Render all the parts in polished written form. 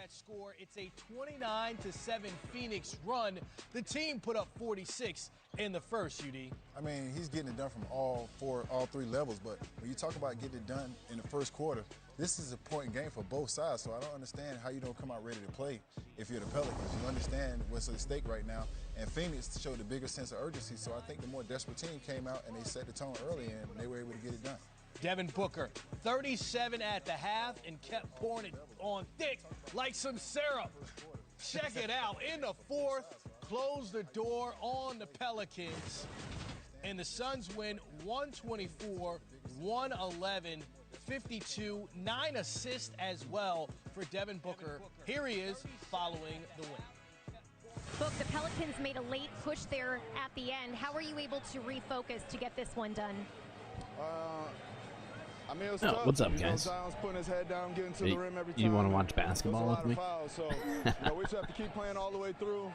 that score. It's a 29-7 Phoenix run. The team put up 46 in the first, UD. I mean, he's getting it done from all three levels, but when you talk about getting it done in the first quarter, this is a point game for both sides, so I don't understand how you don't come out ready to play if you're the Pelicans. You understand what's at stake right now, and Phoenix showed a bigger sense of urgency, so I think the more desperate team came out and they set the tone early, and they were able to get it done. Devin Booker, 37 at the half and kept pouring it on thick like some syrup. Check it out. In the fourth, closed the door on the Pelicans. And the Suns win 124, 111, 52, 9 assists as well for Devin Booker. Here he is following the win. Book, the Pelicans made a late push there at the end. How were you able to refocus to get this one done? I mean, it was tough. What's up, guys? Zions putting his head down, getting to the rim every time. You want to watch basketball with me? Fouls, so we just have to keep playing all the way through.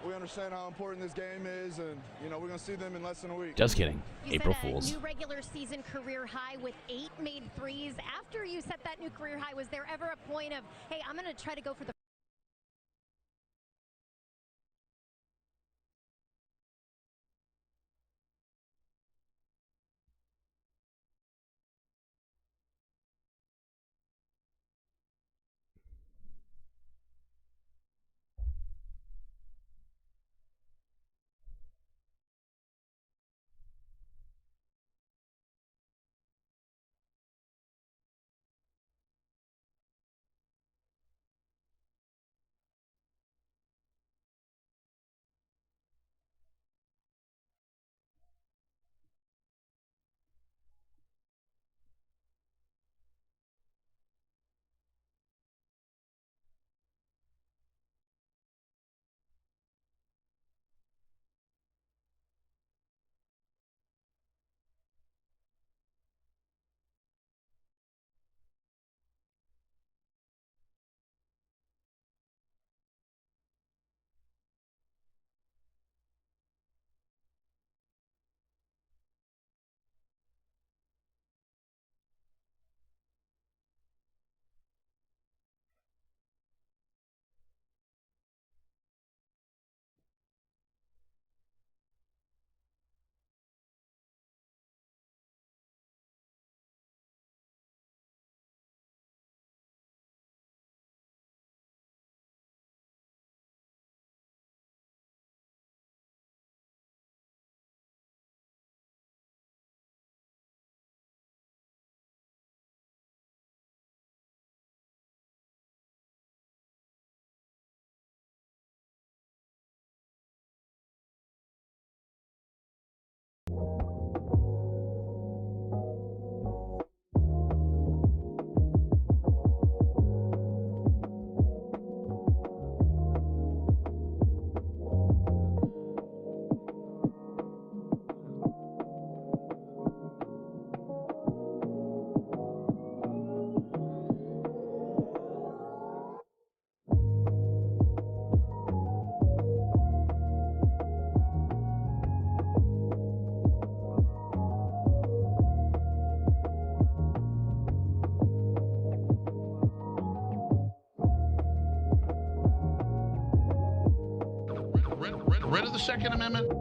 We understand how important this game is, and we're going to see them in less than a week. Just kidding. You April set a Fools. new regular season career high with 8 made threes. After you set that new career high, was there ever a point of, hey, I'm going to try to go for the rid of the Second Amendment?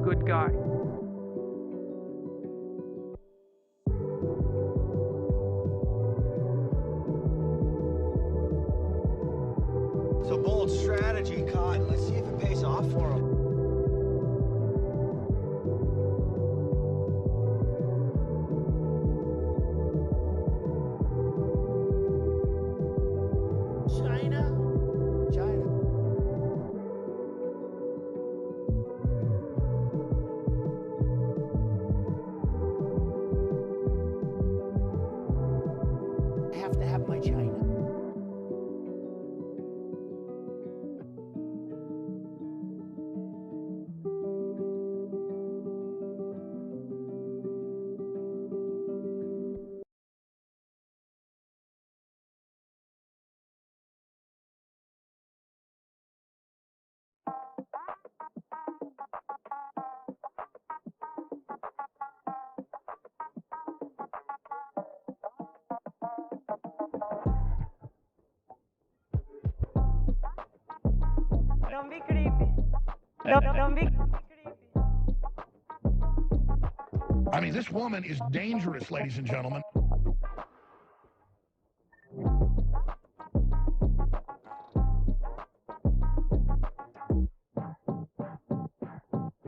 good guy. It's a bold strategy, Cotton. Let's see if it pays off for him. I have to have my China. Don't be creepy. Don't be creepy. I mean, this woman is dangerous, ladies and gentlemen.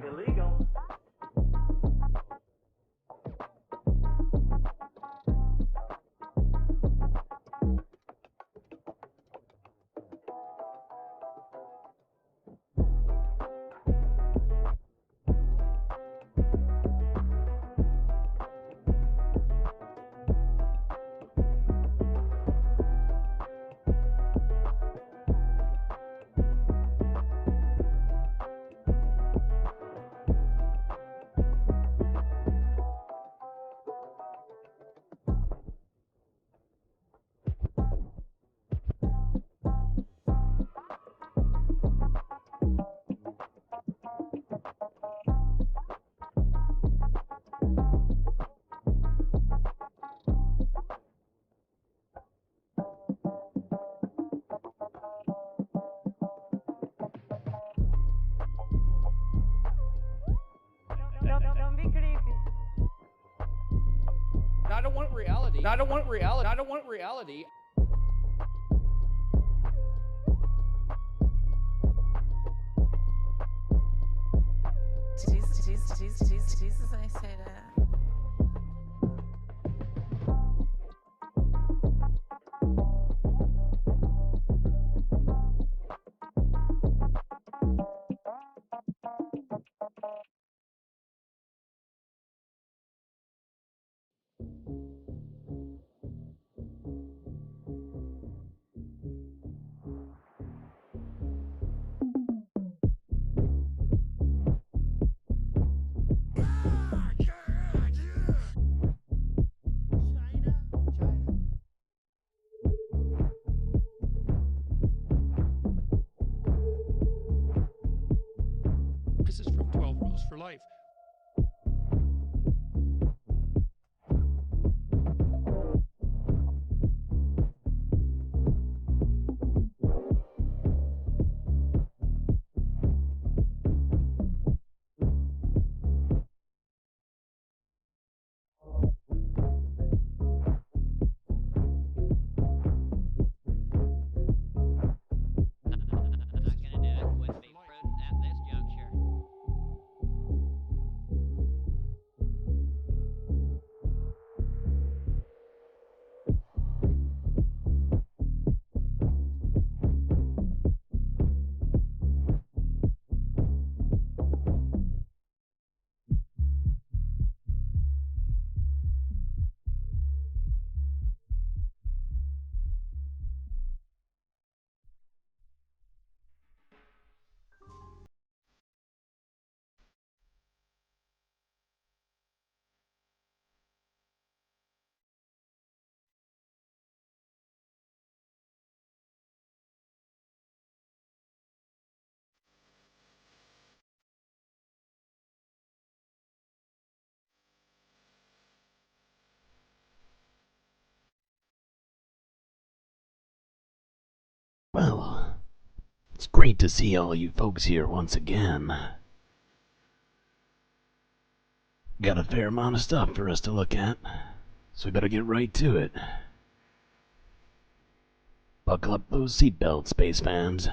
Illegal. Don't be creepy. I don't want reality. I don't want reality. I don't want reality. Jesus, I say that. This is from 12 Rules for Life. Well, it's great to see all you folks here once again. Got a fair amount of stuff for us to look at, so we better get right to it. Buckle up those seatbelts, space fans.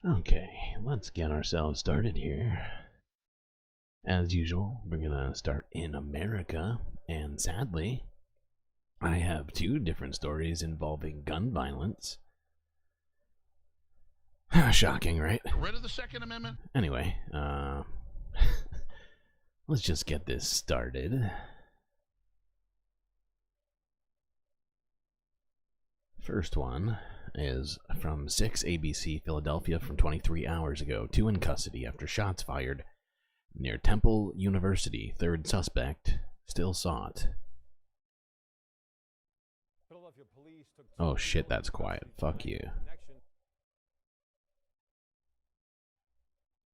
Okay, let's get ourselves started here. As usual, we're gonna start in America, and sadly, I have two different stories involving gun violence. Shocking, right? Rid of the Second Amendment? Anyway, let's just get this started. First one is from 6 ABC Philadelphia from 23 hours ago. 2 in custody after shots fired near Temple University. Third suspect still sought. Oh shit, that's quiet. Fuck you.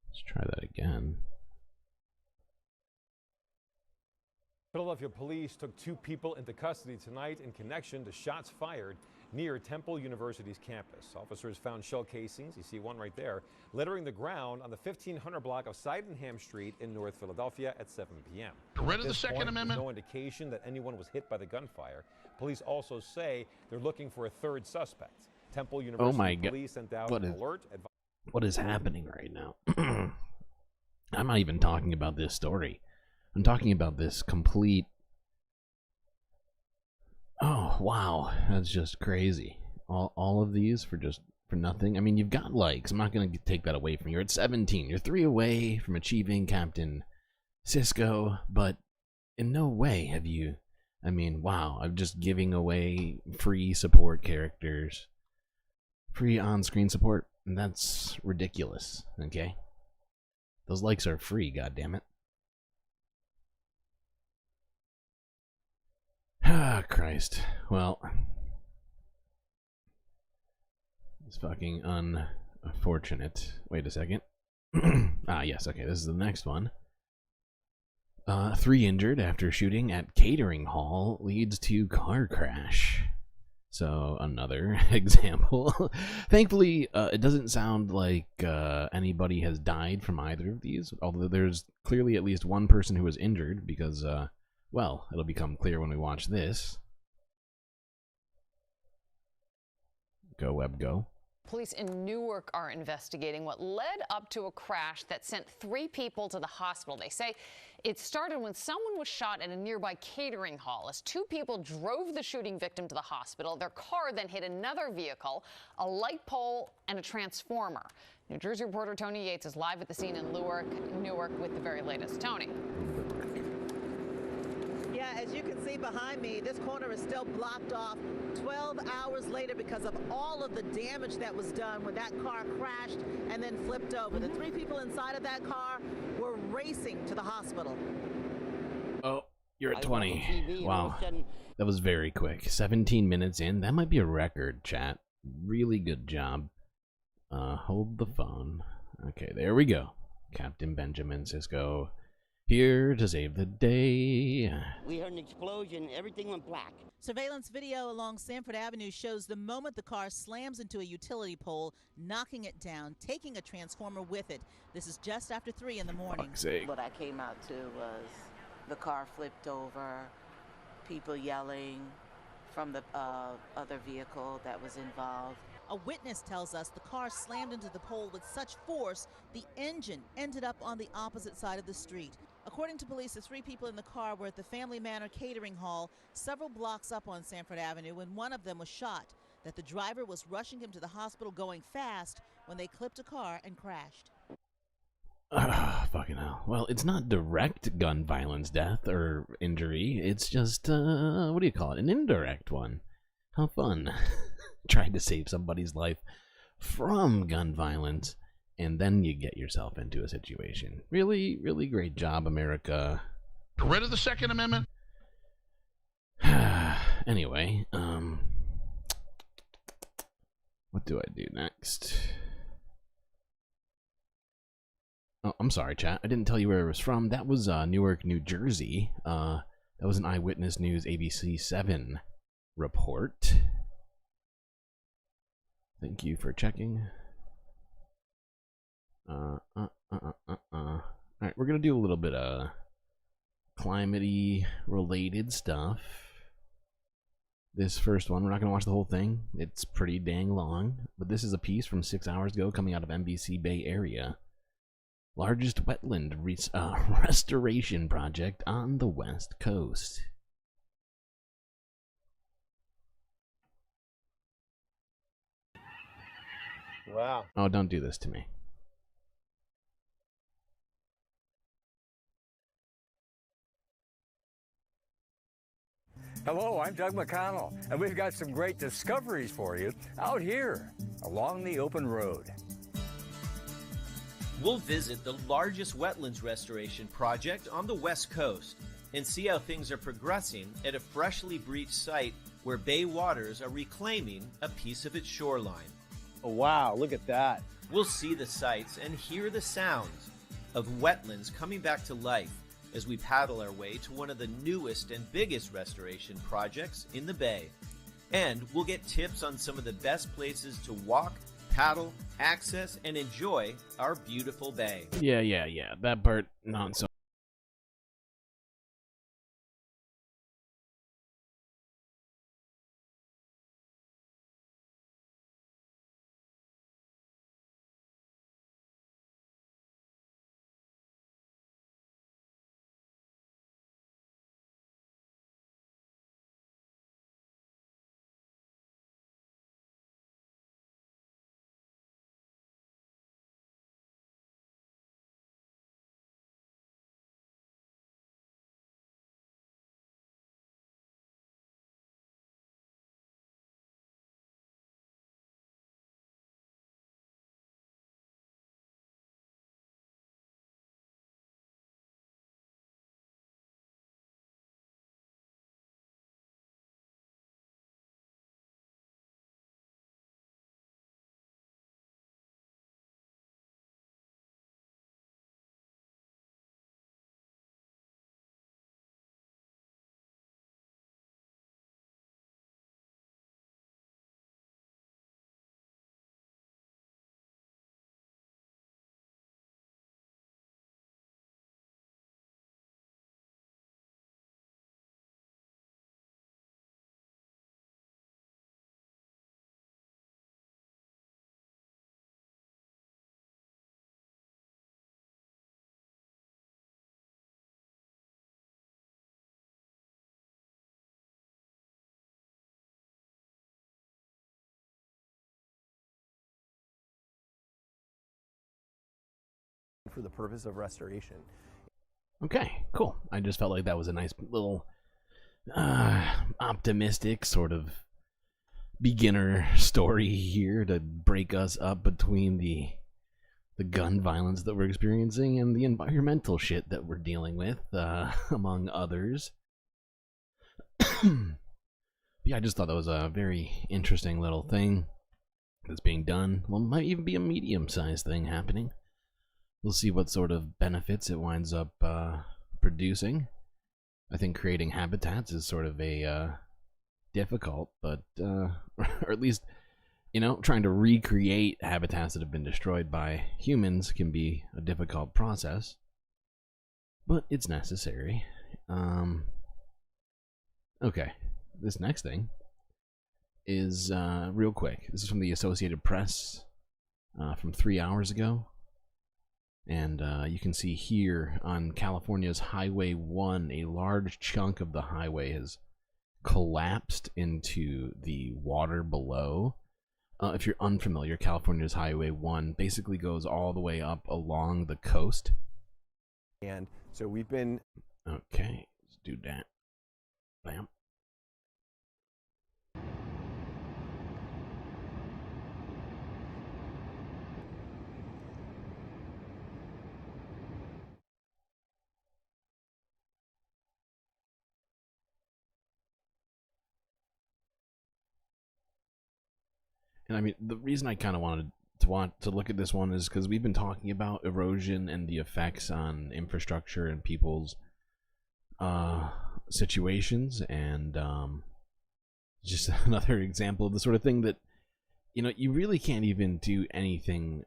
Let's try that again. Philadelphia police took 2 people into custody tonight in connection to shots fired near Temple University's campus. Officers found shell casings, you see one right there, littering the ground on the 1500 block of Sydenham Street in North Philadelphia at 7 p.m. Rid of the Second Amendment? No indication that anyone was hit by the gunfire. Police also say they're looking for a third suspect. Temple University police sent out an alert. What is happening right now? I'm not even talking about this story. I'm talking about this complete... Oh, wow. That's just crazy. All of these for nothing. I mean, you've got likes. I'm not going to take that away from you. You're at 17. You're 3 away from achieving Captain Cisco, but in no way have you... I mean, wow. I'm just giving away free support characters. Free on-screen support. And that's ridiculous, okay? Those likes are free, goddammit. Ah, Christ. Well, it's fucking unfortunate. Wait a second. Ah, yes, okay, this is the next one. 3 injured after shooting at catering hall leads to car crash. So, another example. Thankfully, it doesn't sound like anybody has died from either of these, although there's clearly at least one person who was injured because, well, it'll become clear when we watch this. Go, Web, go. Police in Newark are investigating what led up to a crash that sent 3 people to the hospital. They say it started when someone was shot at a nearby catering hall. As 2 people drove the shooting victim to the hospital, their car then hit another vehicle, a light pole, and a transformer. New Jersey reporter Tony Yates is live at the scene in Newark with the very latest. Tony. Yeah, as you can see behind me, this corner is still blocked off 12 hours later because of all of the damage that was done when that car crashed and then flipped over. The 3 people inside of that car were racing to the hospital. Oh, You're at 20. Wow. That was very quick. 17 minutes in. That might be a record, chat. Really good job. Hold the phone. Okay, there we go. Captain Benjamin Sisko here to save the day. We heard an explosion. Everything went black. Surveillance video along Sanford Avenue shows the moment the car slams into a utility pole, knocking it down, taking a transformer with it. This is just after 3 in the morning. What I came out to was the car flipped over, people yelling from the other vehicle that was involved. A witness tells us the car slammed into the pole with such force, the engine ended up on the opposite side of the street. According to police, the 3 people in the car were at the Family Manor Catering Hall several blocks up on Sanford Avenue when one of them was shot. That the driver was rushing him to the hospital going fast when they clipped a car and crashed. Fucking hell. Well, it's not direct gun violence death or injury. It's just, what do you call it? An indirect one. How fun. Trying to save somebody's life from gun violence, and then you get yourself into a situation. Really, really great job, America. Get rid of the Second Amendment. Anyway, what do I do next? Oh, I'm sorry, chat. I didn't tell you where it was from. That was Newark, New Jersey. That was an Eyewitness News ABC 7 report. Thank you for checking. Alright, we're gonna do a little bit of climate-y related stuff. This first one, we're not gonna watch the whole thing. It's pretty dang long, but this is a piece from 6 hours ago coming out of NBC Bay Area. Largest wetland restoration project on the West Coast. Wow. Oh, don't do this to me. Hello, I'm Doug McConnell, and we've got some great discoveries for you out here along the open road. We'll visit the largest wetlands restoration project on the West Coast and see how things are progressing at a freshly breached site where bay waters are reclaiming a piece of its shoreline. Oh, wow, look at that. We'll see the sights and hear the sounds of wetlands coming back to life as we paddle our way to one of the newest and biggest restoration projects in the bay. And we'll get tips on some of the best places to walk, paddle, access, and enjoy our beautiful bay. Yeah. That part, not so. For the purpose of restoration. Okay, cool. I just felt like that was a nice little optimistic sort of beginner story here to break us up between the gun violence that we're experiencing and the environmental shit that we're dealing with, among others. Yeah, I just thought that was a very interesting little thing that's being done. Well, might even be a medium-sized thing happening. We'll see what sort of benefits it winds up producing. I think creating habitats is sort of a difficult, but or at least, you know, trying to recreate habitats that have been destroyed by humans can be a difficult process, but it's necessary. Okay, this next thing is real quick. This is from the Associated Press from 3 hours ago. And you can see here on California's Highway 1, a large chunk of the highway has collapsed into the water below. If you're unfamiliar, California's Highway 1 basically goes all the way up along the coast. And so we've been... Okay, let's do that. Bam. And I mean, the reason I kind of wanted to look at this one is because we've been talking about erosion and the effects on infrastructure and people's situations, and just another example of the sort of thing that, you know, you really can't even do anything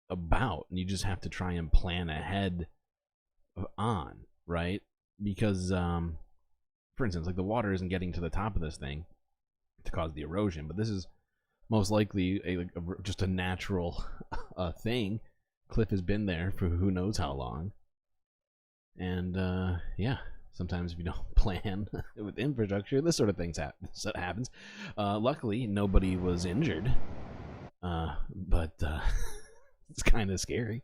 about, and you just have to try and plan ahead on, right? Because, for instance, like the water isn't getting to the top of this thing to cause the erosion, but this is most likely just a natural thing. Cliff has been there for who knows how long. And yeah, sometimes if you don't plan with infrastructure, this sort of thing happens. Luckily, nobody was injured. But it's kind of scary.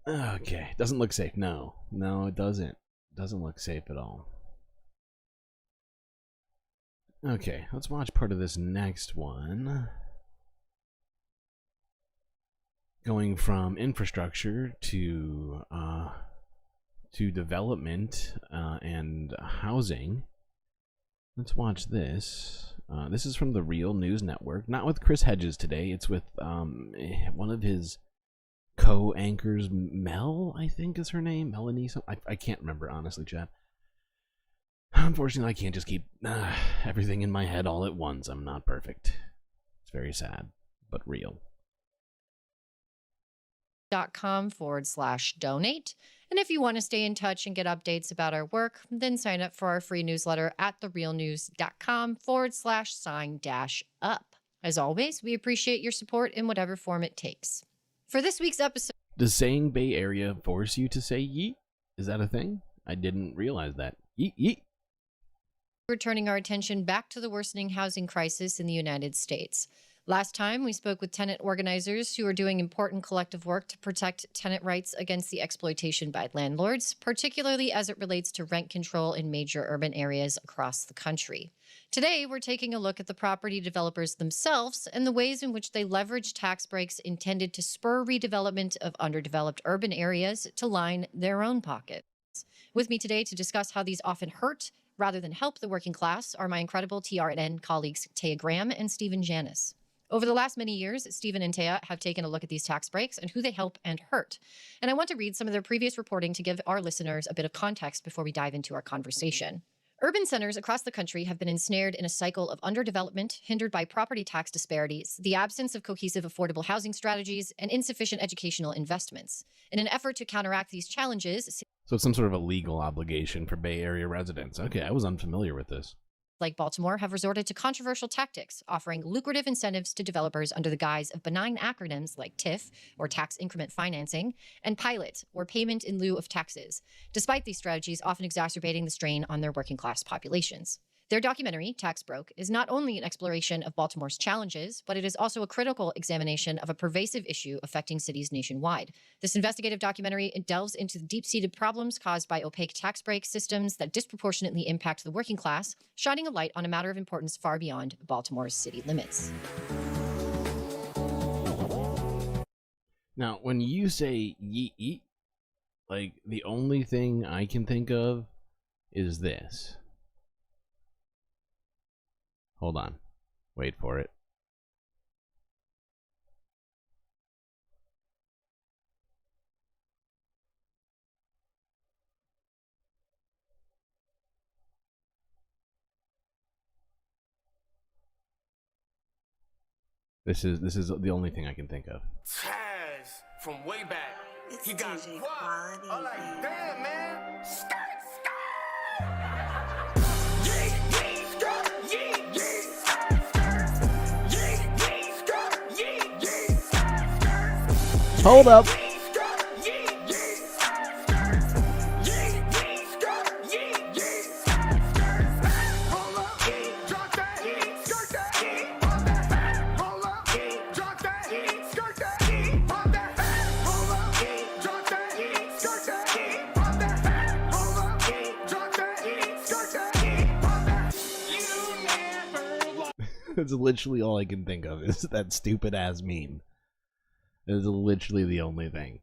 Okay, doesn't look safe. No, it doesn't. Doesn't look safe at all. Okay, let's watch part of this next one. Going from infrastructure to development and housing. Let's watch this. This is from the Real News Network. Not with Chris Hedges today. It's with one of his co-anchors, Mel, I think is her name. Melanie. I can't remember, honestly, chat. Unfortunately, I can't just keep everything in my head all at once. I'm not perfect. It's very sad, but real. .com/donate. And if you want to stay in touch and get updates about our work, then sign up for our free newsletter at therealnews.com/sign-up. As always, we appreciate your support in whatever form it takes. For this week's episode... Does saying Bay Area force you to say yeet? Is that a thing? I didn't realize that. Yeet, yeet. We're turning our attention back to the worsening housing crisis in the United States. Last time, we spoke with tenant organizers who are doing important collective work to protect tenant rights against the exploitation by landlords, particularly as it relates to rent control in major urban areas across the country. Today, we're taking a look at the property developers themselves and the ways in which they leverage tax breaks intended to spur redevelopment of underdeveloped urban areas to line their own pockets. With me today to discuss how these often hurt rather than help the working class are my incredible TRN colleagues Taya Graham and Stephen Janis. Over the last many years, Stephen and Taya have taken a look at these tax breaks and who they help and hurt. And I want to read some of their previous reporting to give our listeners a bit of context before we dive into our conversation. Urban centers across the country have been ensnared in a cycle of underdevelopment, hindered by property tax disparities, the absence of cohesive affordable housing strategies, and insufficient educational investments. In an effort to counteract these challenges... So it's some sort of a legal obligation for Bay Area residents. Okay, I was unfamiliar with this. Like Baltimore, have resorted to controversial tactics, offering lucrative incentives to developers under the guise of benign acronyms like TIF, or tax increment financing, and PILOT, or payment in lieu of taxes, despite these strategies often exacerbating the strain on their working class populations. Their documentary, Tax Broke, is not only an exploration of Baltimore's challenges, but it is also a critical examination of a pervasive issue affecting cities nationwide. This investigative documentary delves into the deep-seated problems caused by opaque tax break systems that disproportionately impact the working class, shining a light on a matter of importance far beyond Baltimore's city limits. Now, when you say yeet yeet, like, the only thing I can think of is this. Hold on. Wait for it. This is the only thing I can think of. Taz from way back. He got what? I'm like, damn, man. Hold up. That's literally all I can think of is that stupid ass meme. That is literally the only thing.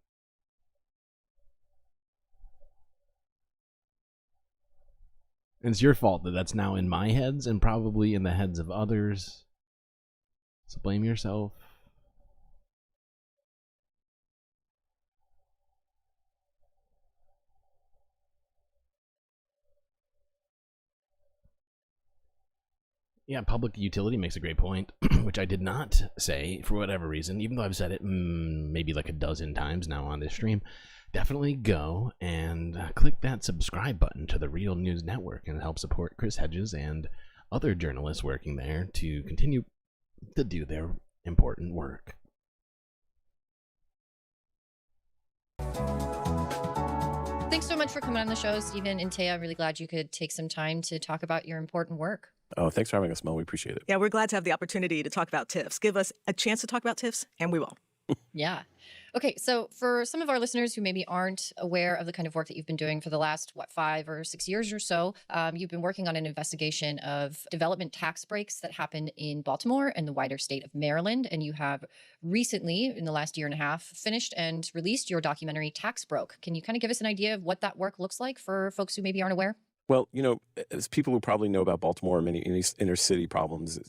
And it's your fault that that's now in my heads and probably in the heads of others. So blame yourself. Yeah, public utility makes a great point, which I did not say for whatever reason, even though I've said it maybe like a dozen times now on this stream. Definitely go and click that subscribe button to the Real News Network and help support Chris Hedges and other journalists working there to continue to do their important work. Thanks so much for coming on the show, Stephen and Taya. I'm really glad you could take some time to talk about your important work. Oh, thanks for having us, Mel. We appreciate it. Yeah, we're glad to have the opportunity to talk about TIFs. Give us a chance to talk about TIFs, and we will. Yeah. Okay, so for some of our listeners who maybe aren't aware of the kind of work that you've been doing for the last, 5 or 6 years or so, you've been working on an investigation of development tax breaks that happen in Baltimore and the wider state of Maryland. And you have recently, in the last year and a half, finished and released your documentary, Tax Broke. Can you kind of give us an idea of what that work looks like for folks who maybe aren't aware? Well, you know, as people who probably know about Baltimore and many inner city problems,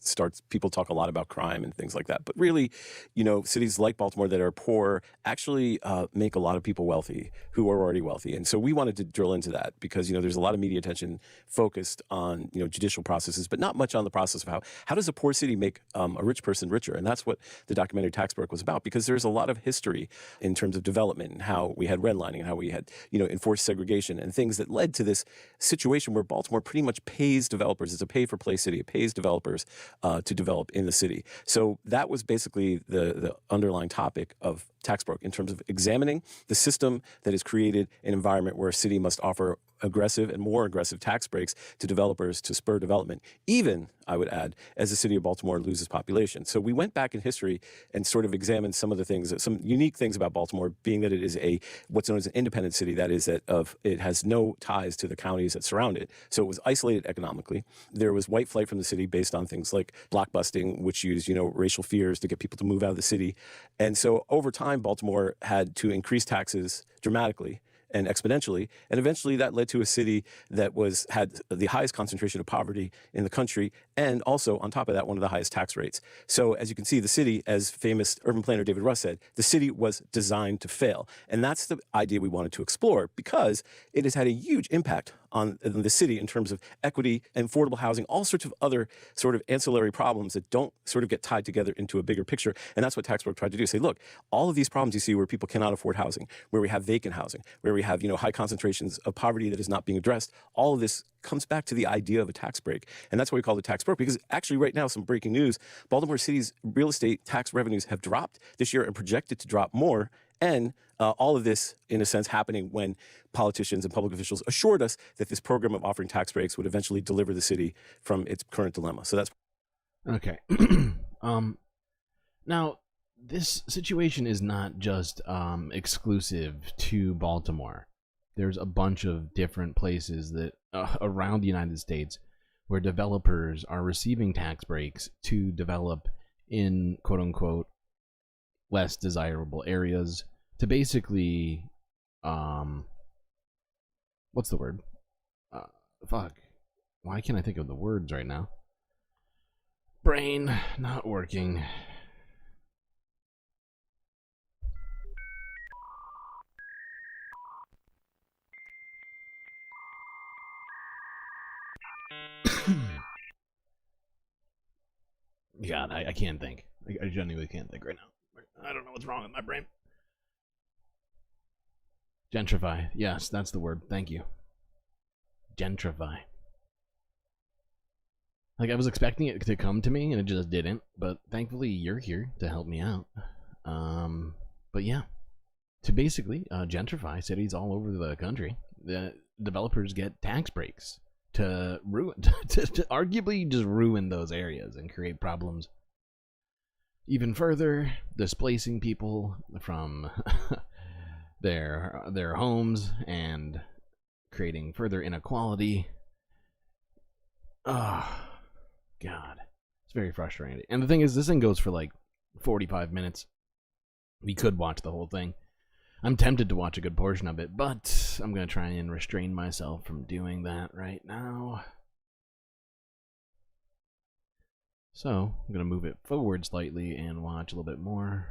people talk a lot about crime and things like that. But really, you know, cities like Baltimore that are poor actually make a lot of people wealthy who are already wealthy. And so we wanted to drill into that because, you know, there's a lot of media attention focused on, you know, judicial processes, but not much on the process of how does a poor city make a rich person richer? And that's what the documentary Tax Broke was about, because there's a lot of history in terms of development and how we had redlining and how we had, you know, enforced segregation and things that led to this situation where Baltimore pretty much pays developers. It's a pay-for-play city. It pays developers to develop in the city. So that was basically the underlying topic of Tax Broke in terms of examining the system that has created an environment where a city must offer aggressive and more aggressive tax breaks to developers to spur development, even, I would add, as the city of Baltimore loses population. So we went back in history and sort of examined some of the things, some unique things about Baltimore, being that it is what's known as an independent city. That is that it has no ties to the counties that surround it. So it was isolated economically. There was white flight from the city based on things like blockbusting, which used, you know, racial fears to get people to move out of the city. And so over time, Baltimore had to increase taxes dramatically and exponentially, and eventually that led to a city that had the highest concentration of poverty in the country, and also on top of that, one of the highest tax rates. So as you can see, the city, as famous urban planner David Russ said, the city was designed to fail, and that's the idea we wanted to explore because it has had a huge impact on the city in terms of equity and affordable housing, all sorts of other sort of ancillary problems that don't sort of get tied together into a bigger picture. And that's what Tax Broke tried to do. Say, look, all of these problems you see where people cannot afford housing, where we have vacant housing, where we have, you know, high concentrations of poverty that is not being addressed, all of this comes back to the idea of a tax break. And that's why we call it Tax Broke, because actually right now, some breaking news, Baltimore City's real estate tax revenues have dropped this year and projected to drop more. And all of this, in a sense, happening when politicians and public officials assured us that this program of offering tax breaks would eventually deliver the city from its current dilemma. So that's okay. Now, this situation is not just exclusive to Baltimore. There's a bunch of different places that around the United States where developers are receiving tax breaks to develop in quote unquote less desirable areas to basically what's the word? Why can't I think of the words right now? Brain not working. God, I can't think. I genuinely can't think right now. I don't know what's wrong with my brain. Gentrify. Yes, that's the word. Thank you. Gentrify. Like, I was expecting it to come to me, and it just didn't. But thankfully, you're here to help me out. But yeah. To basically gentrify cities all over the country, the developers get tax breaks to ruin, to arguably just ruin those areas and create problems even further, displacing people from their homes and creating further inequality. Oh, God. It's very frustrating. And the thing is, this thing goes for like 45 minutes. We could watch the whole thing. I'm tempted to watch a good portion of it, but I'm going to try and restrain myself from doing that right now. So, I'm going to move it forward slightly and watch a little bit more.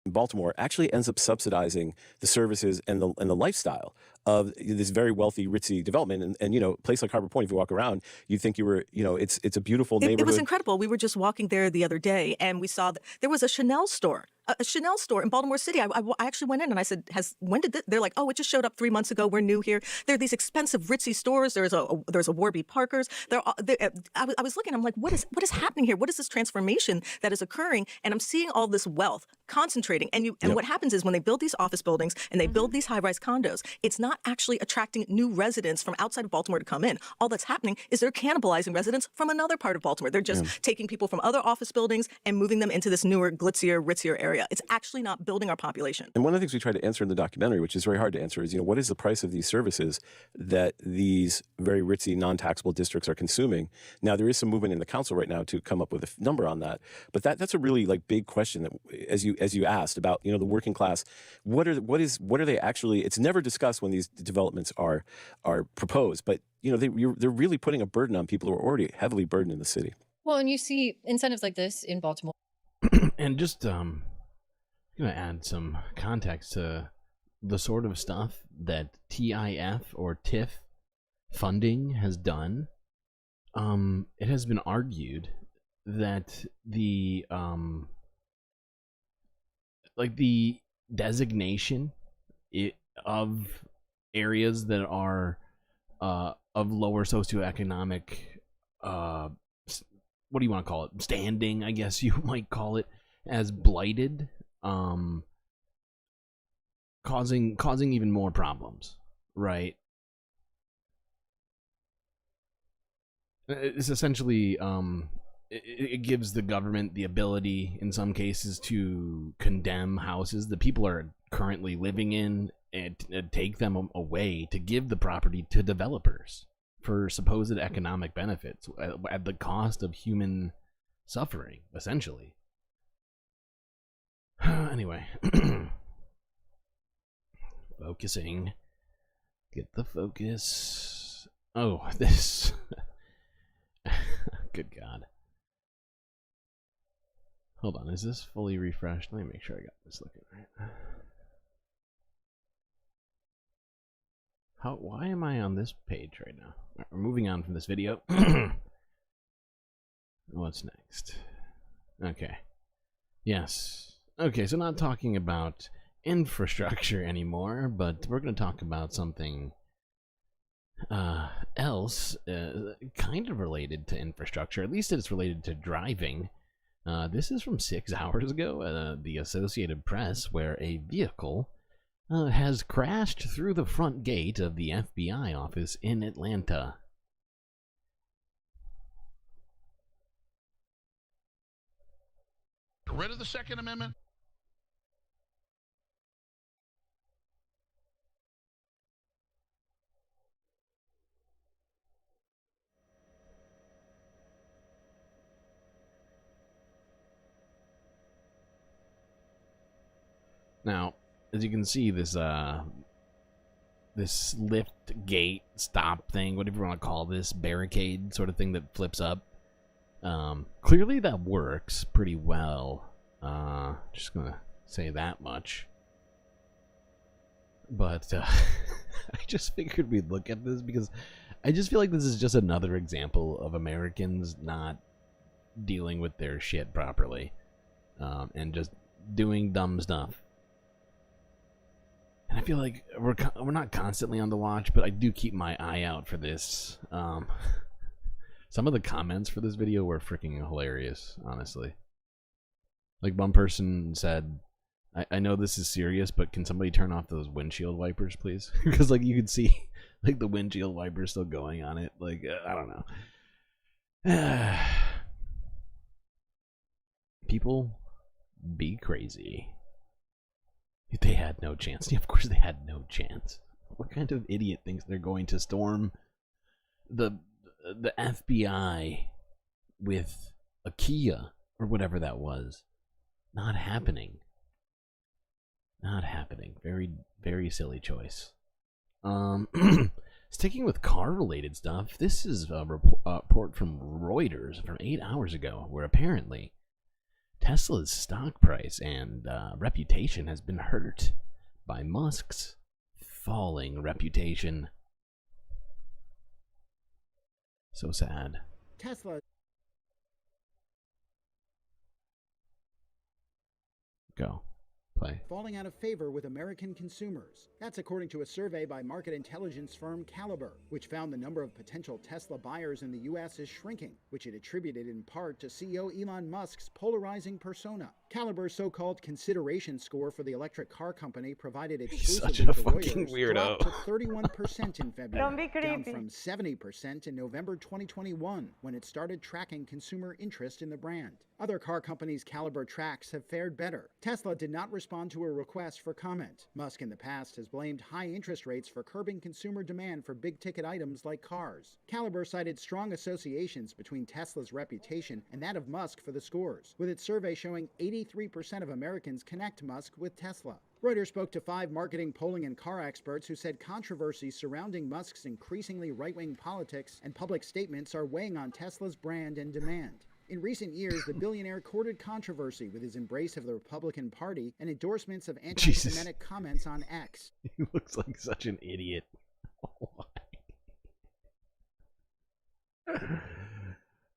Baltimore actually ends up subsidizing the services and the lifestyle of this very wealthy, ritzy development. And you know, a place like Harbor Point, if you walk around, you think you were, you know, it's a beautiful neighborhood. It was incredible. We were just walking there the other day, and we saw that there was a Chanel store. A Chanel store in Baltimore City. I actually went in and I said, when did this? They're like, oh, it just showed up 3 months ago. We're new here. There are these expensive ritzy stores. There's a Warby Parker's. I was looking. I'm like, what is happening here? What is this transformation that is occurring? And I'm seeing all this wealth concentrating. And what happens is when they build these office buildings and they build these high-rise condos, it's not actually attracting new residents from outside of Baltimore to come in. All that's happening is they're cannibalizing residents from another part of Baltimore. They're just taking people from other office buildings and moving them into this newer, glitzier, ritzier area. It's actually not building our population. And one of the things we try to answer in the documentary, which is very hard to answer, is, you know, what is the price of these services that these very ritzy, non-taxable districts are consuming? Now, there is some movement in the council right now to come up with a number on that, but that's a really like big question that, as you asked about, you know, the working class, what are they actually? It's never discussed when these developments are proposed, but you know, they're really putting a burden on people who are already heavily burdened in the city. Well, and you see incentives like this in Baltimore. And just I'm gonna add some context to the sort of stuff that TIF or TIF funding has done. It has been argued that the designation of areas that are of lower socioeconomic what do you want to call it, standing, I guess you might call it, as blighted, causing even more problems, right? It's essentially it gives the government the ability in some cases to condemn houses that people are currently living in and take them away, to give the property to developers for supposed economic benefits at the cost of human suffering, essentially. Anyway, focusing. Get the focus. Oh, this. Good God. Hold on, is this fully refreshed? Let me make sure I got this looking right. Why am I on this page right now? We're moving on from this video. What's next? Okay. Yes. Okay, so not talking about infrastructure anymore, but we're going to talk about something else, kind of related to infrastructure. At least it's related to driving. This is from 6 hours ago, the Associated Press, where a vehicle has crashed through the front gate of the FBI office in Atlanta. Rid of the Second Amendment? Now, as you can see, this lift gate stop thing, whatever you want to call this, barricade sort of thing that flips up. Clearly that works pretty well. Just gonna say that much. But I just figured we'd look at this because I just feel like this is just another example of Americans not dealing with their shit properly, and just doing dumb stuff. And I feel like we're not constantly on the watch, but I do keep my eye out for this. Some of the comments for this video were freaking hilarious, honestly. Like one person said, I know this is serious, but can somebody turn off those windshield wipers, please? Because like you can see like the windshield wipers still going on it. Like I don't know. People be crazy. They had no chance. Yeah, of course they had no chance. What kind of idiot thinks they're going to storm the FBI with a Kia or whatever that was? Not happening. Not happening. Very, very silly choice. Sticking with car-related stuff, this is a report from Reuters from 8 hours ago, where apparently Tesla's stock price and reputation has been hurt by Musk's falling reputation. So sad. Tesla. Go. Play. Falling out of favor with American consumers. That's according to a survey by market intelligence firm Caliber, which found the number of potential Tesla buyers in the U.S. is shrinking, which it attributed in part to CEO Elon Musk's polarizing persona. Caliber's so-called consideration score for the electric car company provided exclusively to Reuters dropped to 31% in February, down from 70% in November 2021, when it started tracking consumer interest in the brand. Other car companies Caliber tracks have fared better. Tesla did not respond to a request for comment. Musk in the past has blamed high interest rates for curbing consumer demand for big-ticket items like cars. Caliber cited strong associations between Tesla's reputation and that of Musk for the scores, with its survey showing 83% of Americans connect Musk with Tesla. Reuters spoke to 5 marketing, polling, and car experts who said controversies surrounding Musk's increasingly right-wing politics and public statements are weighing on Tesla's brand and demand. In recent years, the billionaire courted controversy with his embrace of the Republican Party and endorsements of anti-Semitic comments on X. He looks like such an idiot.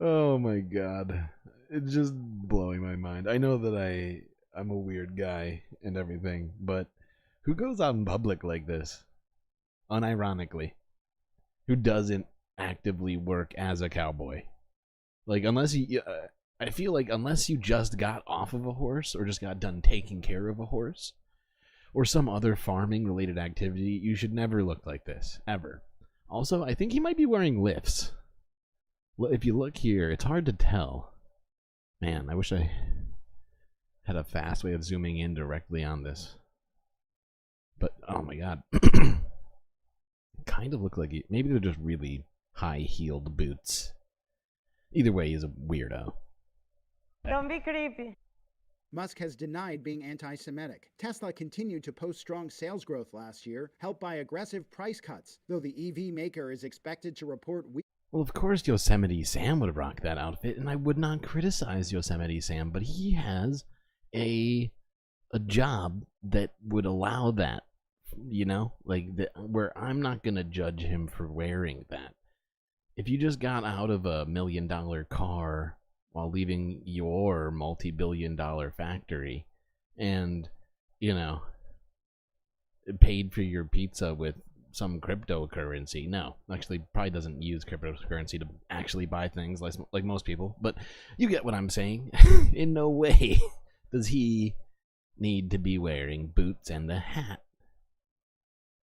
Oh my god. It's just blowing my mind. I know that I'm a weird guy and everything, but who goes out in public like this? Unironically. Who doesn't actively work as a cowboy? Like, unless you, I feel like unless you just got off of a horse or just got done taking care of a horse or some other farming related activity, you should never look like this, ever. Also, I think he might be wearing lifts. If you look here, it's hard to tell. Man, I wish I had a fast way of zooming in directly on this. But, oh my god. Kind of look like maybe they're just really high-heeled boots. Either way, he's a weirdo. Don't be creepy. Musk has denied being anti-Semitic. Tesla continued to post strong sales growth last year, helped by aggressive price cuts, though the EV maker is expected to report weak. Well, of course Yosemite Sam would rock that outfit, and I would not criticize Yosemite Sam, but he has a job that would allow that, you know? Like, where I'm not going to judge him for wearing that. If you just got out of a $1 million car while leaving your multi-billion-dollar factory and, you know, paid for your pizza with some cryptocurrency. No, actually probably doesn't use cryptocurrency to actually buy things like most people, but you get what I'm saying. In no way does he need to be wearing boots and the hat.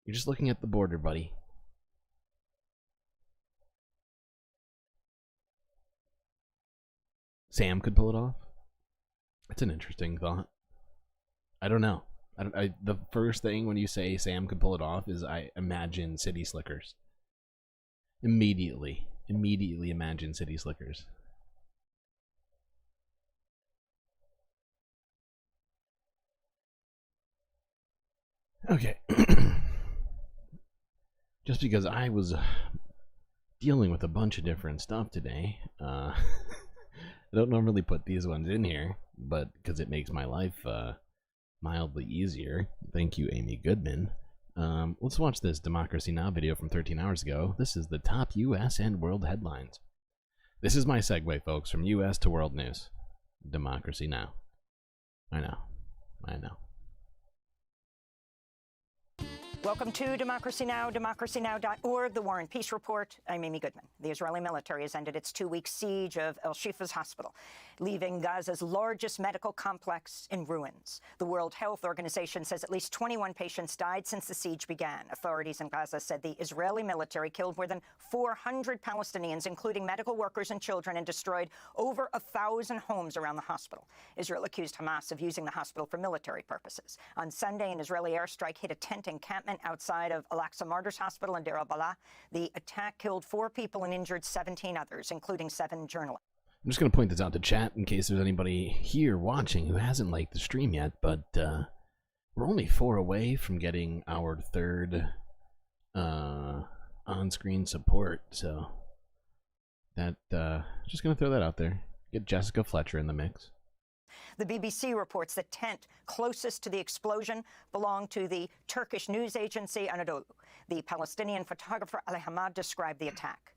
You're just looking at the border, buddy. Sam could pull it off. That's an interesting thought. I don't know. The first thing when you say Sam could pull it off is I imagine City Slickers. Immediately imagine City Slickers. Okay. Just because I was dealing with a bunch of different stuff today, I don't normally put these ones in here, but because it makes my life mildly easier. Thank you, Amy Goodman. Let's watch this Democracy Now! Video from 13 hours ago. This is the top U.S. and world headlines. This is my segue, folks, from U.S. to world news. Democracy Now! I know. Welcome to Democracy Now!, democracynow.org, the War and Peace Report. I'm Amy Goodman. The Israeli military has ended its 2-week siege of El-Shifa's hospital, leaving Gaza's largest medical complex in ruins. The World Health Organization says at least 21 patients died since the siege began. Authorities in Gaza said the Israeli military killed more than 400 Palestinians, including medical workers and children, and destroyed over 1,000 homes around the hospital. Israel accused Hamas of using the hospital for military purposes. On Sunday, an Israeli airstrike hit a tent encampment outside of Al-Aqsa Martyrs Hospital in Deir al-Balah. The attack killed 4 people and injured 17 others, including 7 journalists. I'm just going to point this out to chat in case there's anybody here watching who hasn't liked the stream yet, but we're only 4 away from getting our 3rd on-screen support, so that just going to throw that out there. Get Jessica Fletcher in the mix. The BBC reports the tent closest to the explosion belonged to the Turkish news agency Anadolu. The Palestinian photographer Ali Hamad described the attack.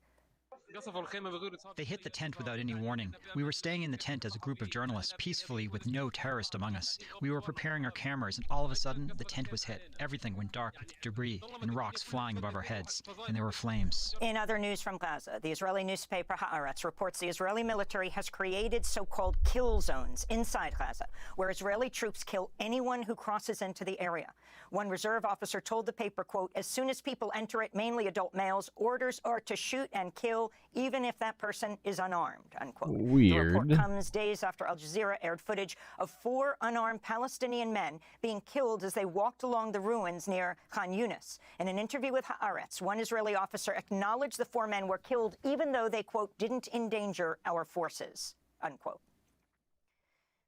They hit the tent without any warning. We were staying in the tent as a group of journalists, peacefully, with no terrorist among us. We were preparing our cameras, and all of a sudden, the tent was hit. Everything went dark with debris and rocks flying above our heads, and there were flames. In other news from Gaza, the Israeli newspaper Haaretz reports the Israeli military has created so-called kill zones inside Gaza, where Israeli troops kill anyone who crosses into the area. One reserve officer told the paper, quote, "As soon as people enter it, mainly adult males, orders are to shoot and kill, even if that person is unarmed," unquote. Weird. The report comes days after Al Jazeera aired footage of 4 unarmed Palestinian men being killed as they walked along the ruins near Khan Yunis. In an interview with Haaretz, one Israeli officer acknowledged the 4 men were killed even though they, quote, "didn't endanger our forces," unquote.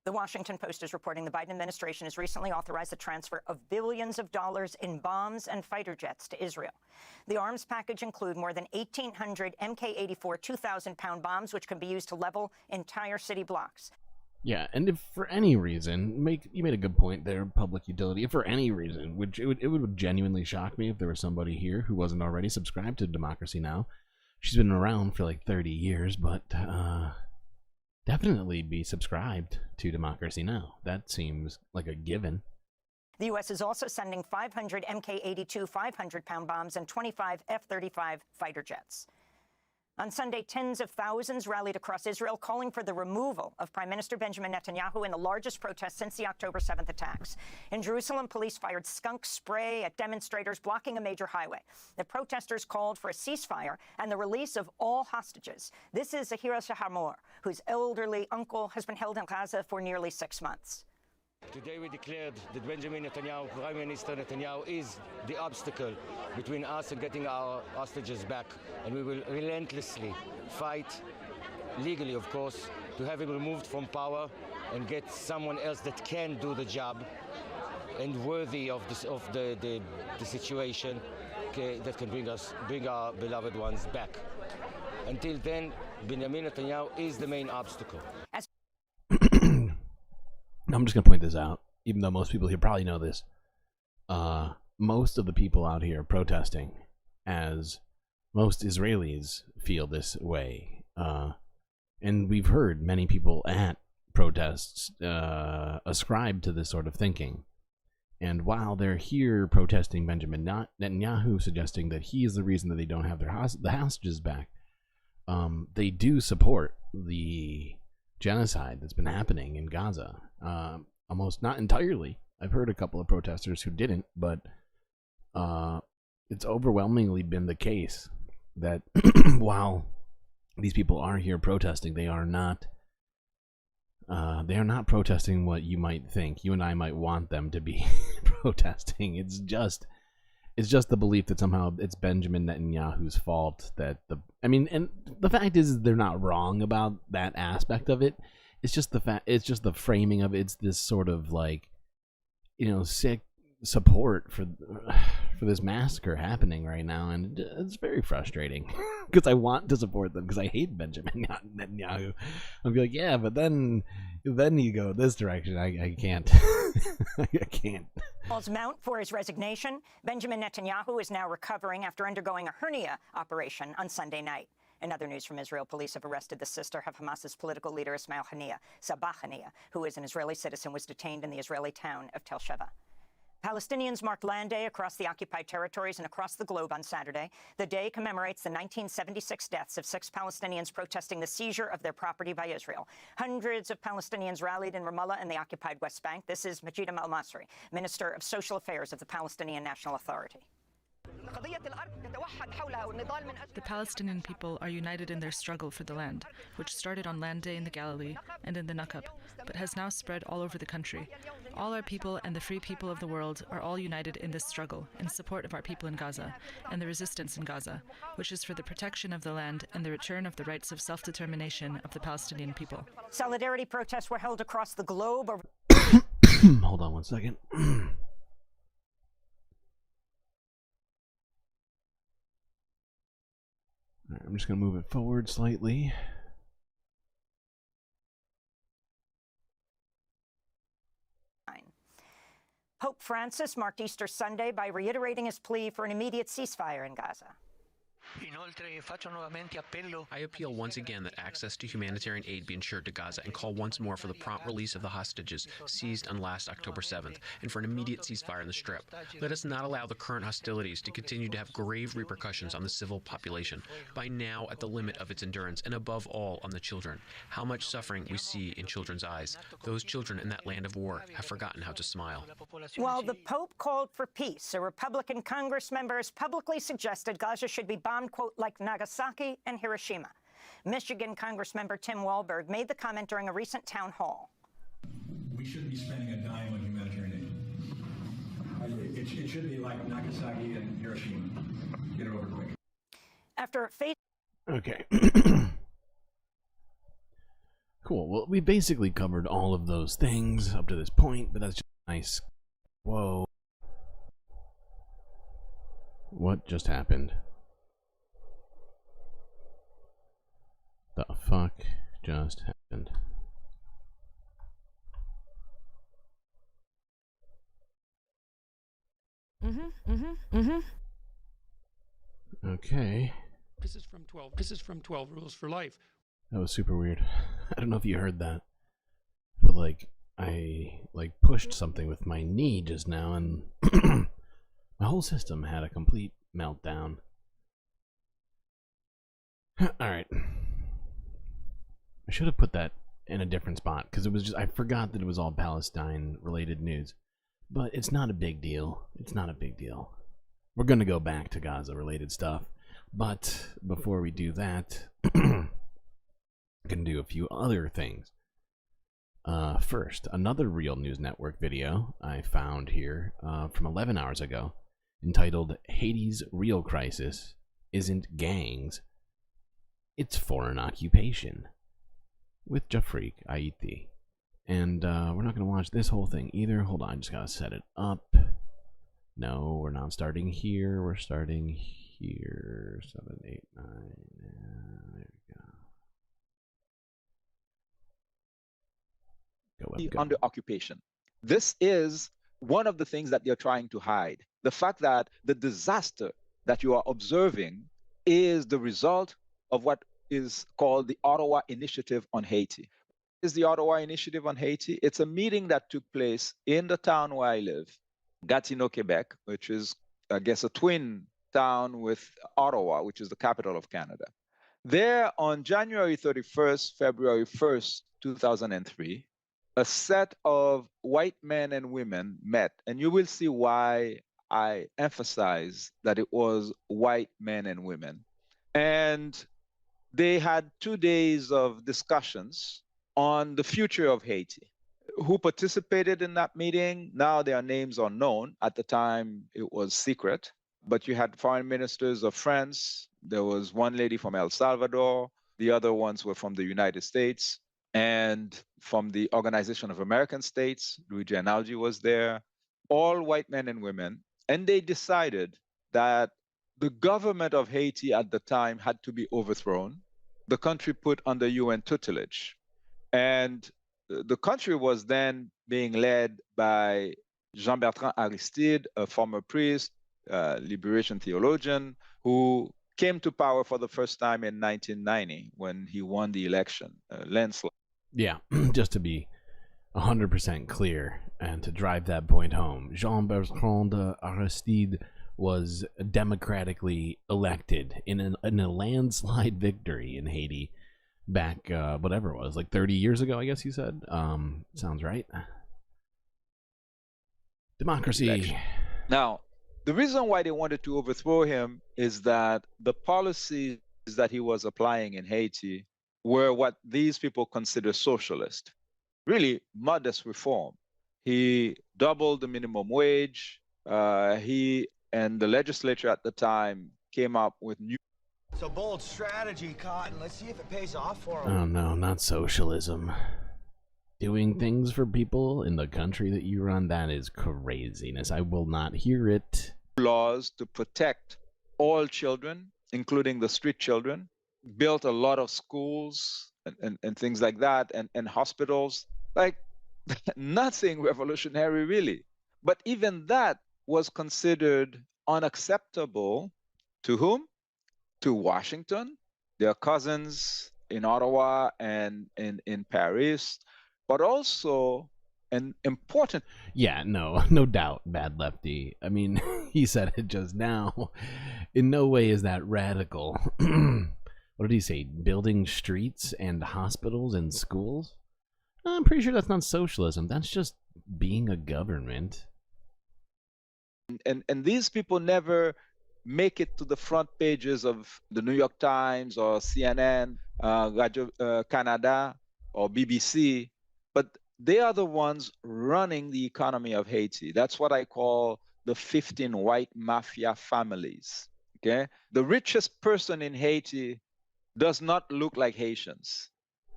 The Washington Post is reporting the Biden administration has recently authorized the transfer of billions of dollars in bombs and fighter jets to Israel. The arms package include more than 1,800 Mk-84 2,000-pound bombs, which can be used to level entire city blocks. Yeah, and if for any reason, you made a good point there, public utility, if for any reason, which it would genuinely shock me if there was somebody here who wasn't already subscribed to Democracy Now! She's been around for like 30 years, but definitely be subscribed to Democracy Now! That seems like a given. The U.S. is also sending 500 Mk-82 500-pound bombs and 25 F-35 fighter jets. On Sunday, tens of thousands rallied across Israel, calling for the removal of Prime Minister Benjamin Netanyahu in the largest protest since the October 7th attacks. In Jerusalem, police fired skunk spray at demonstrators blocking a major highway. The protesters called for a ceasefire and the release of all hostages. This is Zahira Shahamor, whose elderly uncle has been held in Gaza for nearly 6 months. Today we declared that Benjamin Netanyahu, Prime Minister Netanyahu, is the obstacle between us and getting our hostages back. And we will relentlessly fight, legally of course, to have him removed from power and get someone else that can do the job and worthy of the situation that can bring our beloved ones back. Until then, Benjamin Netanyahu is the main obstacle. I'm just going to point this out, even though most people here probably know this. Most of the people out here protesting, as most Israelis feel this way. And we've heard many people at protests ascribe to this sort of thinking. And while they're here protesting Benjamin Netanyahu, suggesting that he is the reason that they don't have the hostages back, they do support the genocide that's been happening in Gaza. Almost not entirely. I've heard a couple of protesters who didn't, but it's overwhelmingly been the case that while these people are here protesting, they are not protesting what you might think. You and I might want them to be protesting. It's just the belief that somehow it's Benjamin Netanyahu's fault and the fact is they're not wrong about that aspect of it. It's just the framing of it. It's this sort of like, sick support for this massacre happening right now, and it's very frustrating because I want to support them because I hate Benjamin Netanyahu. I'll be like, yeah, but then you go this direction. I can't. I can't. Mount for his resignation. Benjamin Netanyahu is now recovering after undergoing a hernia operation on Sunday night. In other news from Israel, police have arrested the sister of Hamas's political leader Ismail Haniyeh, Sabah Haniyeh, who is an Israeli citizen, was detained in the Israeli town of Tel Sheva. Palestinians marked Land Day across the occupied territories and across the globe on Saturday. The day commemorates the 1976 deaths of 6 Palestinians protesting the seizure of their property by Israel. Hundreds of Palestinians rallied in Ramallah and the occupied West Bank. This is Majid al-Masri, Minister of Social Affairs of the Palestinian National Authority. The Palestinian people are united in their struggle for the land, which started on Land Day in the Galilee and in the Nakab, but has now spread all over the country. All our people and the free people of the world are all united in this struggle in support of our people in Gaza and the resistance in Gaza, which is for the protection of the land and the return of the rights of self-determination of the Palestinian people. Solidarity protests were held across the globe. Hold on one second. All right, I'm just going to move it forward slightly. Pope Francis marked Easter Sunday by reiterating his plea for an immediate ceasefire in Gaza. I appeal once again that access to humanitarian aid be ensured to Gaza and call once more for the prompt release of the hostages seized on last October 7th and for an immediate ceasefire in the Strip. Let us not allow the current hostilities to continue to have grave repercussions on the civil population, by now at the limit of its endurance, and above all on the children. How much suffering we see in children's eyes. Those children in that land of war have forgotten how to smile. While the Pope called for peace, a Republican Congress member has publicly suggested Gaza should be bombed, quote, like Nagasaki and Hiroshima. Michigan Congressmember Tim Walberg made the comment during a recent town hall. We shouldn't be spending a dime on humanitarian aid. It should be like Nagasaki and Hiroshima. Get it over quick. After Okay. Cool. Well, we basically covered all of those things up to this point, but that's just nice. Whoa. What just happened? The fuck just happened? Okay. This is from 12 Rules for Life. That was super weird. I don't know if you heard that, but like I pushed something with my knee just now, and my whole system had a complete meltdown. All right. I should have put that in a different spot because it was just, I forgot that it was all Palestine related news. But it's not a big deal. It's not a big deal. We're going to go back to Gaza related stuff. But before we do that, I can do a few other things. First, another Real News Network video I found here from 11 hours ago, entitled Haiti's Real Crisis Isn't Gangs, It's Foreign Occupation, with Jafrik Aiti. And we're not going to watch this whole thing either. Hold on, I just got to set it up. No, we're not starting here. We're starting here. 7, 8, 9. There we go. Go. Under occupation. This is one of the things that they're trying to hide. The fact that the disaster that you are observing is the result of what is called the Ottawa Initiative on Haiti. What is the Ottawa Initiative on Haiti? It's a meeting that took place in the town where I live, Gatineau, Quebec, which is, I guess, a twin town with Ottawa, which is the capital of Canada. There, on January 31st, February 1st, 2003, a set of white men and women met, and you will see why I emphasize that it was white men and women. And they had 2 days of discussions on the future of Haiti. Who participated in that meeting? Now their names are known. At the time, it was secret. But you had foreign ministers of France. There was one lady from El Salvador. The other ones were from the United States. And from the Organization of American States, Luigi Analgi was there. all white men and women, and they decided that the government of Haiti at the time had to be overthrown, the country put under UN tutelage. And the country was then being led by Jean-Bertrand Aristide, a former priest, liberation theologian, who came to power for the first time in 1990 when he won the election, landslide. Yeah, just to be 100% clear and to drive that point home, Jean-Bertrand Aristide was democratically elected in a landslide victory in Haiti back, whatever it was, like 30 years ago, I guess you said. Sounds right. Democracy. Now, the reason why they wanted to overthrow him is that the policies that he was applying in Haiti were what these people consider socialist, really modest reform. He doubled the minimum wage. He and the legislature at the time came up with new. It's a bold strategy, Cotton. Let's see if it pays off for him. Oh no, not socialism. Doing things for people in the country that you run, that is craziness. I will not hear it. Laws to protect all children, including the street children, built a lot of schools and things like that, and hospitals. Like, nothing revolutionary, really. But even that was considered unacceptable to whom? To Washington, their cousins in Ottawa and in Paris, but also an important. Yeah, no doubt, Bad Lefty. I mean, he said it just now. In no way is that radical. What did he say? Building streets and hospitals and schools? I'm pretty sure that's not socialism. That's just being a government. And these people never make it to the front pages of the New York Times or CNN, Radio Canada or BBC, but they are the ones running the economy of Haiti. That's what I call the 15 white mafia families. Okay, the richest person in Haiti does not look like Haitians.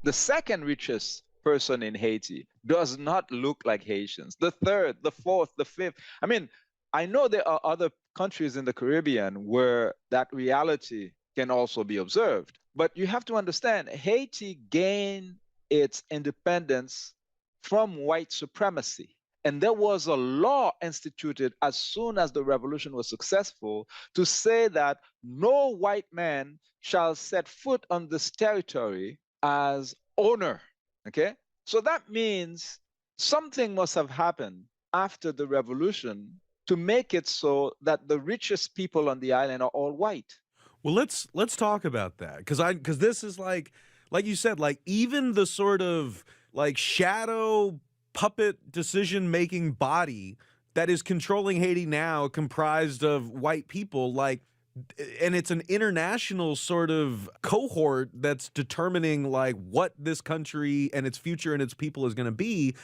The second richest person in Haiti does not look like Haitians. The third, the fourth, the fifth. I mean, I know there are other countries in the Caribbean where that reality can also be observed. But you have to understand, Haiti gained its independence from white supremacy. And there was a law instituted as soon as the revolution was successful to say that no white man shall set foot on this territory as owner. Okay? So that means something must have happened after the revolution to make it so that the richest people on the island are all white. Well, let's talk about that, because this is like you said, like even the sort of like shadow puppet decision-making body that is controlling Haiti now, comprised of white people, like, and it's an international sort of cohort that's determining like what this country and its future and its people is going to be.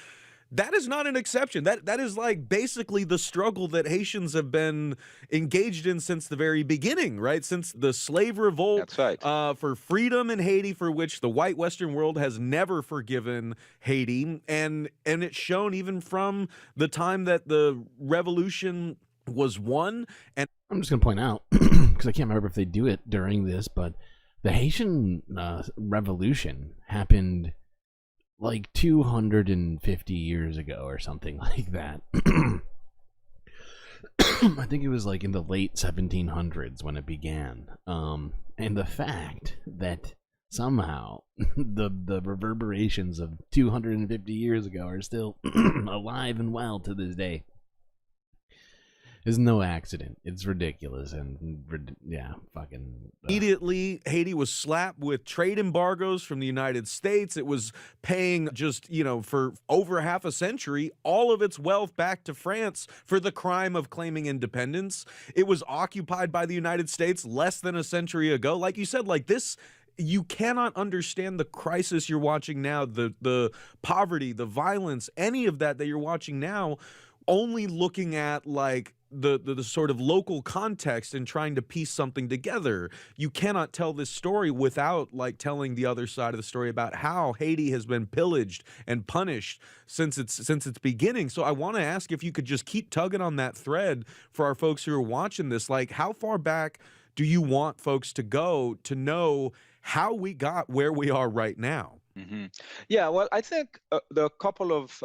That is not an exception. That is like basically the struggle that Haitians have been engaged in since the very beginning, right? Since the slave revolt. That's right. For freedom in Haiti, for which the white Western world has never forgiven Haiti. And it's shown even from the time that the revolution was won. And I'm just going to point out, because I can't remember if they do it during this, but the Haitian revolution happened like 250 years ago or something like that. I think it was like in the late 1700s when it began. And the fact that somehow the reverberations of 250 years ago are still alive and well to this day is no accident. It's ridiculous. And yeah, fucking immediately Haiti was slapped with trade embargoes from the United States. It was paying just, for over half a century, all of its wealth back to France for the crime of claiming independence. It was occupied by the United States less than a century ago. Like you said, like this, you cannot understand the crisis you're watching now, the poverty, the violence, any of that you're watching now, only looking at like the sort of local context and trying to piece something together. You cannot tell this story without like telling the other side of the story about how Haiti has been pillaged and punished since its beginning. So I want to ask if you could just keep tugging on that thread for our folks who are watching this. Like, how far back do you want folks to go to know how we got where we are right now? Mm-hmm. Yeah, well, I think there are a couple of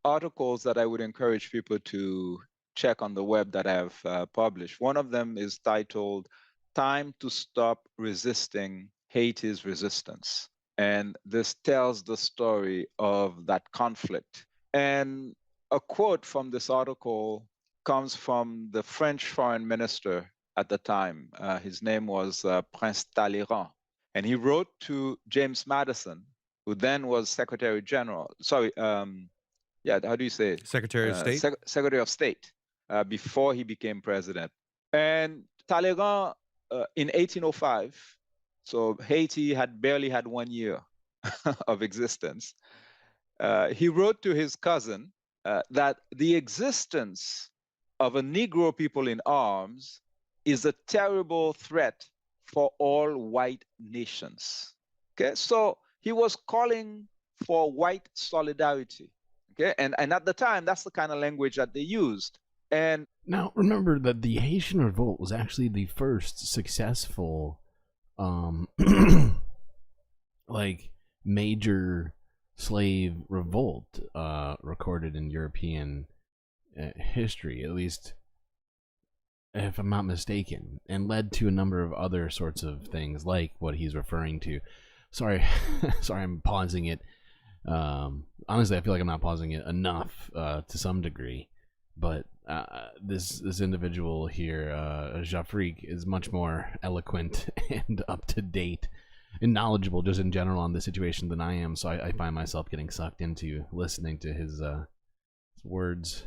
articles that I would encourage people to check on the web that I have published. One of them is titled "Time to Stop Resisting Haiti's Resistance." And this tells the story of that conflict. And a quote from this article comes from the French foreign minister at the time. His name was Prince Talleyrand. And he wrote to James Madison, who then was Secretary General. Sorry, yeah, how do you say it? Secretary of State? Secretary of State, before he became president. And Talleyrand, in 1805, so Haiti had barely had 1 year of existence, he wrote to his cousin that the existence of a Negro people in arms is a terrible threat for all white nations. Okay, so he was calling for white solidarity. Okay, and at the time, that's the kind of language that they used. And now remember that the Haitian Revolt was actually the first successful, like major slave revolt recorded in European history, at least if I'm not mistaken, and led to a number of other sorts of things like what he's referring to. Sorry, sorry, I'm pausing it. Honestly, I feel like I'm not pausing it enough to some degree, but this individual here, Jafrique, is much more eloquent and up to date and knowledgeable just in general on the situation than I am. So I find myself getting sucked into listening to his words.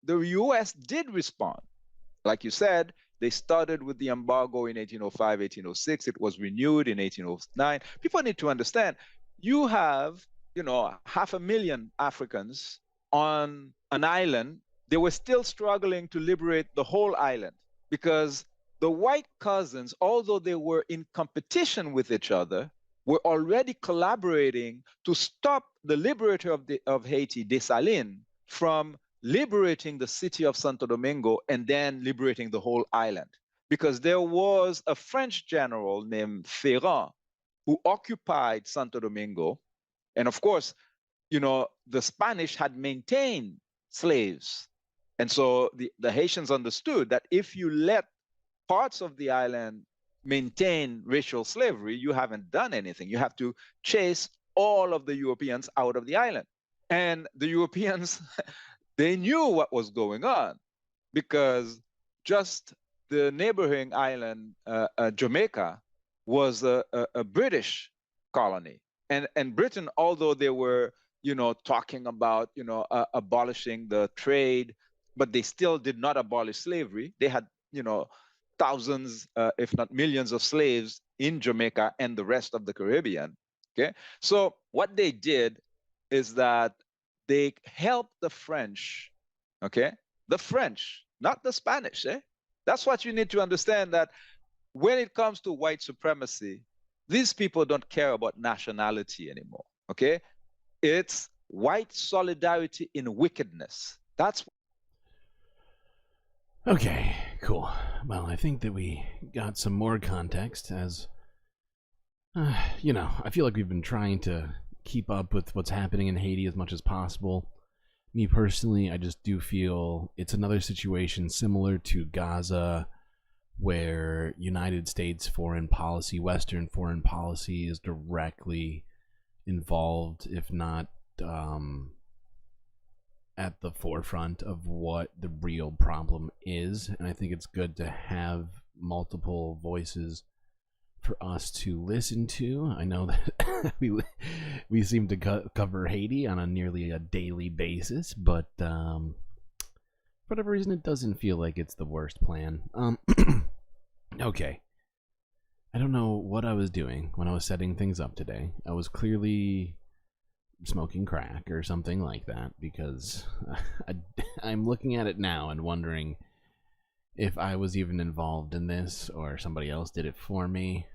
The U.S. did respond. Like you said, they started with the embargo in 1805, 1806. It was renewed in 1809. People need to understand, you have, 500,000 Africans on an island. They were still struggling to liberate the whole island because the white cousins, although they were in competition with each other, were already collaborating to stop the liberator of Haiti, Dessalines, from liberating the city of Santo Domingo and then liberating the whole island. Because there was a French general named Ferrand who occupied Santo Domingo. And of course, the Spanish had maintained slaves. And so the Haitians understood that if you let parts of the island maintain racial slavery, you haven't done anything. You have to chase all of the Europeans out of the island. And the Europeans, they knew what was going on because just the neighboring island, Jamaica, was a British colony. And Britain, although they were, talking about, abolishing the trade, but they still did not abolish slavery. They had, thousands, if not millions of slaves in Jamaica and the rest of the Caribbean. Okay. So what they did is that they helped the French, okay? The French, not the Spanish, eh? That's what you need to understand, that when it comes to white supremacy, these people don't care about nationality anymore, okay? It's white solidarity in wickedness. That's... Okay, cool. Well, I think that we got some more context as, I feel like we've been trying to keep up with what's happening in Haiti as much as possible. Me personally, I just do feel it's another situation similar to Gaza, where United States foreign policy, Western foreign policy, is directly involved, if not at the forefront of what the real problem is. And I think it's good to have multiple voices for us to listen to. I know that we seem to cover Haiti on nearly a daily basis, but for whatever reason, it doesn't feel like it's the worst plan. Okay. I don't know what I was doing when I was setting things up today. I was clearly smoking crack or something like that, because I'm looking at it now and wondering if I was even involved in this or somebody else did it for me.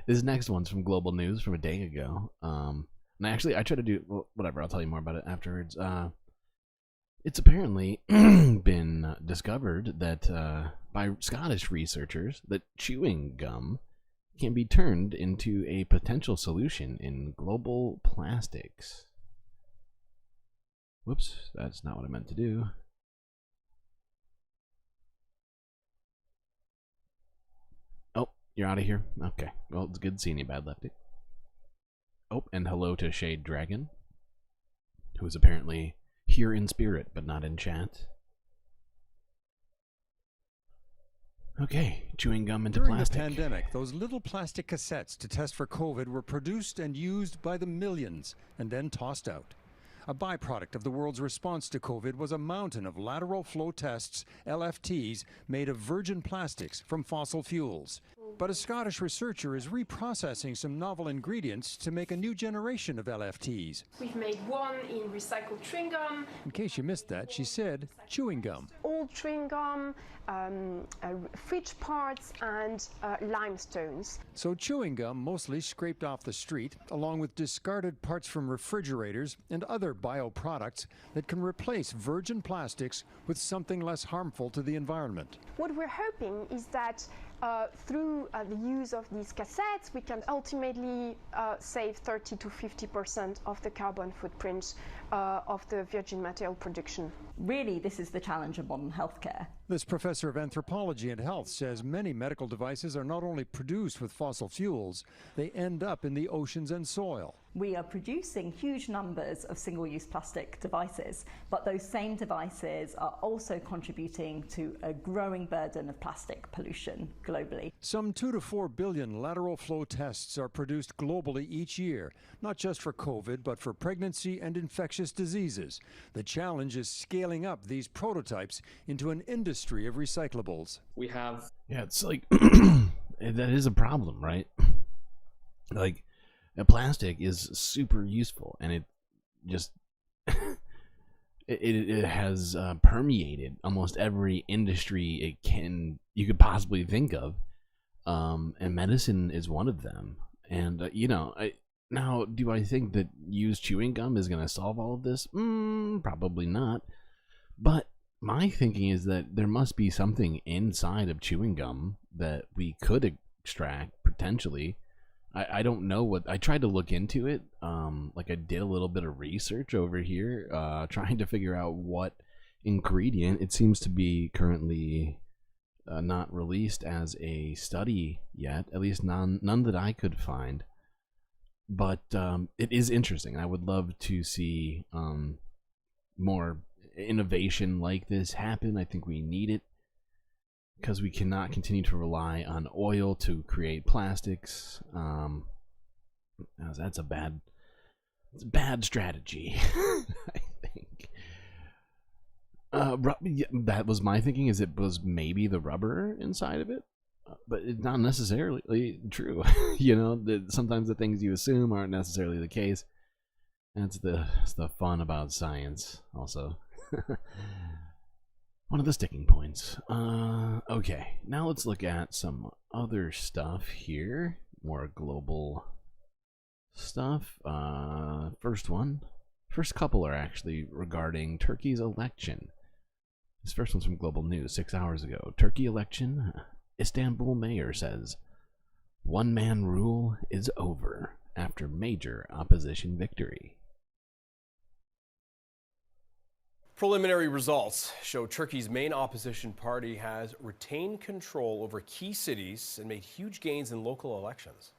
This next one's from Global News from a day ago. And I tried to do, well, whatever, I'll tell you more about it afterwards. It's apparently been discovered that by Scottish researchers that chewing gum can be turned into a potential solution in global plastics. Whoops, that's not what I meant to do. Oh, you're out of here? Okay, well, it's good seeing you, Bad Lefty. Oh, and hello to Shade Dragon, who is apparently here in spirit, but not in chat. Okay, chewing gum into plastic. During the pandemic, those little plastic cassettes to test for COVID were produced and used by the millions and then tossed out. A byproduct of the world's response to COVID was a mountain of lateral flow tests, LFTs, made of virgin plastics from fossil fuels. But a Scottish researcher is reprocessing some novel ingredients to make a new generation of LFTs. We've made one in recycled chewing gum. In case you missed that, she said chewing gum. Old chewing gum, fridge parts, and limestones. So chewing gum mostly scraped off the street, along with discarded parts from refrigerators and other bioproducts that can replace virgin plastics with something less harmful to the environment. What we're hoping is that through the use of these cassettes, we can ultimately save 30 to 50% of the carbon footprint of the virgin material production. Really, this is the challenge of modern healthcare. This professor of anthropology and health says many medical devices are not only produced with fossil fuels, they end up in the oceans and soil. We are producing huge numbers of single-use plastic devices, but those same devices are also contributing to a growing burden of plastic pollution globally. Some 2 to 4 billion lateral flow tests are produced globally each year, not just for COVID, but for pregnancy and infectious diseases. The challenge is scaling up these prototypes into an industry of recyclables. We have... Yeah, it's like, that is a problem, right? Like, plastic is super useful, and it just it has permeated almost every industry you could possibly think of, and medicine is one of them. And now, do I think that used chewing gum is going to solve all of this? Probably not. But my thinking is that there must be something inside of chewing gum that we could extract potentially. I don't know what, I tried to look into it, like I did a little bit of research over here, trying to figure out what ingredient. It seems to be currently not released as a study yet, at least none that I could find. But it is interesting. I would love to see more innovation like this happen. I think we need it, because we cannot continue to rely on oil to create plastics. That's a bad strategy. I think. That was my thinking. Is it was maybe the rubber inside of it, but it's not necessarily true. Sometimes the things you assume aren't necessarily the case. That's the fun about science, also. One of the sticking points. Okay, now let's look at some other stuff here. More global stuff. First couple are actually regarding Turkey's election. This first one's from Global News 6 hours ago. Turkey election. Istanbul mayor says one-man rule is over after major opposition victory. Preliminary results show Turkey's main opposition party has retained control over key cities and made huge gains in local elections.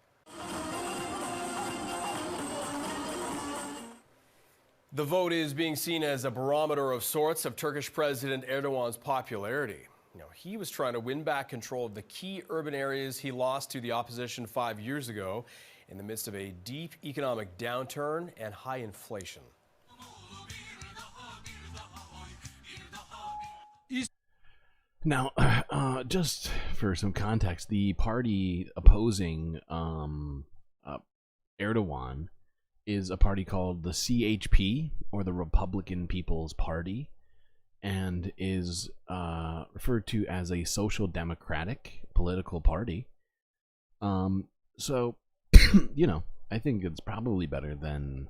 The vote is being seen as a barometer of sorts of Turkish President Erdogan's popularity. He was trying to win back control of the key urban areas he lost to the opposition 5 years ago in the midst of a deep economic downturn and high inflation. Now, just for some context, the party opposing Erdogan is a party called the CHP, or the Republican People's Party, and is referred to as a social democratic political party. So, you know, I think it's probably better than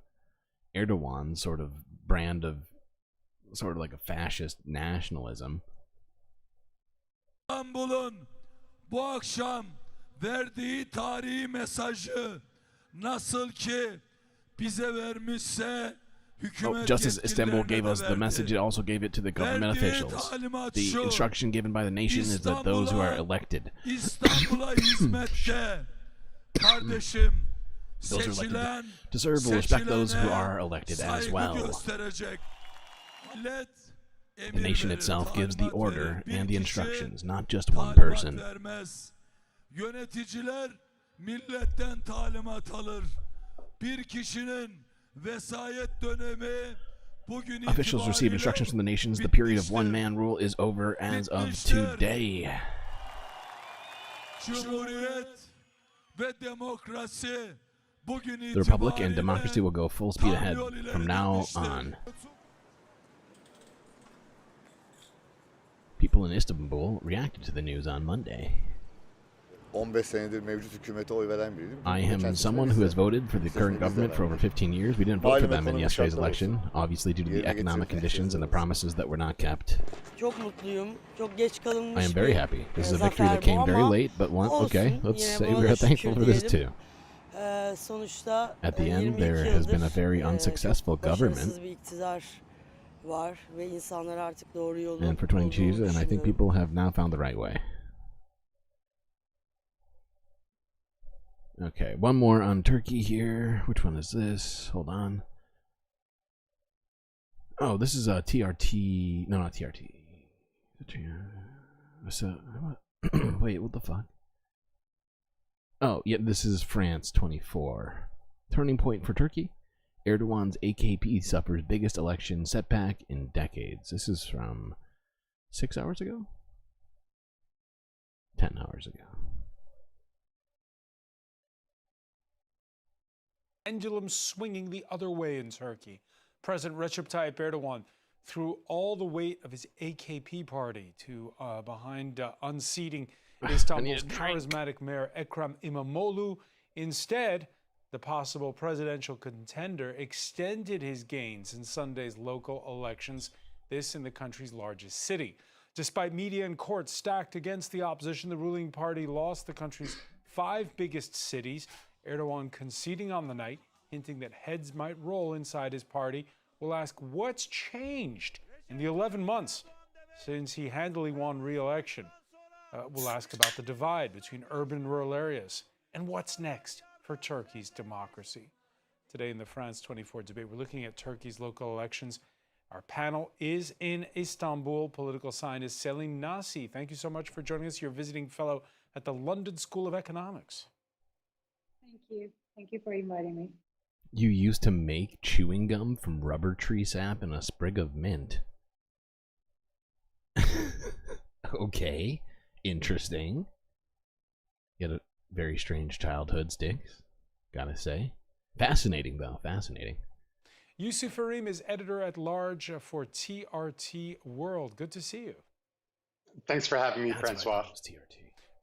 Erdogan's sort of brand of sort of like a fascist nationalism. İstanbul'un bu akşam verdiği tarihi mesajı nasıl ki bize vermişse just as Istanbul gave us the message, it also gave it to the government officials. The instruction given by the nation is that those who are elected, those who are elected to serve will respect those who are elected as well. The nation itself gives the order and the instructions, not just one person. Yöneticiler milletten talimat alır. Bir kişinin vesayet dönemi bugün Officials receive instructions from the nations. The period of one-man rule is over as of today. Cumhuriyet ve demokrasi bugün The Republic and democracy will go full speed ahead from now on. People in Istanbul reacted to the news on Monday. 15 senedir mevcut hükümete oy veren biriyim. I am someone who has voted for the current government for over 15 years. We didn't vote for them in yesterday's election, obviously due to the economic conditions and the promises that were not kept. I am very happy. This is a victory that came very late, but okay, let's say we're thankful for this too. At the end, there has been a very unsuccessful government. And for 22 years, and I think people have now found the right way. Okay, one more on Turkey here. Which one is this? Hold on. Oh, this is a TRT. No, not TRT. So, wait, what the fuck? Oh, yeah, this is France 24. Turning point for Turkey. Erdogan's AKP suffers biggest election setback in decades. This is from 6 hours ago? 10 hours ago. Pendulum swinging the other way in Turkey. President Recep Tayyip Erdogan threw all the weight of his AKP party to behind unseating Istanbul's charismatic mayor Ekrem İmamoğlu. Instead, the possible presidential contender extended his gains in Sunday's local elections, this in the country's largest city. Despite media and courts stacked against the opposition, the ruling party lost the country's 5 biggest cities. Erdogan conceding on the night, hinting that heads might roll inside his party. We'll ask what's changed in the 11 months since he handily won re-election. We'll ask about the divide between urban and rural areas and what's next for Turkey's democracy. Today in the France 24 debate, we're looking at Turkey's local elections. Our panel is in Istanbul. Political scientist Selin Nasi. Thank you so much for joining us. You're a visiting fellow at the London School of Economics. Thank you. Thank you for inviting me. You used to make chewing gum from rubber tree sap and a sprig of mint. Okay, interesting. You had a very strange childhood, Sticks, gotta say. Fascinating, though, fascinating. Yusuf Farim is editor-at-large for TRT World. Good to see you. Thanks for having me, Francois.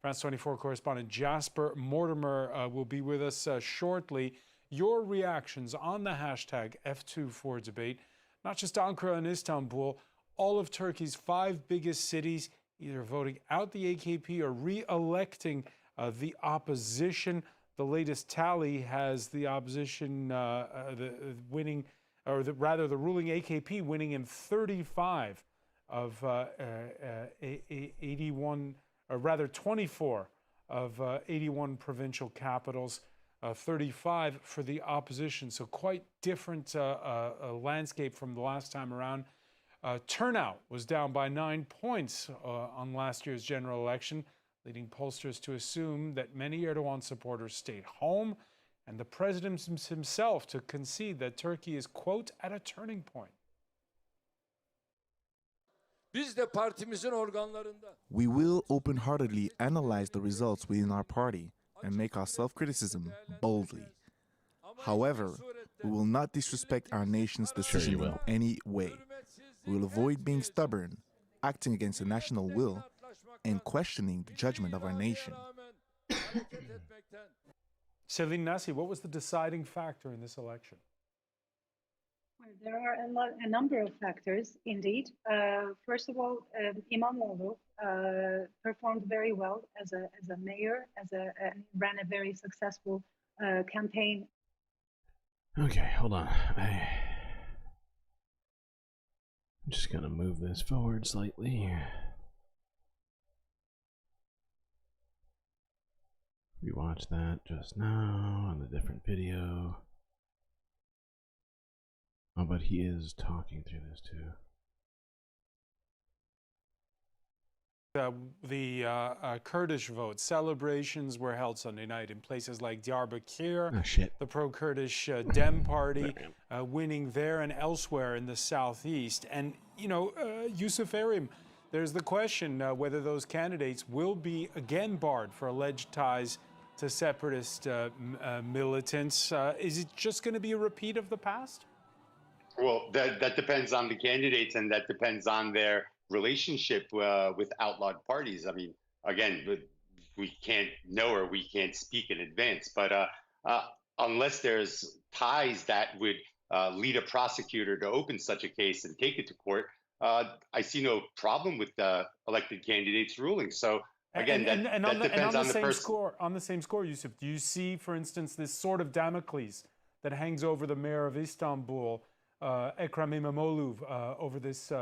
France 24 correspondent Jasper Mortimer will be with us shortly. Your reactions on the hashtag F24debate, not just Ankara and Istanbul, all of Turkey's 5 biggest cities, either voting out the AKP or re-electing the opposition. The latest tally has the opposition winning, or the ruling AKP winning in 35 of 81, or rather 24 of 81 provincial capitals, 35 for the opposition. So quite different landscape from the last time around. Turnout was down by 9 points on last year's general election, leading pollsters to assume that many Erdogan supporters stayed home, and the president himself to concede that Turkey is, quote, at a turning point. We will open-heartedly analyze the results within our party and make our self-criticism boldly. However, We will not disrespect our nation's decision in any way. We will avoid being stubborn, acting against the national will, and questioning the judgment of our nation. Celine Nassi, what was the deciding factor in this election? Well, there are a number of factors, indeed. First of all, İmamoğlu performed very well as a mayor, ran a very successful campaign. Okay, hold on. I'm just gonna move this forward slightly. We watched that just now on a different video. Oh, but he is talking through this too. The Kurdish vote celebrations were held Sunday night in places like Diyarbakir. Oh, shit. The pro-Kurdish Dem party winning there and elsewhere in the southeast. And, you know, Yusuf Erim, there's the question whether those candidates will be again barred for alleged ties to separatist militants. Is it just going to be a repeat of the past? Well, that depends on the candidates, and that depends on their relationship with outlawed parties. I mean, again, we can't know or we can't speak in advance, but unless there's ties that would lead a prosecutor to open such a case and take it to court, I see no problem with the elected candidates ruling. So again, that depends on the person. On the same score, Yusuf, do you see, for instance, this sort of Damocles that hangs over the mayor of Istanbul, Ekrem İmamoğlu, over this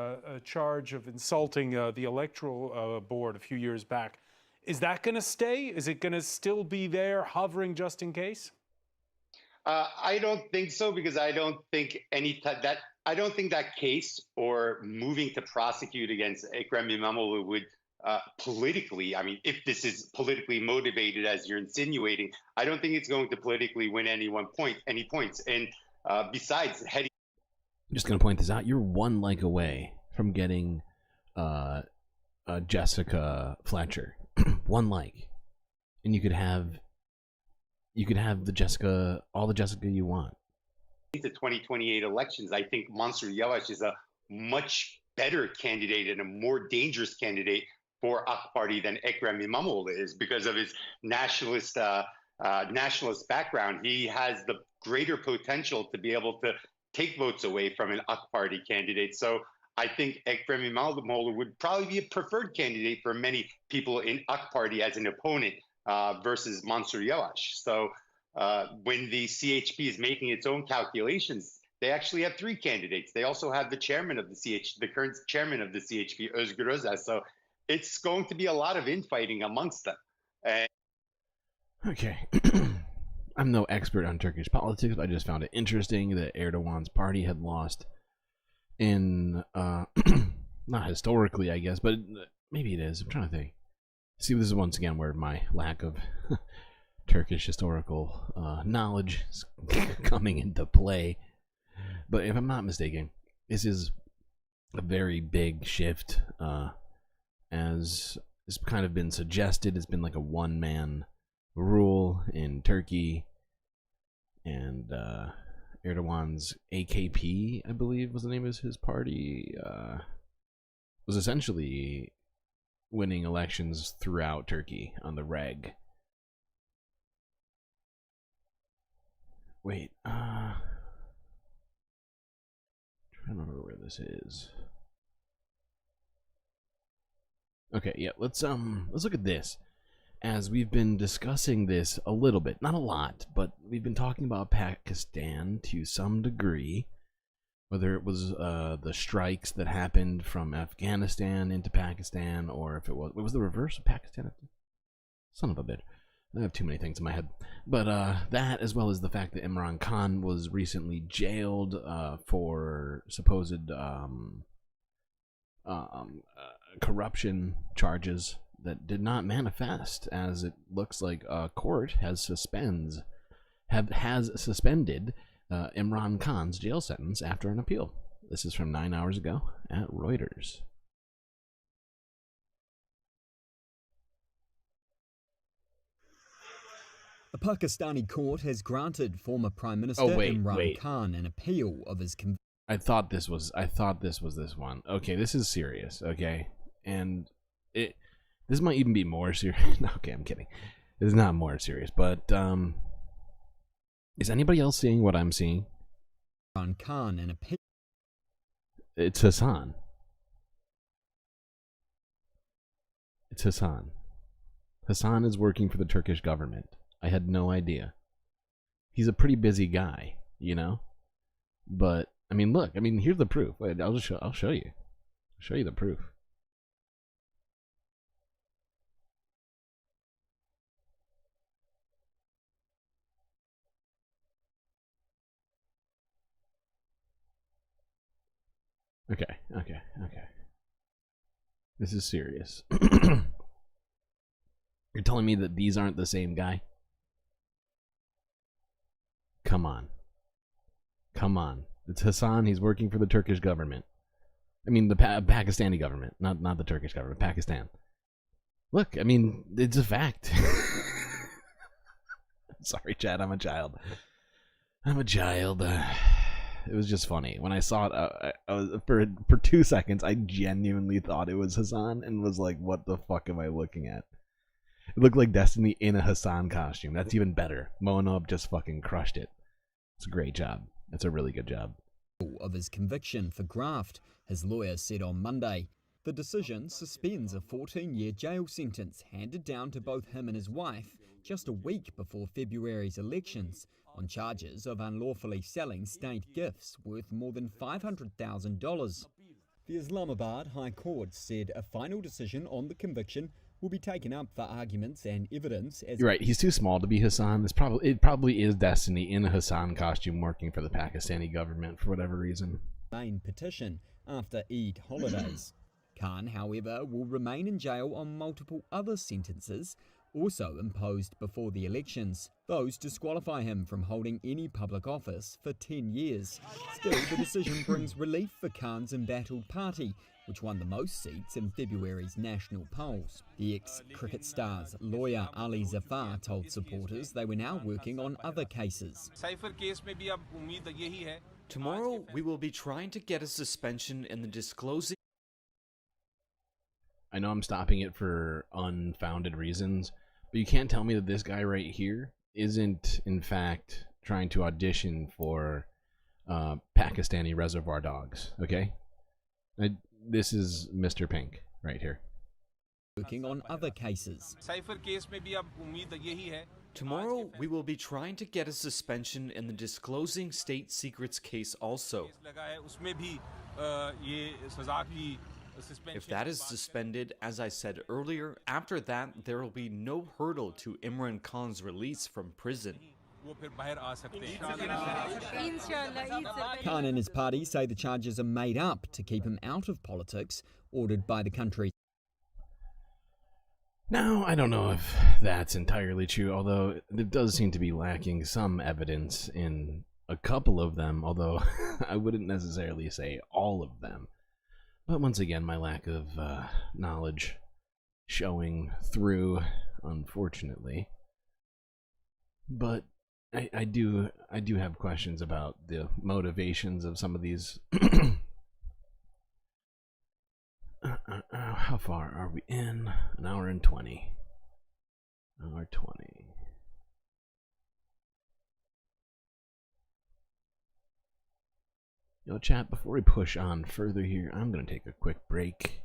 charge of insulting the electoral board a few years back? Is that going to stay? Is it going to still be there, hovering just in case? I don't think so, because I don't think I don't think that case or moving to prosecute against Ekrem İmamoğlu would politically, I mean, if this is politically motivated as you're insinuating, I don't think it's going to politically win any points. And besides, heading. I'm just going to point this out. You're one like away from getting Jessica Fletcher. One like. And you could have the Jessica, all the Jessica you want. The 2028 elections, I think Mansur Yavaş is a much better candidate and a more dangerous candidate for AK Party than Ekrem İmamoğlu is, because of his nationalist background. He has the greater potential to be able to take votes away from an AK Party candidate. So I think Ekrem İmamoğlu would probably be a preferred candidate for many people in AK Party as an opponent versus Mansur Yavaş. So when the CHP is making its own calculations, they actually have three candidates. They also have the chairman of the current chairman of the CHP, Özgür Özel. So it's going to be a lot of infighting amongst them. Okay. I'm no expert on Turkish politics, but I just found it interesting that Erdogan's party had lost in, not historically, I guess, but maybe it is. I'm trying to think. See, this is once again where my lack of Turkish historical knowledge is coming into play. But if I'm not mistaken, this is a very big shift, as it's kind of been suggested. It's been like a one-man rule in Turkey, and Erdogan's AKP, I believe was the name of his party, was essentially winning elections throughout Turkey on the reg. Wait, trying to remember where this is. Okay, yeah, let's look at this. As we've been discussing this a little bit, not a lot, but we've been talking about Pakistan to some degree, whether it was the strikes that happened from Afghanistan into Pakistan, or if it was the reverse of Pakistan. Son of a bitch. I have too many things in my head. But that, as well as the fact that Imran Khan was recently jailed for supposed corruption charges that did not manifest, as it looks like a court has suspended Imran Khan's jail sentence after an appeal. This is from 9 hours ago at Reuters. A Pakistani court has granted former Prime Minister Imran Khan an appeal of his conviction. I thought this was this one. Okay, this is serious, okay? And this might even be more serious. No, okay, I'm kidding. It's not more serious, but is anybody else seeing what I'm seeing? Imran Khan an appeal. It's Hassan. It's Hassan. Hassan is working for the Turkish government. I had no idea. He's a pretty busy guy, you know? But I mean, look. I mean, here's the proof. Wait, I'll show you. I'll show you the proof. Okay. This is serious. You're telling me that these aren't the same guy? Come on. It's Hassan. He's working for the Turkish government. I mean, the Pakistani government, not the Turkish government. Pakistan. Look, I mean, it's a fact. Sorry, Chad. I'm a child. It was just funny when I saw it. I was, for 2 seconds, I genuinely thought it was Hassan and was like, "What the fuck am I looking at?" It looked like Destiny in a Hassan costume. That's even better. Monob just fucking crushed it. It's a great job. It's a really good job. Of his conviction for graft, his lawyer said on Monday. The decision suspends a 14-year jail sentence handed down to both him and his wife just a week before February's elections on charges of unlawfully selling state gifts worth more than $500,000. The Islamabad High Court said a final decision on the conviction will be taken up for arguments and evidence. As You're right. He's too small to be Hassan. It probably is Destiny in a Hassan costume working for the Pakistani government for whatever reason. Main petition after Eid holidays. Khan, however, will remain in jail on multiple other sentences also imposed before the elections. Those disqualify him from holding any public office for 10 years. Still, the decision brings relief for Khan's embattled party, which won the most seats in February's national polls. The ex-cricket star's lawyer Ali Zafar told supporters they were now working on other cases. Tomorrow, we will be trying to get a suspension in the disclosing. I know I'm stopping it for unfounded reasons, but you can't tell me that this guy right here isn't, in fact, trying to audition for Pakistani Reservoir Dogs, okay? This is Mr. Pink right here. Working on other cases. Tomorrow, we will be trying to get a suspension in the disclosing state secrets case also. If that is suspended, as I said earlier, after that, there will be no hurdle to Imran Khan's release from prison. Khan and his party say the charges are made up to keep him out of politics, ordered by the country. Now, I don't know if that's entirely true, although it does seem to be lacking some evidence in a couple of them, although I wouldn't necessarily say all of them. But once again, my lack of knowledge showing through, unfortunately. But I do have questions about the motivations of some of these. How far are we in? An hour and 20. Hour 20. Yo, chat, before we push on further here, I'm going to take a quick break.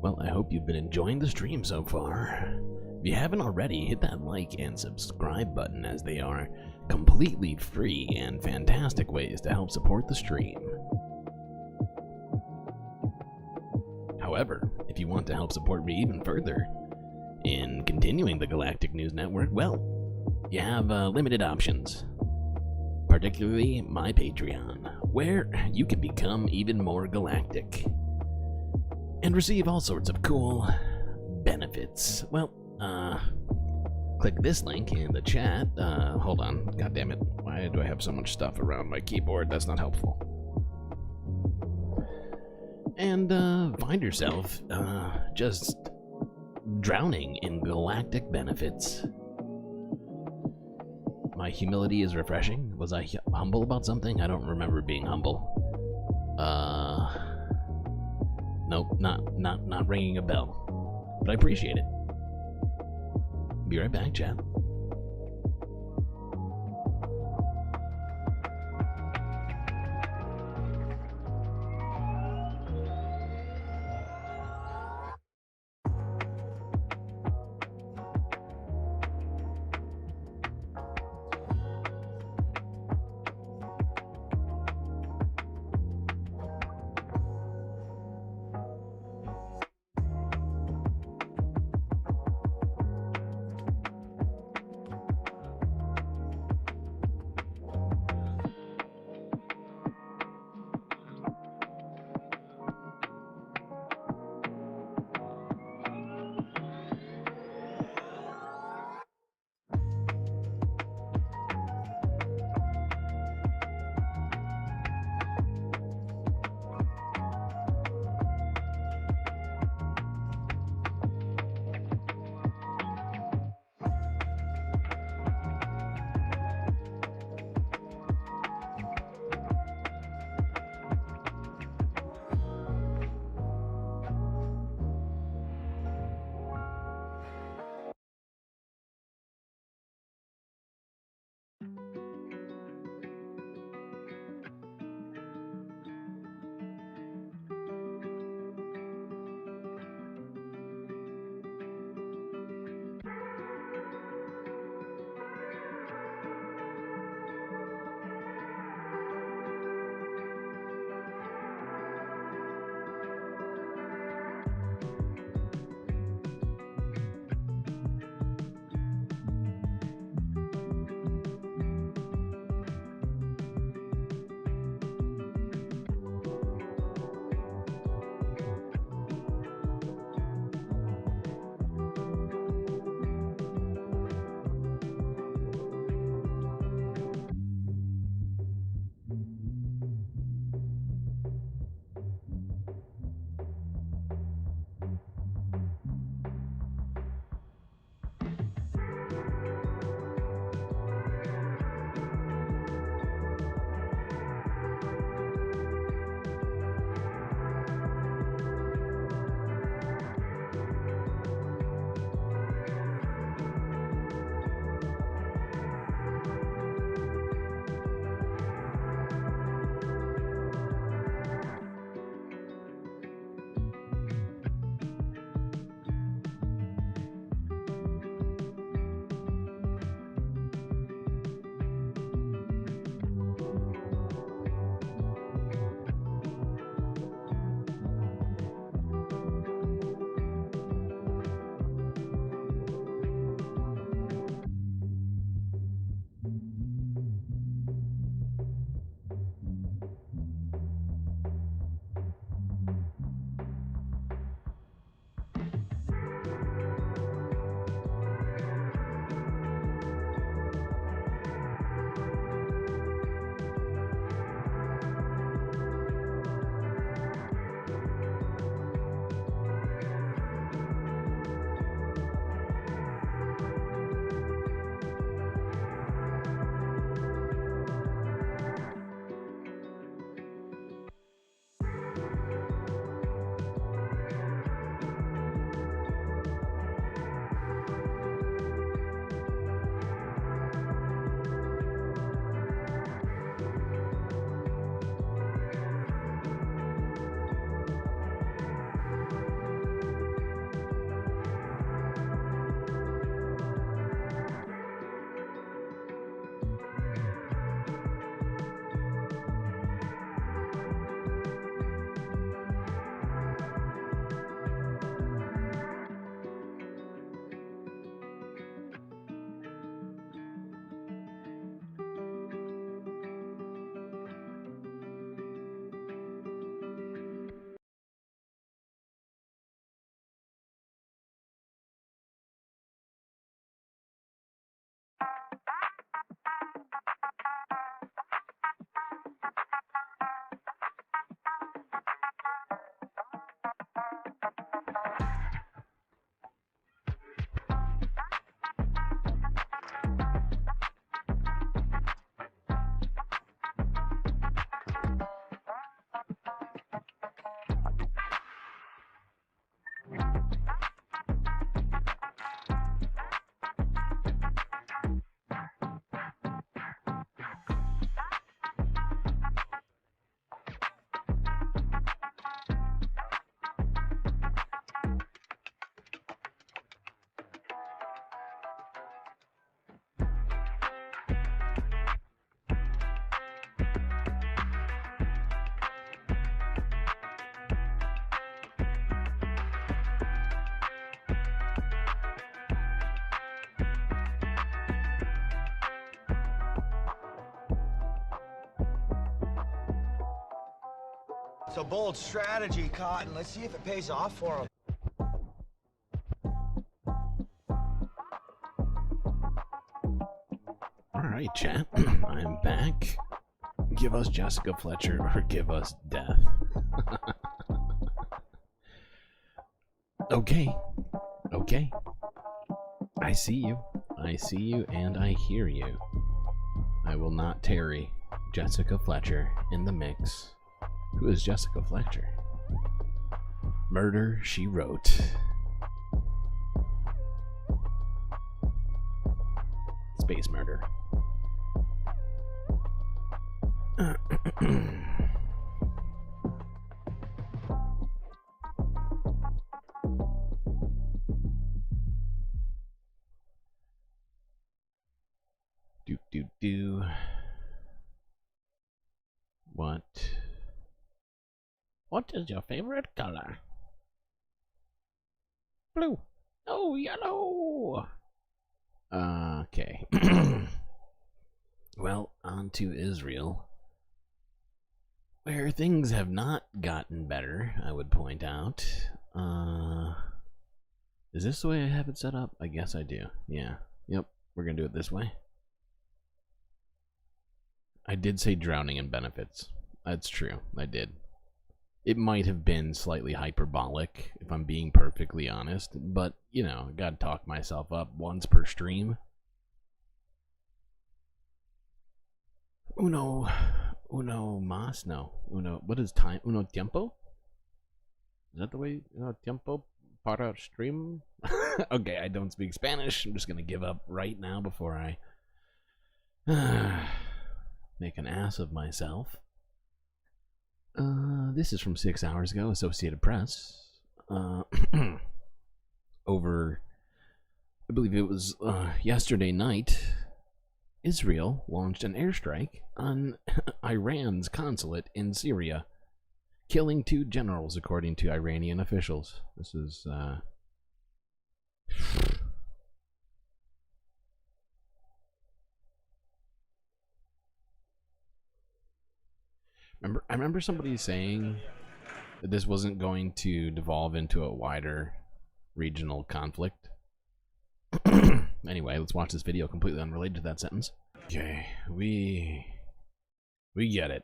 Well, I hope you've been enjoying the stream so far. If you haven't already, hit that like and subscribe button, as they are completely free and fantastic ways to help support the stream. However, if you want to help support me even further in continuing the Galactic News Network, well, you have limited options. Particularly my Patreon, where you can become even more galactic and receive all sorts of cool benefits. Well, click this link in the chat. Hold on. God damn it. Why do I have so much stuff around my keyboard? That's not helpful. And find yourself just drowning in galactic benefits. My humility is refreshing. Was I humble about something? I don't remember being humble. Nope, not ringing a bell. But I appreciate it. Be right back, chat. It's a bold strategy, Cotton. Let's see if it pays off for him. Alright, chat. I'm back. Give us Jessica Fletcher or give us death. Okay. Okay. I see you. I see you and I hear you. I will not tarry. Jessica Fletcher in the mix. Who is Jessica Fletcher? Murder, She Wrote. Space murder. Do. What is your favorite color? Blue. Oh, yellow. Okay. Well, on to Israel, where things have not gotten better, I would point out. Is this the way I have it set up? I guess I do. Yeah. Yep. We're gonna do it this way. I did say drowning in benefits. That's true. I did. It might have been slightly hyperbolic, if I'm being perfectly honest, but, you know, I gotta talk myself up once per stream. Uno mas? No. What is time? Uno tiempo? Is that the way? Tiempo para stream? Okay, I don't speak Spanish. I'm just gonna give up right now before I make an ass of myself. This is from 6 hours ago, Associated Press. Over, I believe it was yesterday night, Israel launched an airstrike on Iran's consulate in Syria, killing 2 generals, according to Iranian officials. This is, I remember somebody saying that this wasn't going to devolve into a wider regional conflict. Anyway, let's watch this video completely unrelated to that sentence. Okay, we get it.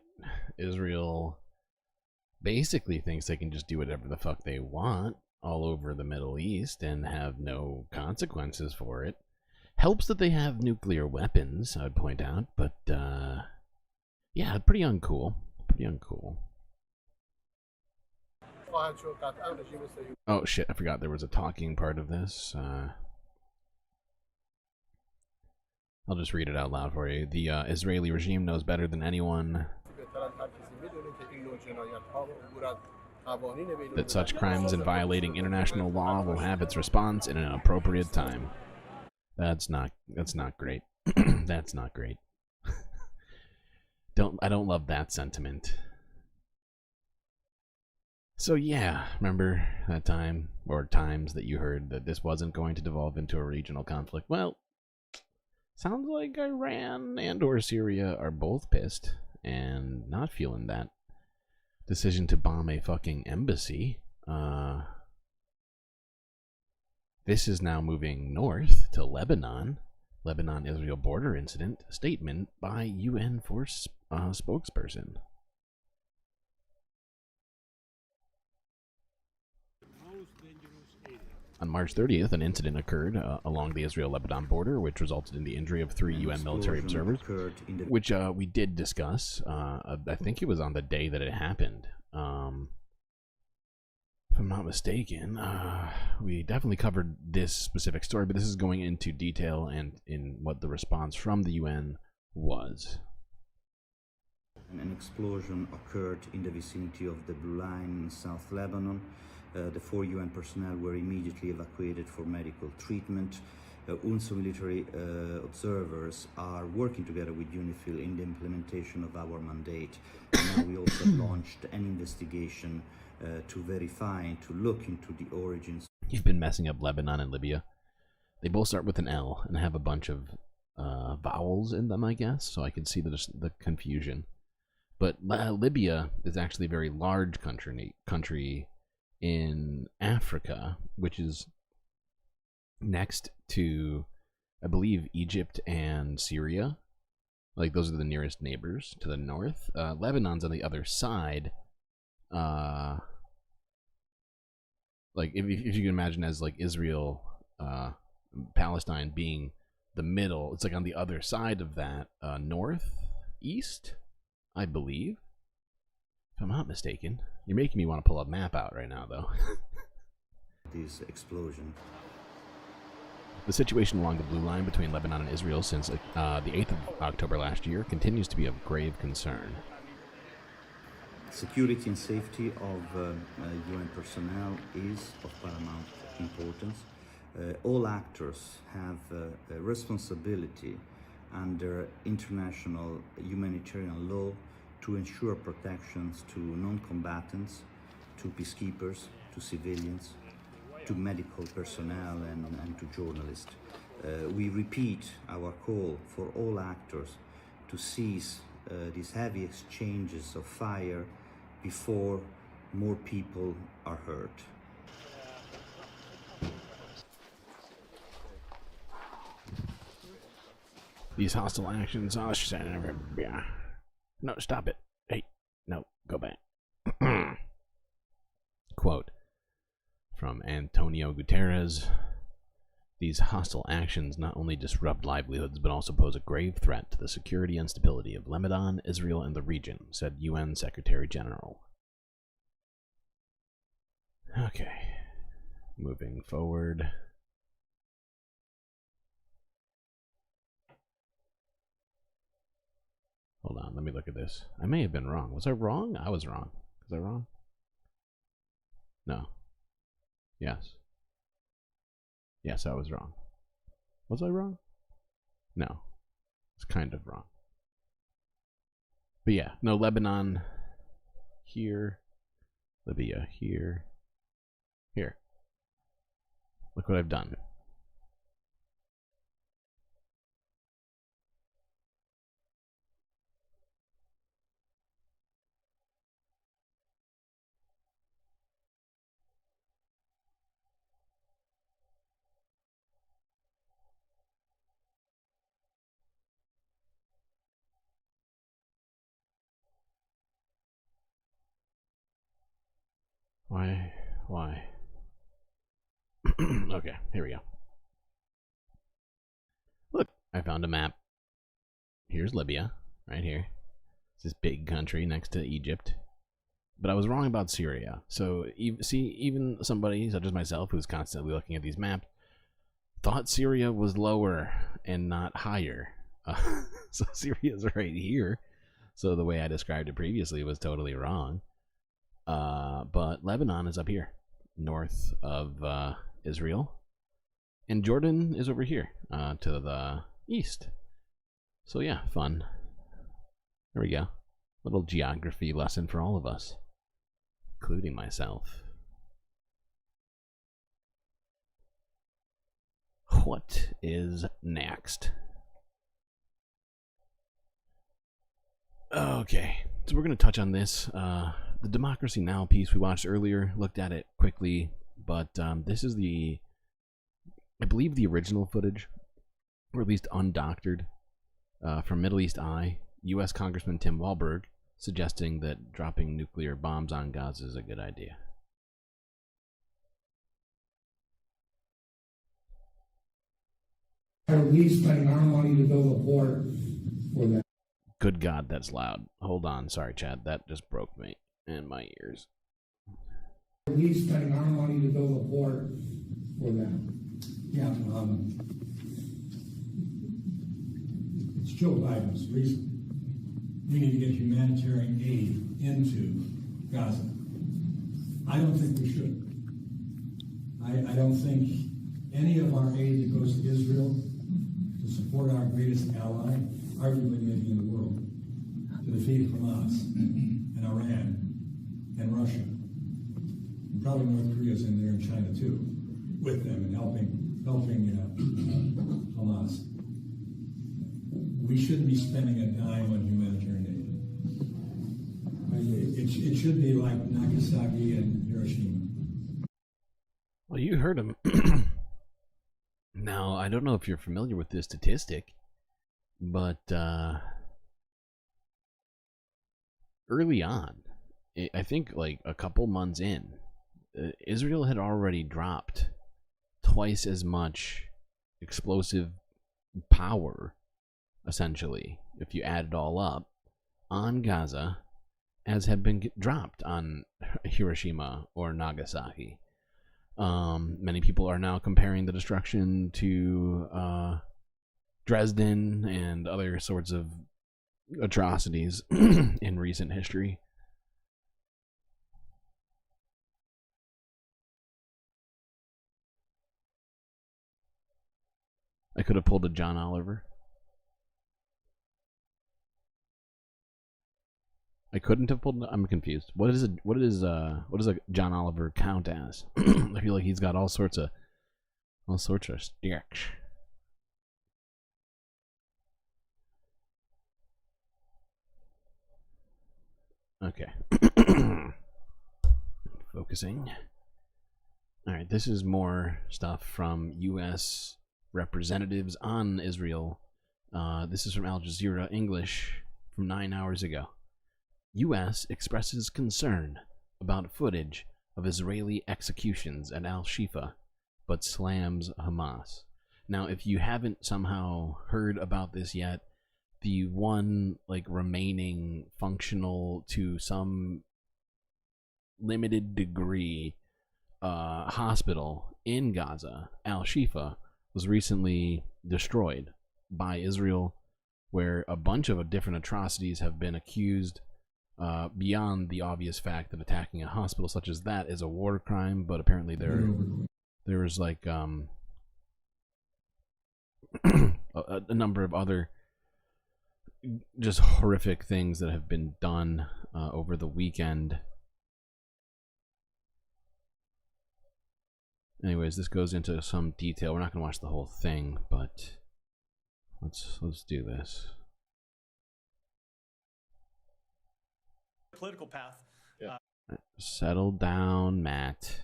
Israel basically thinks they can just do whatever the fuck they want all over the Middle East and have no consequences for it. Helps that they have nuclear weapons, I'd point out, but yeah, pretty uncool. Pretty uncool. Oh shit, I forgot there was a talking part of this. I'll just read it out loud for you. The Israeli regime knows better than anyone that such crimes and violating international law will have its response in an appropriate time. That's not great. That's not great. I don't love that sentiment. So yeah, remember that time, or times that you heard that this wasn't going to devolve into a regional conflict? Well, sounds like Iran and or Syria are both pissed and not feeling that decision to bomb a fucking embassy. This is now moving north to Lebanon. Lebanon-Israel border incident. Statement by UN force spokesperson. On March 30th, an incident occurred along the Israel-Lebanon border, which resulted in the injury of 3 UN military observers, which we did discuss. I think it was on the day that it happened. If I'm not mistaken, we definitely covered this specific story, but this is going into detail and in what the response from the UN was. An explosion occurred in the vicinity of the Blue Line in South Lebanon. The 4 UN personnel were immediately evacuated for medical treatment. UNSO military observers are working together with UNIFIL in the implementation of our mandate. And now we also launched an investigation to verify and to look into the origins. You've been messing up Lebanon and Libya. They both start with an L and have a bunch of vowels in them, I guess, so I can see the confusion. But Libya is actually a very large country in Africa, which is next to, I believe, Egypt and Syria. Like, those are the nearest neighbors to the north. Lebanon's on the other side. Like, if you can imagine as, like, Israel, Palestine being the middle, it's like on the other side of that, northeast, I believe. If I'm not mistaken. You're making me want to pull a map out right now, though. This explosion. The situation along the blue line between Lebanon and Israel since the 8th of October last year continues to be of grave concern. Security and safety of UN personnel is of paramount importance. All actors have a responsibility under international humanitarian law to ensure protections to non-combatants, to peacekeepers, to civilians, to medical personnel and to journalists. We repeat our call for all actors to cease these heavy exchanges of fire before more people are hurt. These hostile actions are... No, stop it. Hey, no, go back. Quote from Antonio Guterres. These hostile actions not only disrupt livelihoods but also pose a grave threat to the security and stability of Lebanon, Israel, and the region, said UN Secretary General. Okay, moving forward. Hold on, let me look at this. I may have been wrong. Was I wrong? I was wrong. Was I wrong? No. Yes. Yes, I was wrong. Was I wrong? No. It's kind of wrong. But yeah, no, Lebanon here. Libya here. Here. Look what I've done. Why? Okay, here we go. Look, I found a map. Here's Libya, right here. It's this big country next to Egypt. But I was wrong about Syria. So, even somebody such as myself, who's constantly looking at these maps, thought Syria was lower and not higher. So Syria's right here. So the way I described it previously was totally wrong. But Lebanon is up here, north of Israel, and Jordan is over here to the east. So yeah, fun. There we go. Little geography lesson for all of us, including myself. What is next? Okay, so we're going to touch on this. The Democracy Now! Piece we watched earlier, looked at it quickly, but this is I believe the original footage, or at least undoctored, from Middle East Eye, U.S. Congressman Tim Walberg suggesting that dropping nuclear bombs on Gaza is a good idea. Are we spending our money to build a port for that? Good God, that's loud. Hold on, sorry, Chad, that just broke me and my ears. Are we spending our money to build a port for them? Yeah, it's Joe Biden's reason. We need to get humanitarian aid into Gaza. I don't think we should. I don't think any of our aid that goes to Israel to support our greatest ally, arguably maybe in the world, to defeat Hamas and Iran and Russia, and probably North Korea's in there and China too, with them and helping Hamas. We shouldn't be spending a dime on humanitarian it should be like Nagasaki and Hiroshima. Well, you heard him. Now, I don't know if you're familiar with this statistic, but early on, I think like a couple months in, Israel had already dropped twice as much explosive power, essentially, if you add it all up, on Gaza as had been dropped on Hiroshima or Nagasaki. Many people are now comparing the destruction to Dresden and other sorts of atrocities in recent history. I could have pulled a John Oliver. I couldn't have pulled. I'm confused. What does a John Oliver count as? I feel like he's got all sorts of sticks. Okay. Focusing. All right, this is more stuff from U.S. representatives on Israel. This is from Al Jazeera English from 9 hours ago. U.S. expresses concern about footage of Israeli executions at Al-Shifa, but slams Hamas. Now, if you haven't somehow heard about this yet, the one remaining functional to some limited degree hospital in Gaza, Al-Shifa, was recently destroyed by Israel, where a bunch of different atrocities have been accused. Beyond the obvious fact that attacking a hospital such as that is a war crime, but apparently there was a number of other just horrific things that have been done over the weekend. Anyways, this goes into some detail. We're not going to watch the whole thing, but let's do this. Political path. Settle down, Matt.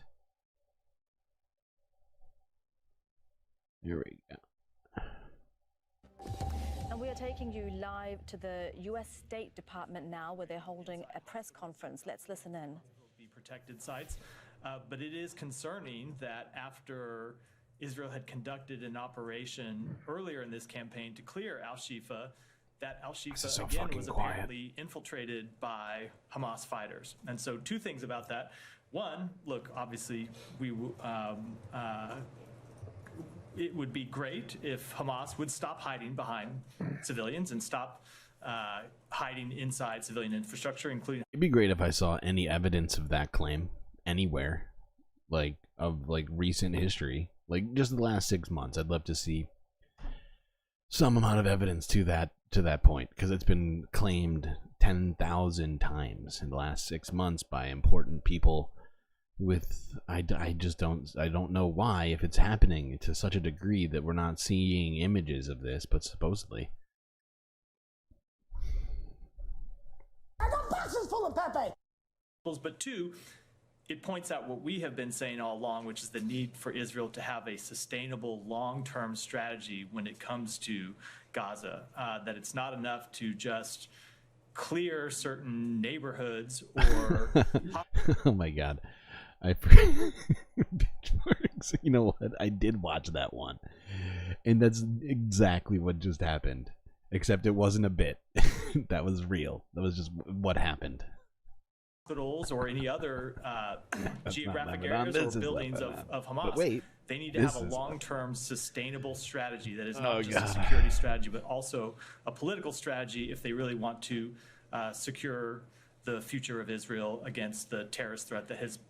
Here we go. And we are taking you live to the U.S. State Department now, where they're holding a press conference. Let's listen in. Be protected sites, but it is concerning that after Israel had conducted an operation earlier in this campaign to clear Al-Shifa, that Al-Shifa again was apparently infiltrated by Hamas fighters. And so two things about that. One, look, obviously it would be great if Hamas would stop hiding behind civilians and stop hiding inside civilian infrastructure, including... It'd be great if I saw any evidence of that claim anywhere, of recent history, just the last 6 months. I'd love to see some amount of evidence to that point, because it's been claimed 10,000 times in the last 6 months by important people. I don't know why, if it's happening to such a degree that we're not seeing images of this, but supposedly. I got boxes full of Pepe. But two, it points out what we have been saying all along, which is the need for Israel to have a sustainable long-term strategy when it comes to Gaza. That it's not enough to just clear certain neighborhoods or... Oh my God. You know what? I did watch that one. And that's exactly what just happened. Except it wasn't a bit. That was real. That was just what happened. Hospitals or any other geographic areas or buildings of Hamas. But wait, they need to have a long-term sustainable strategy that is not just a security strategy, but also a political strategy if they really want to secure the future of Israel against the terrorist threat that has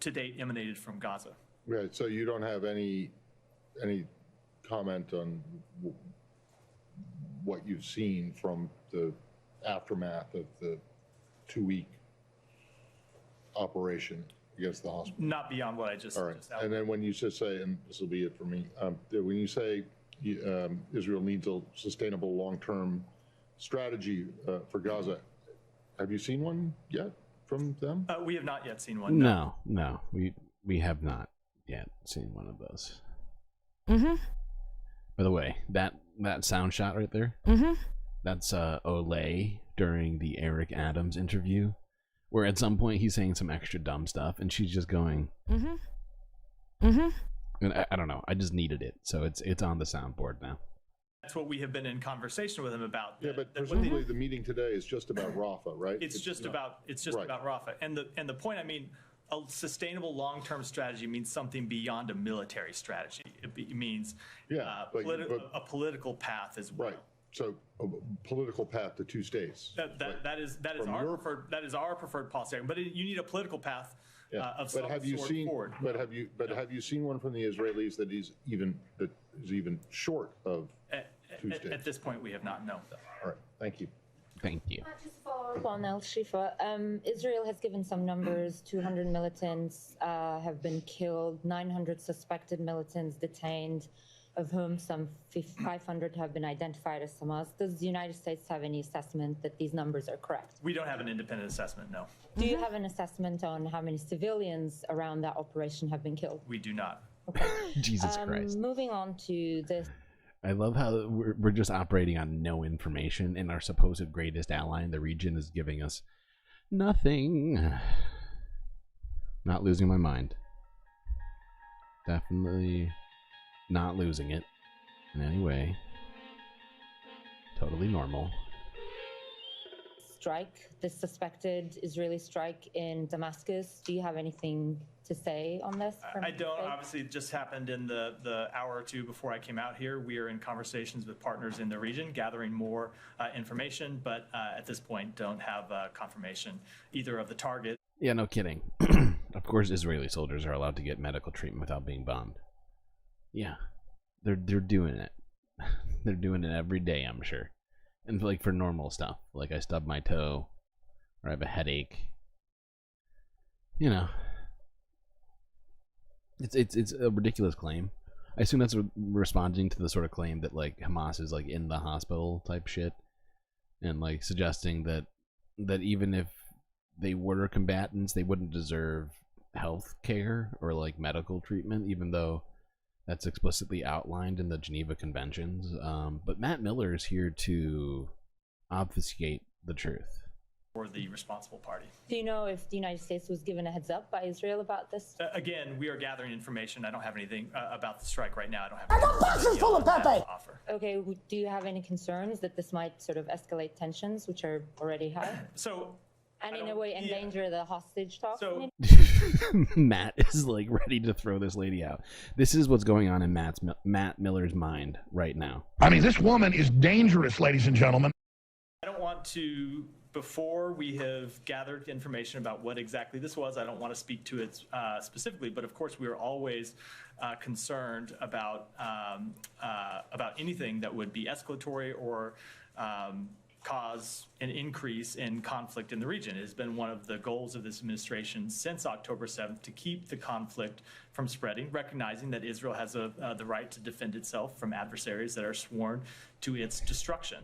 to date emanated from Gaza. Right. So you don't have any comment on what you've seen from the aftermath of the 2-week operation against the hospital? Not beyond what I just. All right. Just and then when you just say, and this will be it for me, when you say Israel needs a sustainable long-term strategy for Gaza, have you seen one yet? from them? We have not yet seen one. No, we have not yet seen one of those. By the way, that sound shot right there, that's Olay during the Eric Adams interview, where at some point he's saying some extra dumb stuff, and she's just going, And I don't know. I just needed it, so it's on the soundboard now. That's what we have been in conversation with him about. Yeah, but presumably the meeting today is just about Rafah, right? It's just about Rafah, and the point. I mean, a sustainable long-term strategy means something beyond a military strategy. It means a political path as well. Right. So a political path to two states. That is our preferred policy, but you need a political path. Of some have you sort seen? forward. Have you seen one from the Israelis that is even short of two states? At this point, we have not known. All right. Thank you. Thank you. Just follow up on Al Shifa. Israel has given some numbers. 200 militants have been killed. 900 suspected militants detained, of whom some 500 have been identified as Hamas. Does the United States have any assessment that these numbers are correct? We don't have an independent assessment, no. Do you have an assessment on how many civilians around that operation have been killed? We do not. Jesus Christ. Moving on to this. I love how we're just operating on no information, and our supposed greatest ally in the region is giving us nothing. Not losing my mind. Definitely not losing it in any way. Totally normal. Strike, this suspected Israeli strike in Damascus. Do you have anything to say on this? I don't. Obviously, it just happened in the hour or two before I came out here. We are in conversations with partners in the region, gathering more information, but at this point, don't have confirmation either of the target. Yeah, no kidding. Of course, Israeli soldiers are allowed to get medical treatment without being bombed. Yeah, they're doing it. They're doing it every day, I'm sure. And like for normal stuff, like I stubbed my toe, or I have a headache. You know, it's a ridiculous claim. I assume that's responding to the sort of claim that like Hamas is like in the hospital type shit, and like suggesting that even if they were combatants, they wouldn't deserve health care or like medical treatment, even though that's explicitly outlined in the Geneva Conventions. But Matt Miller is here to obfuscate the truth. For the responsible party. Do you know if the United States was given a heads up by Israel about this? Again, we are gathering information. I don't have anything about the strike right now. I got boxes full of Pepe! Okay, do you have any concerns that this might sort of escalate tensions, which are already high? And in a way endanger the hostage talks? Matt is like ready to throw this lady out. This is what's going on in Matt Miller's mind right now. I mean, this woman is dangerous, ladies and gentlemen. I don't want to, before we have gathered information about what exactly this was, I don't want to speak to it specifically, but of course we are always concerned about anything that would be escalatory or cause an increase in conflict in the region. It has been one of the goals of this administration since October 7th to keep the conflict from spreading, recognizing that Israel has the right to defend itself from adversaries that are sworn to its destruction.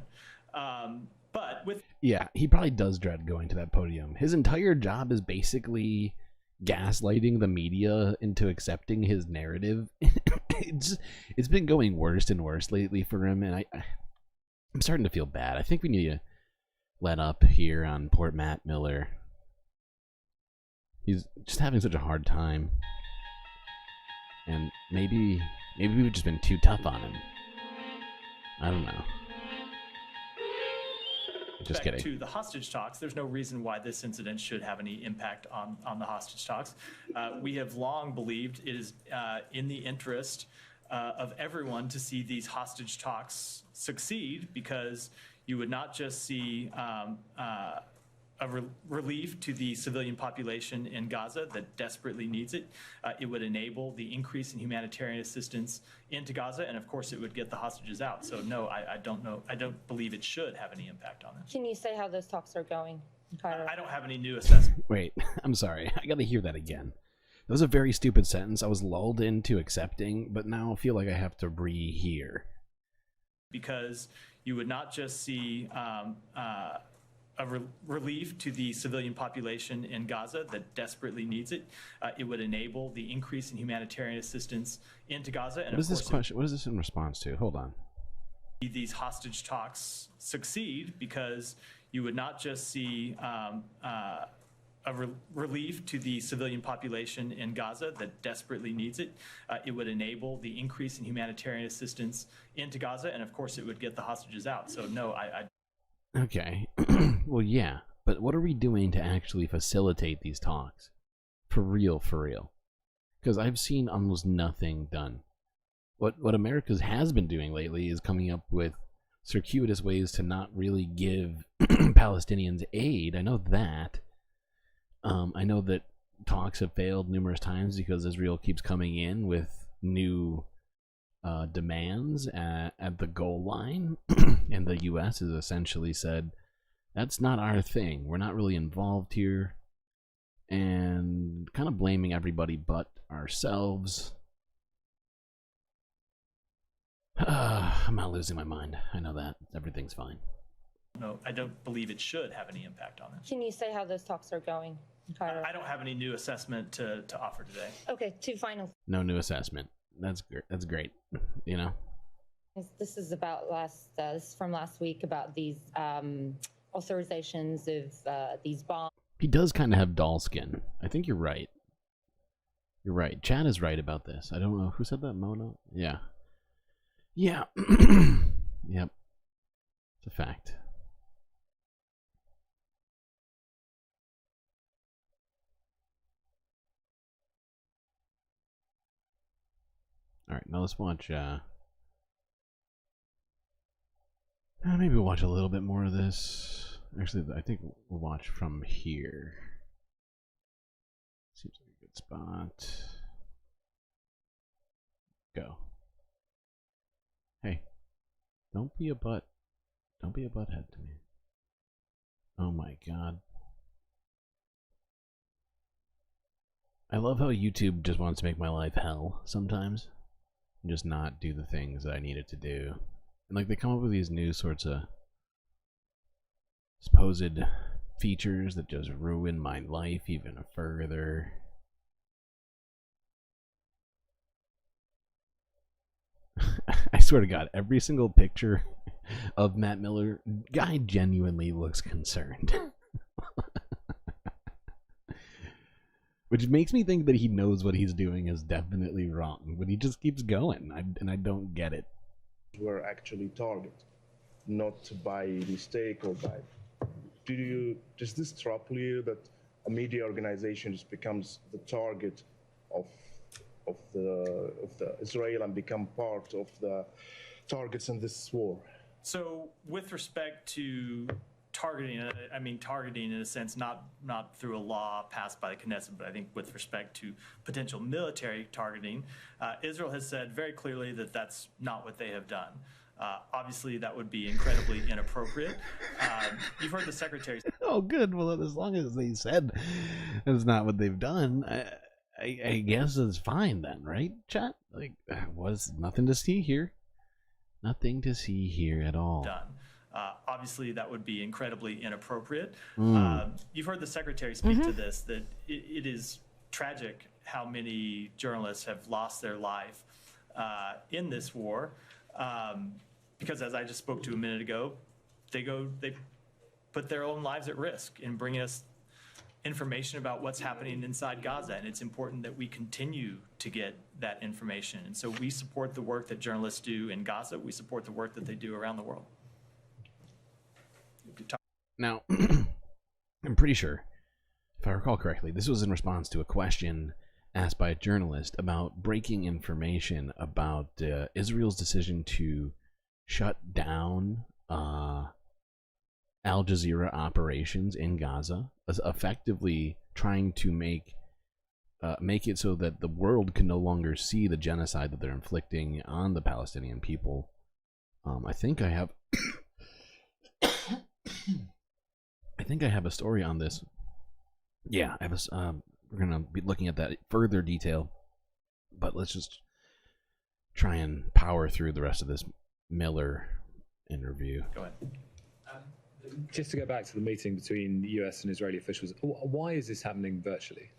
Yeah, he probably does dread going to that podium. His entire job is basically gaslighting the media into accepting his narrative. It's been going worse and worse lately for him, and I'm starting to feel bad. I think we need to let up here on poor Matt Miller. He's just having such a hard time. And maybe we've just been too tough on him. I don't know. Just kidding. To the hostage talks, there's no reason why this incident should have any impact on the hostage talks. We have long believed it is in the interest of everyone to see these hostage talks succeed, because you would not just see a relief to the civilian population in Gaza that desperately needs it. It would enable the increase in humanitarian assistance into Gaza, and of course it would get the hostages out. So no, I don't believe it should have any impact on it. Can you say how those talks are going? I don't have any new assessment. Wait, I'm sorry. I gotta hear that again. That was a very stupid sentence. I was lulled into accepting, but now I feel like I have to rehear. Because you would not just see relief to the civilian population in Gaza that desperately needs it. It would enable the increase in humanitarian assistance into Gaza. And What is this question? What is this in response to? Hold on. These hostage talks succeed because you would not just see relief to the civilian population in Gaza that desperately needs it. It would enable the increase in humanitarian assistance into Gaza, and of course it would get the hostages out. So no, Okay. Well, yeah, but what are we doing to actually facilitate these talks? For real, for real. Because I've seen almost nothing done. What America has been doing lately is coming up with circuitous ways to not really give Palestinians aid. I know that. I know that talks have failed numerous times because Israel keeps coming in with new demands at the goal line, and the U.S. has essentially said, that's not our thing. We're not really involved here, and kind of blaming everybody but ourselves. I'm not losing my mind. I know that. Everything's fine. No, I don't believe it should have any impact on it. Can you say how those talks are going? I don't have any new assessment to offer today. Okay, two final. No new assessment. That's great. That's great. You know. This is about this is from last week about these authorizations of these bombs. He does kind of have doll skin. I think you're right. You're right. Chad is right about this. I don't know who said that. Mona. Yeah. Yeah. Yep. It's a fact. Alright, now let's watch, maybe we'll watch a little bit more of this. Actually, I think we'll watch from here. Seems like a good spot. Go. Hey, don't be a butt. Don't be a butthead to me. Oh my god. I love how YouTube just wants to make my life hell sometimes. And just not do the things that I need it to do. And like they come up with these new sorts of supposed features that just ruin my life even further. I swear to God, every single picture of Matt Miller, guy genuinely looks concerned. Which makes me think that he knows what he's doing is definitely wrong, but he just keeps going, and I don't get it. Were actually targeted, not by mistake or by. Does this trouble you that a media organization just becomes the target of the Israel and become part of the targets in this war? So, with respect to targeting, I mean targeting in a sense, not through a law passed by the Knesset, but I think with respect to potential military targeting, Israel has said very clearly that that's not what they have done. Obviously, that would be incredibly inappropriate. You've heard the secretary. Oh, good. Well, as long as they said it's not what they've done, I guess it's fine then, right, chat? Like, was nothing to see here. Nothing to see here at all. Done. Obviously, that would be incredibly inappropriate. Mm. You've heard the secretary speak to this, that it is tragic how many journalists have lost their life in this war. Because as I just spoke to a minute ago, they put their own lives at risk in bringing us information about what's happening inside Gaza, and it's important that we continue to get that information. And so we support the work that journalists do in Gaza. We support the work that they do around the world. Now, I'm pretty sure, if I recall correctly, this was in response to a question asked by a journalist about breaking information about Israel's decision to shut down Al Jazeera operations in Gaza, effectively trying to make it so that the world can no longer see the genocide that they're inflicting on the Palestinian people. I think I have I think I have a story on this. Yeah, I have a, we're going to be looking at that further detail, but let's just try and power through the rest of this Miller interview. Go ahead. Just to go back to the meeting between US and Israeli officials, why is this happening virtually?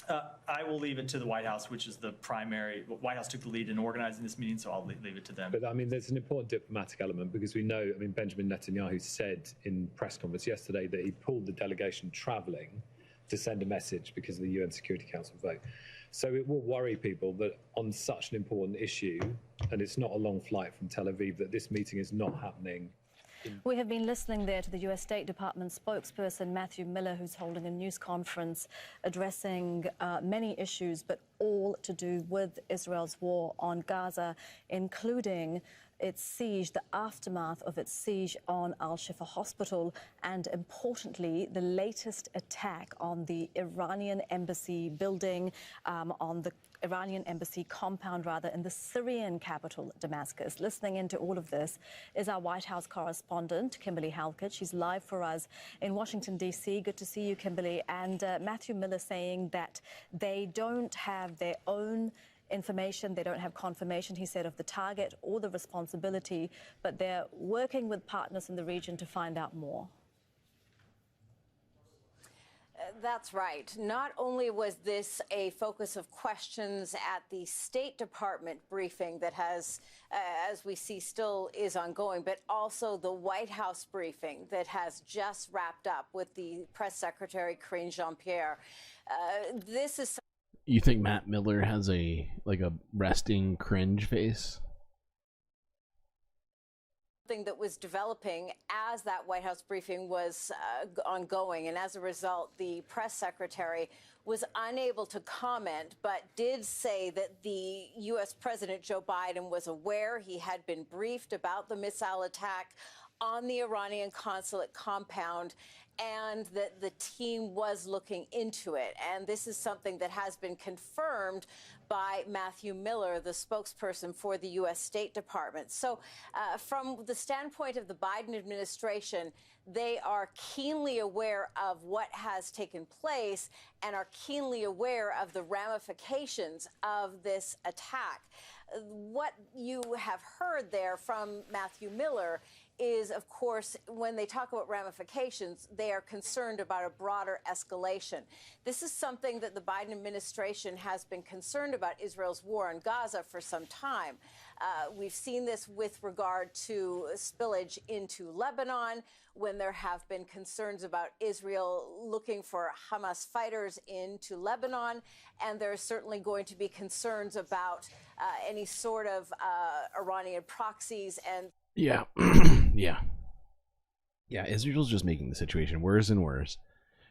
I will leave it to the White House, which is the primary. White House took the lead in organizing this meeting, so I'll leave it to them. But I mean, there's an important diplomatic element because we know, I mean, Benjamin Netanyahu said in press conference yesterday that he pulled the delegation traveling to send a message because of the UN Security Council vote. So it will worry people that on such an important issue, and it's not a long flight from Tel Aviv, that this meeting is not happening. We have been listening there to the U.S. State Department spokesperson Matthew Miller, who's holding a news conference addressing many issues, but all to do with Israel's war on Gaza, including its siege, the aftermath of its siege on Al-Shifa Hospital, and importantly, the latest attack on the Iranian embassy building, on the Iranian embassy compound, rather, in the Syrian capital, Damascus. Listening into all of this is our White House correspondent, Kimberly Halkett. She's live for us in Washington, D.C. Good to see you, Kimberly. And Matthew Miller saying that they don't have their own information, they don't have confirmation, he said, of the target or the responsibility, but they're working with partners in the region to find out more. That's right. Not only was this a focus of questions at the State Department briefing that has, as we see, still is ongoing, but also the White House briefing that has just wrapped up with the press secretary, Karine Jean-Pierre. This is... You think Matt Miller has a resting cringe face? Something that was developing as that White House briefing was ongoing, and as a result, the press secretary was unable to comment, but did say that the U.S. President Joe Biden was aware, he had been briefed about the missile attack on the Iranian consulate compound, and that the team was looking into it. And this is something that has been confirmed by Matthew Miller, the spokesperson for the U.S. State Department. So from the standpoint of the Biden administration, they are keenly aware of what has taken place and are keenly aware of the ramifications of this attack. What you have heard there from Matthew Miller is, of course, when they talk about ramifications, they are concerned about a broader escalation. This is something that the Biden administration has been concerned about, Israel's war on Gaza, for some time. We've seen this with regard to spillage into Lebanon, when there have been concerns about Israel looking for Hamas fighters into Lebanon, and there's certainly going to be concerns about any sort of Iranian proxies and... Yeah. Yeah, Israel's just making the situation worse and worse.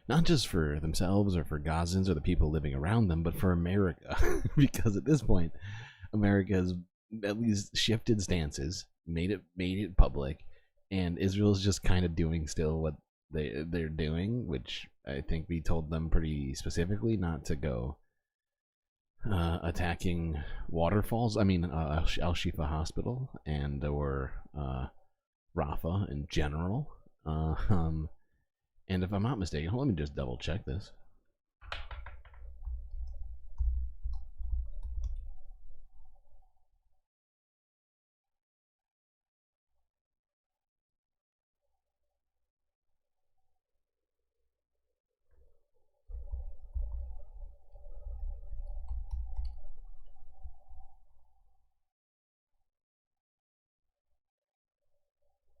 Not just for themselves or for Gazans or the people living around them, but for America. Because at this point, America has at least shifted stances, made it public, and Israel's just kind of doing still what they're doing, which I think we told them pretty specifically not to go attacking waterfalls. I mean, Al-Shifa Hospital and or Rafah in general. And if I'm not mistaken, let me just double check this.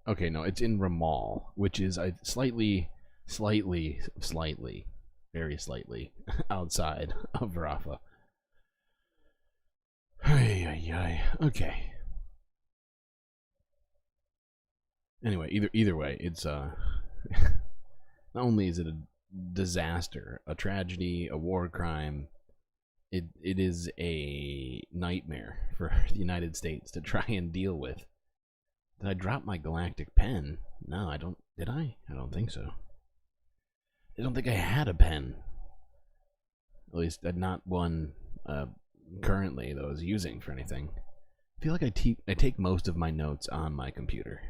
Okay, no, it's in Ramal, which is slightly, very slightly outside of Rafah. Okay. Anyway, either way, it's not only is it a disaster, a tragedy, a war crime, it is a nightmare for the United States to try and deal with. Did I drop my Galactic pen? No, I don't. Did I? I don't think so. I don't think I had a pen. At least not one currently that I was using for anything. I feel like I take most of my notes on my computer.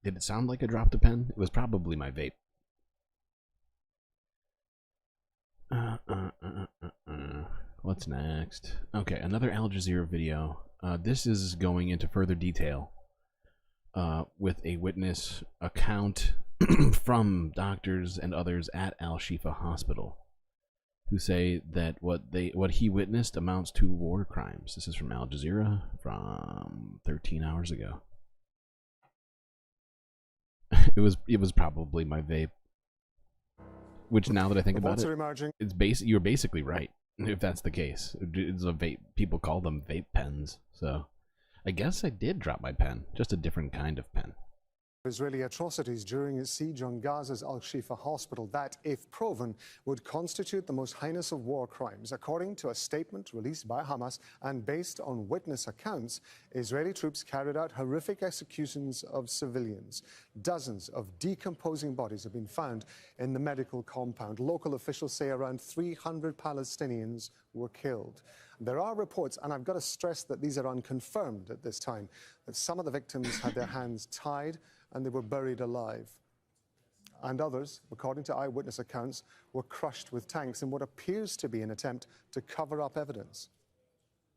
Did it sound like I dropped a pen? It was probably my vape. What's next? Okay, another Al Jazeera video. This is going into further detail with a witness account from doctors and others at Al-Shifa Hospital, who say that what he witnessed amounts to war crimes. This is from Al Jazeera from 13 hours ago. It was probably my vape. Which, now that I think about it, you're basically right. If that's the case, it's a vape. People call them vape pens. So, I guess I did drop my pen, just a different kind of pen. Israeli atrocities during its siege on Gaza's Al-Shifa hospital that, if proven, would constitute the most heinous of war crimes. According to a statement released by Hamas and based on witness accounts, Israeli troops carried out horrific executions of civilians. Dozens of decomposing bodies have been found in the medical compound. Local officials say around 300 Palestinians were killed. There are reports, and I've got to stress that these are unconfirmed at this time, that some of the victims had their hands tied and they were buried alive. And others, according to eyewitness accounts, were crushed with tanks in what appears to be an attempt to cover up evidence.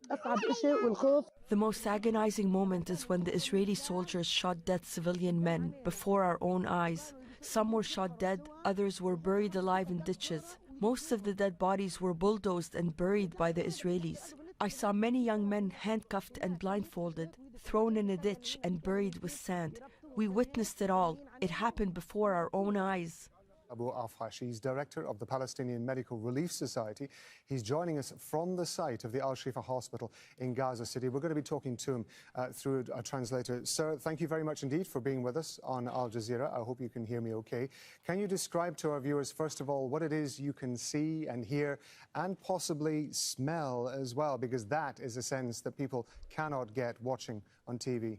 The most agonizing moment is when the Israeli soldiers shot dead civilian men before our own eyes. Some were shot dead, others were buried alive in ditches. Most of the dead bodies were bulldozed and buried by the Israelis. I saw many young men handcuffed and blindfolded, thrown in a ditch and buried with sand. We witnessed it all. It happened before our own eyes. Abu Afhashi is director of the Palestinian Medical Relief Society. He's joining us from the site of the Al-Shifa Hospital in Gaza City. We're going to be talking to him through a translator. Sir, thank you very much indeed for being with us on Al Jazeera. I hope you can hear me okay. Can you describe to our viewers, first of all, what it is you can see and hear and possibly smell as well, because that is a sense that people cannot get watching on TV?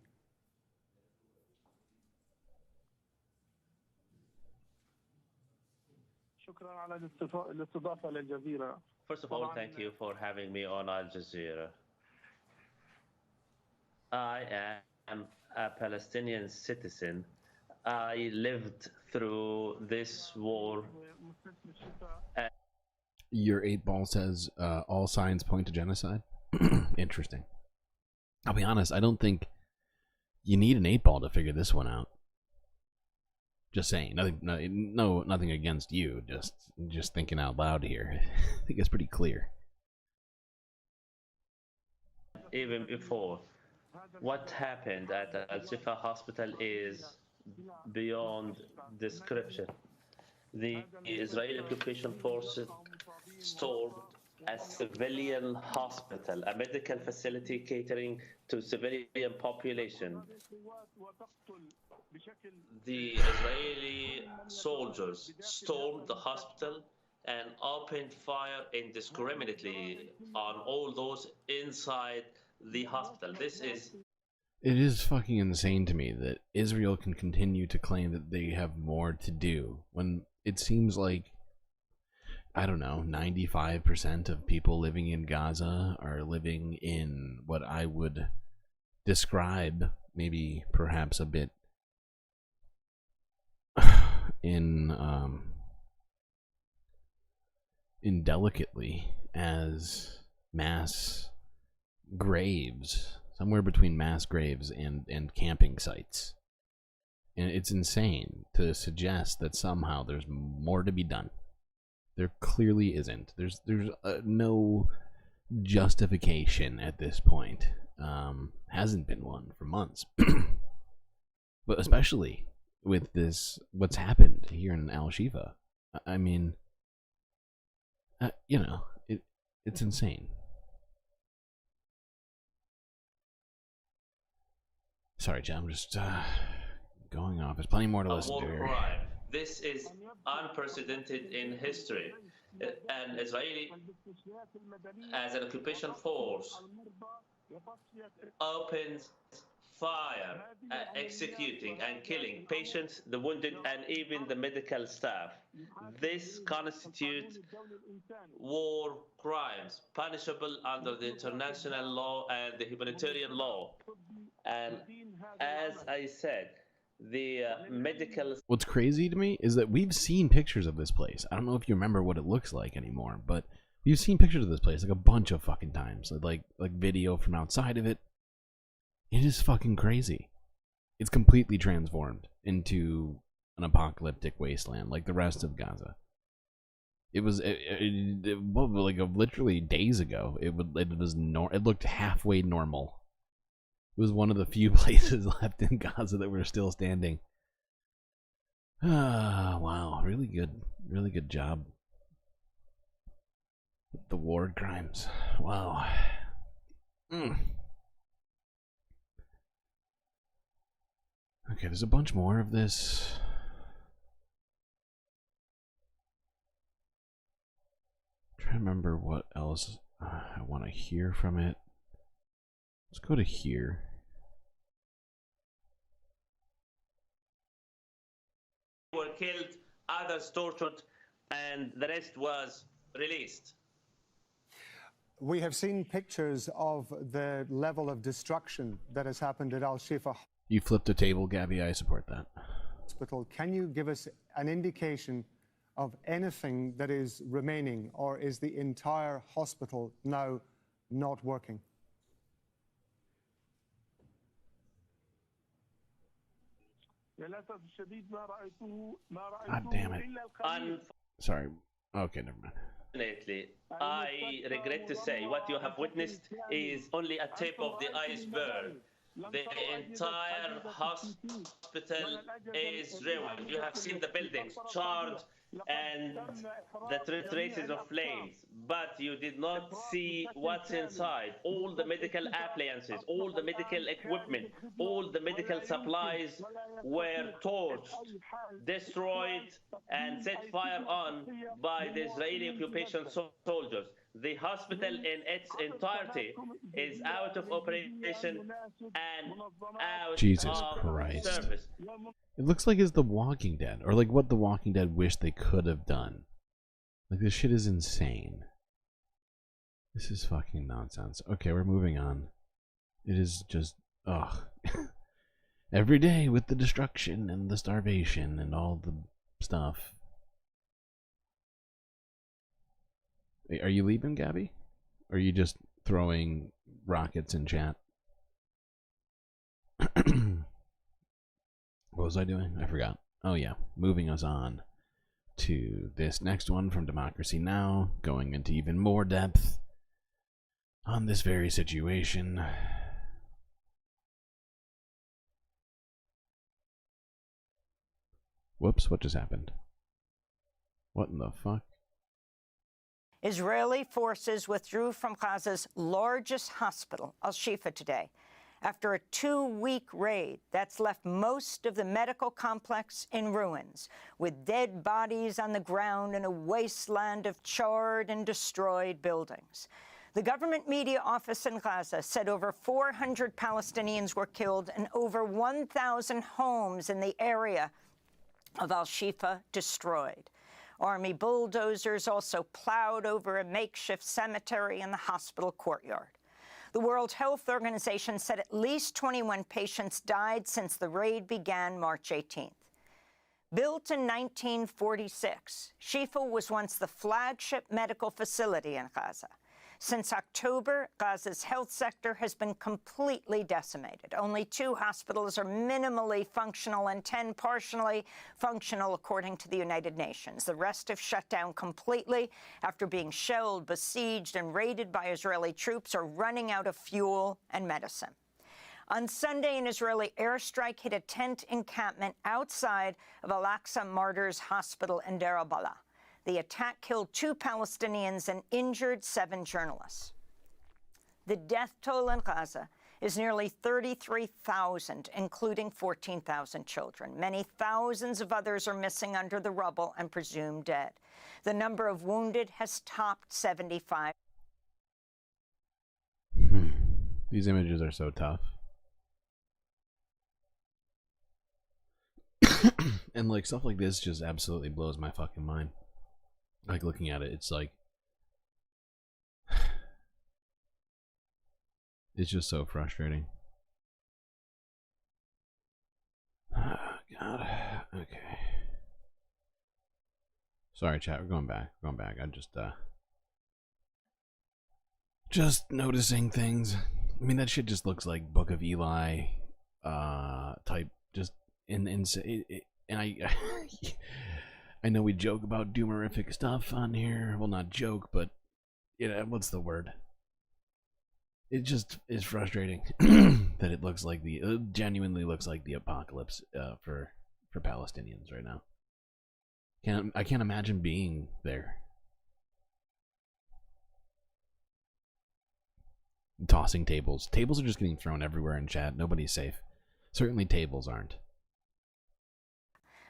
First of all, thank you for having me on Al Jazeera. I am a Palestinian citizen. I lived through this war. Your 8-ball says all signs point to genocide. Interesting. I'll be honest, I don't think you need an 8-ball to figure this one out. Just saying, nothing against you. Just thinking out loud here. I think it's pretty clear. Even before, what happened at the Al-Shifa hospital is beyond description. The Israeli occupation forces stormed a civilian hospital, a medical facility catering to civilian population. The Israeli soldiers stormed the hospital and opened fire indiscriminately on all those inside the hospital. It is fucking insane to me that Israel can continue to claim that they have more to do when it seems like, I don't know, 95% of people living in Gaza are living in what I would describe, maybe perhaps a bit indelicately, as mass graves, somewhere between mass graves and camping sites. And it's insane to suggest that somehow there's more to be done. There clearly isn't. There's no justification at this point. Hasn't been one for months. But especially with this, what's happened here in Al-Shifa. I mean, you know, it's insane. Sorry, Jim, I'm just going off. There's plenty more to listen to here. This is unprecedented in history. An Israeli, as an occupation force, opens fire, executing and killing patients, the wounded, and even the medical staff. This constitutes war crimes, punishable under the international law and the humanitarian law. And as I said, the medical... What's crazy to me is that we've seen pictures of this place. I don't know if you remember what it looks like anymore, but we've seen pictures of this place like a bunch of fucking times. Like video from outside of it. It is fucking crazy. It's completely transformed into an apocalyptic wasteland like the rest of Gaza. It was like literally days ago. It looked halfway normal. It was one of the few places left in Gaza that were still standing. Ah, wow, really good job. The war crimes. Wow. Okay, there's a bunch more of this. I'm trying to remember what else I want to hear from it. Let's go to here. Were killed, others tortured, and the rest was released. We have seen pictures of the level of destruction that has happened at Al-Shifa You flipped a table, Gabby. I support that. Hospital. Can you give us an indication of anything that is remaining, or is the entire hospital now not working? God damn it. Sorry. Okay, never mind. Unfortunately, I regret to say what you have witnessed is only a tip of the iceberg. The entire hospital is ruined. You have seen the buildings charred and the traces of flames, but you did not see what's inside. All the medical appliances, all the medical equipment, all the medical supplies were torched, destroyed, and set fire on by the Israeli occupation soldiers. The hospital in its entirety is out of operation and out Jesus of Christ. service. It looks like it's The Walking Dead, or like what The Walking Dead wished they could have done. Like, this shit is insane. This is fucking nonsense. Okay, we're moving on. It is just, ugh. Every day with the destruction and the starvation and all the stuff. Are you leaving, Gabby? Or are you just throwing rockets in chat? What was I doing? I forgot. Oh yeah, moving us on to this next one from Democracy Now!, going into even more depth on this very situation. Whoops, what just happened? What in the fuck? Israeli forces withdrew from Gaza's largest hospital, Al-Shifa, today, after a 2-week raid that's left most of the medical complex in ruins, with dead bodies on the ground in a wasteland of charred and destroyed buildings. The government media office in Gaza said over 400 Palestinians were killed and over 1,000 homes in the area of Al-Shifa destroyed. Army bulldozers also plowed over a makeshift cemetery in the hospital courtyard. The World Health Organization said at least 21 patients died since the raid began March 18th. Built in 1946, Shifa was once the flagship medical facility in Gaza. Since October, Gaza's health sector has been completely decimated. Only 2 hospitals are minimally functional and 10 partially functional, according to the United Nations. The rest have shut down completely after being shelled, besieged, and raided by Israeli troops or running out of fuel and medicine. On Sunday, an Israeli airstrike hit a tent encampment outside of Al-Aqsa Martyrs Hospital in Deir al-Balah. The attack killed 2 Palestinians and injured 7 journalists. The death toll in Gaza is nearly 33,000, including 14,000 children. Many thousands of others are missing under the rubble and presumed dead. The number of wounded has topped 75. These images are so tough. And like stuff like this just absolutely blows my fucking mind. Like looking at it, it's like it's just so frustrating. Oh, God. Okay. Sorry, chat. We're going back. I just noticing things. I mean, that shit just looks like Book of Eli type, just and I I know we joke about doomerific stuff on here. Well, not joke, but what's the word? It just is frustrating that it looks like genuinely looks like the apocalypse for Palestinians right now. I can't imagine being there. Tossing tables. Tables are just getting thrown everywhere in chat. Nobody's safe. Certainly tables aren't.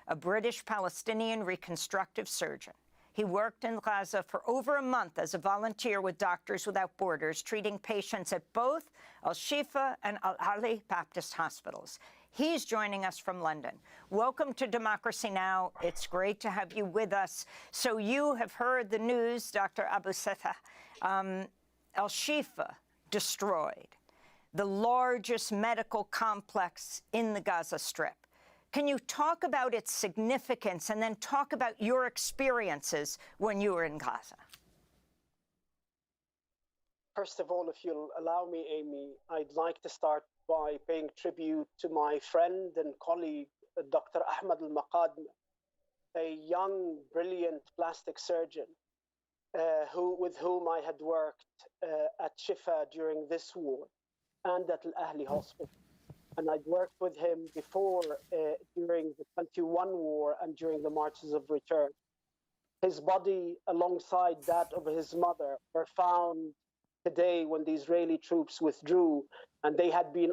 A British Palestinian reconstructive surgeon. He worked in Gaza for over a month as a volunteer with Doctors Without Borders, treating patients at both Al-Shifa and Al-Ali Baptist hospitals. He's joining us from London. Welcome to Democracy Now! It's great to have you with us. So you have heard the news, Dr. Abu Setha. Al-Shifa destroyed, the largest medical complex in the Gaza Strip. Can you talk about its significance and then talk about your experiences when you were in Gaza? First of all, if you'll allow me, Amy, I'd like to start by paying tribute to my friend and colleague, Dr. Ahmed Al-Maqadmi, a young, brilliant plastic surgeon with whom I had worked at Shifa during this war and at Al-Ahli Hospital. And I'd worked with him before during the 21 war and during the Marches of Return. His body, alongside that of his mother, were found today when the Israeli troops withdrew, and they had been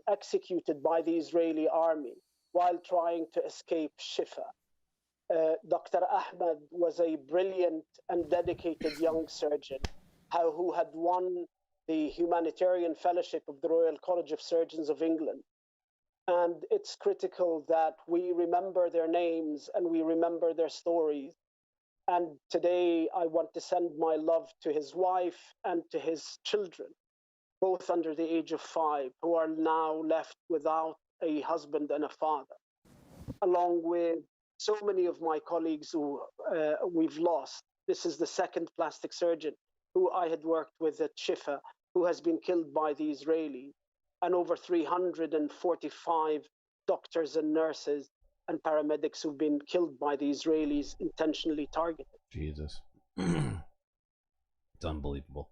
executed by the Israeli army while trying to escape Shifa. Dr. Ahmed was a brilliant and dedicated young surgeon who had won the Humanitarian Fellowship of the Royal College of Surgeons of England. And it's critical that we remember their names and we remember their stories. And today I want to send my love to his wife and to his children, both under the age of 5, who are now left without a husband and a father, along with so many of my colleagues who we've lost. This is the second plastic surgeon who I had worked with at Shifa, who has been killed by the Israelis, and over 345 doctors and nurses and paramedics who've been killed by the Israelis, intentionally targeted. Jesus. It's unbelievable.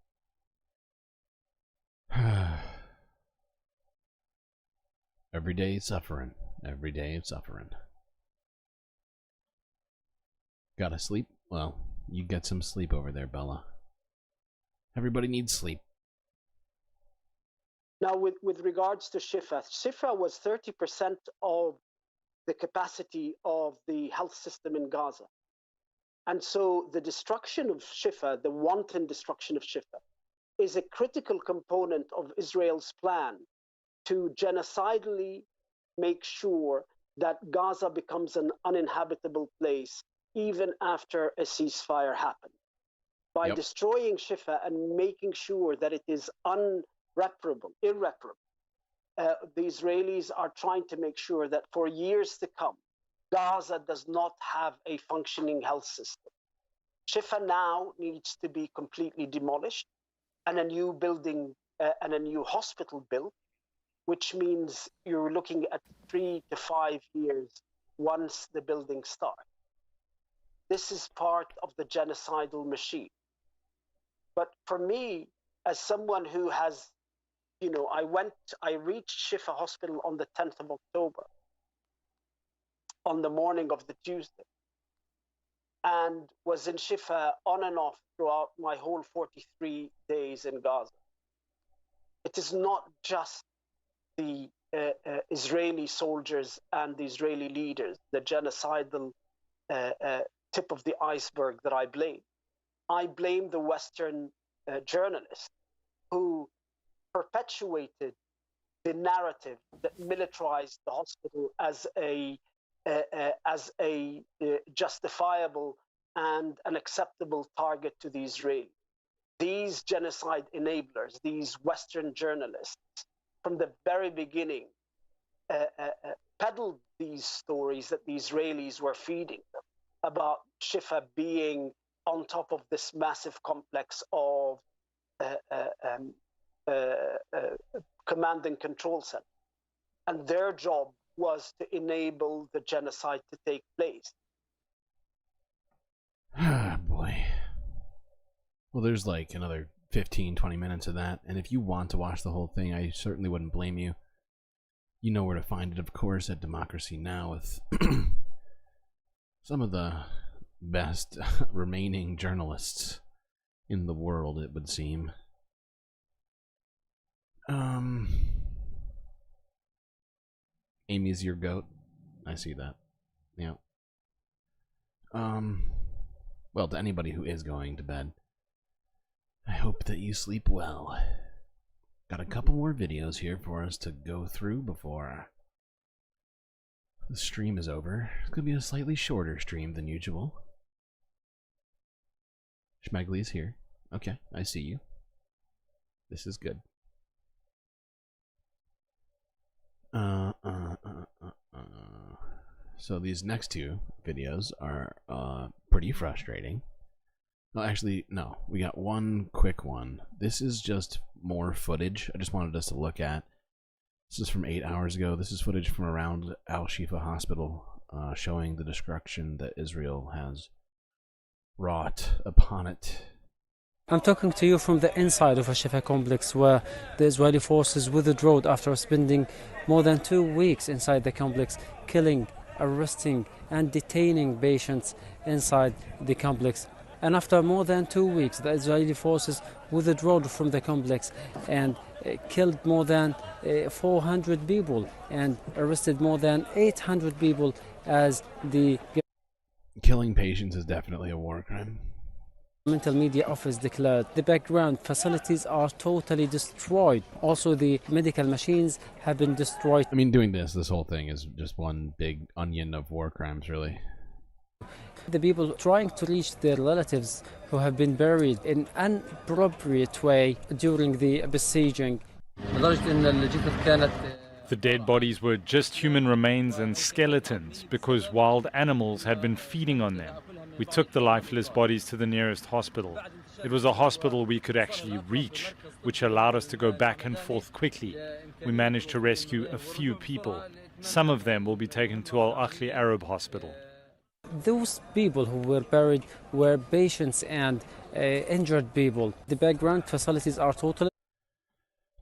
Every day suffering. Every day suffering. Gotta sleep? Well, you get some sleep over there, Bella. Everybody needs sleep. Now, with regards to Shifa, Shifa was 30% of the capacity of the health system in Gaza. And so the destruction of Shifa, the wanton destruction of Shifa, is a critical component of Israel's plan to genocidally make sure that Gaza becomes an uninhabitable place even after a ceasefire happens. By destroying Shifa and making sure that it is irreparable, the Israelis are trying to make sure that for years to come, Gaza does not have a functioning health system. Shifa now needs to be completely demolished and a new building and a new hospital built, which means you're looking at 3 to 5 years once the building starts. This is part of the genocidal machine. But for me, as someone who has, I reached Shifa Hospital on the 10th of October, on the morning of the Tuesday, and was in Shifa on and off throughout my whole 43 days in Gaza. It is not just the Israeli soldiers and the Israeli leaders, the genocidal tip of the iceberg that I blame. I blame the Western journalists who perpetuated the narrative that militarized the hospital as a justifiable and an acceptable target to the Israelis. These genocide enablers, these Western journalists, from the very beginning, peddled these stories that the Israelis were feeding them about Shifa being on top of this massive complex of command and control center. And their job was to enable the genocide to take place. Ah, boy. Well, there's like another 15-20 minutes of that, and if you want to watch the whole thing, I certainly wouldn't blame you. You know where to find it, of course, at Democracy Now! With some of the best remaining journalists in the world, it would seem. Amy's your goat. I see that. Yeah. Well, to anybody who is going to bed, I hope that you sleep well. Got a couple more videos here for us to go through before the stream is over. It's going to be a slightly shorter stream than usual. Schmegley's here. Okay, I see you. This is good. So these next two videos are pretty frustrating. Well, actually, no. We got one quick one. This is just more footage I just wanted us to look at. This is from 8 hours ago. This is footage from around Al-Shifa Hospital, showing the destruction that Israel has wrought upon it. I'm talking to you from the inside of Al-Shifa complex, where the Israeli forces withdrew after spending more than 2 weeks inside the complex, killing, arresting and detaining patients inside the complex. And after more than 2 weeks, the Israeli forces withdrew from the complex and killed more than 400 people and arrested more than 800 people as the... Killing patients is definitely a war crime. Mental Media Office declared the background facilities are totally destroyed. Also, the medical machines have been destroyed. I mean, doing this whole thing is just one big onion of war crimes, really. The people trying to reach their relatives who have been buried in an inappropriate way during the besieging. The dead bodies were just human remains and skeletons because wild animals had been feeding on them. We took the lifeless bodies to the nearest hospital. It was a hospital we could actually reach, which allowed us to go back and forth quickly. We managed to rescue a few people. Some of them will be taken to Al-Akhli Arab Hospital. Those people who were buried were patients and injured people. The background facilities are totally...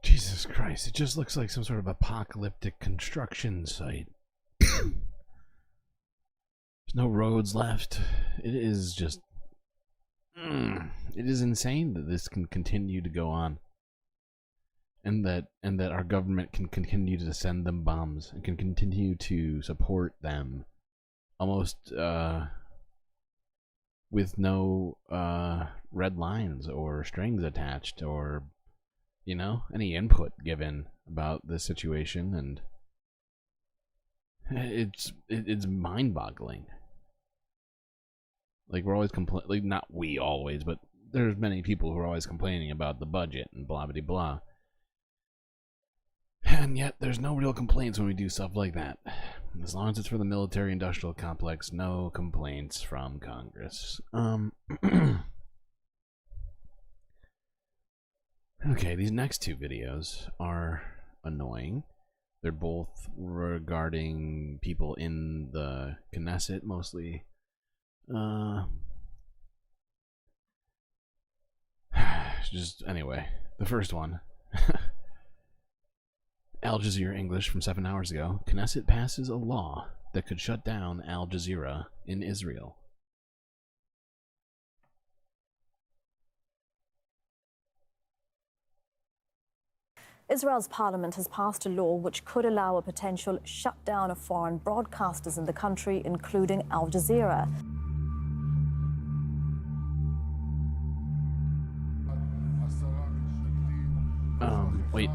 Jesus Christ, it just looks like some sort of apocalyptic construction site. There's no roads left. It is just... It is insane that this can continue to go on. And that our government can continue to send them bombs and can continue to support them almost with no red lines or strings attached or, you know, any input given about the situation, and it's mind-boggling. Like, we're always like, not we always, but there's many people who are always complaining about the budget and blah blah blah. And yet, there's no real complaints when we do stuff like that. As long as it's for the military-industrial complex, no complaints from Congress. Okay, these next two videos are annoying. They're both regarding people in the Knesset, mostly. Just, anyway, the first one. Al Jazeera English from 7 hours ago. Knesset passes a law that could shut down Al Jazeera in Israel. Israel's parliament has passed a law which could allow a potential shutdown of foreign broadcasters in the country, including Al Jazeera. Wait.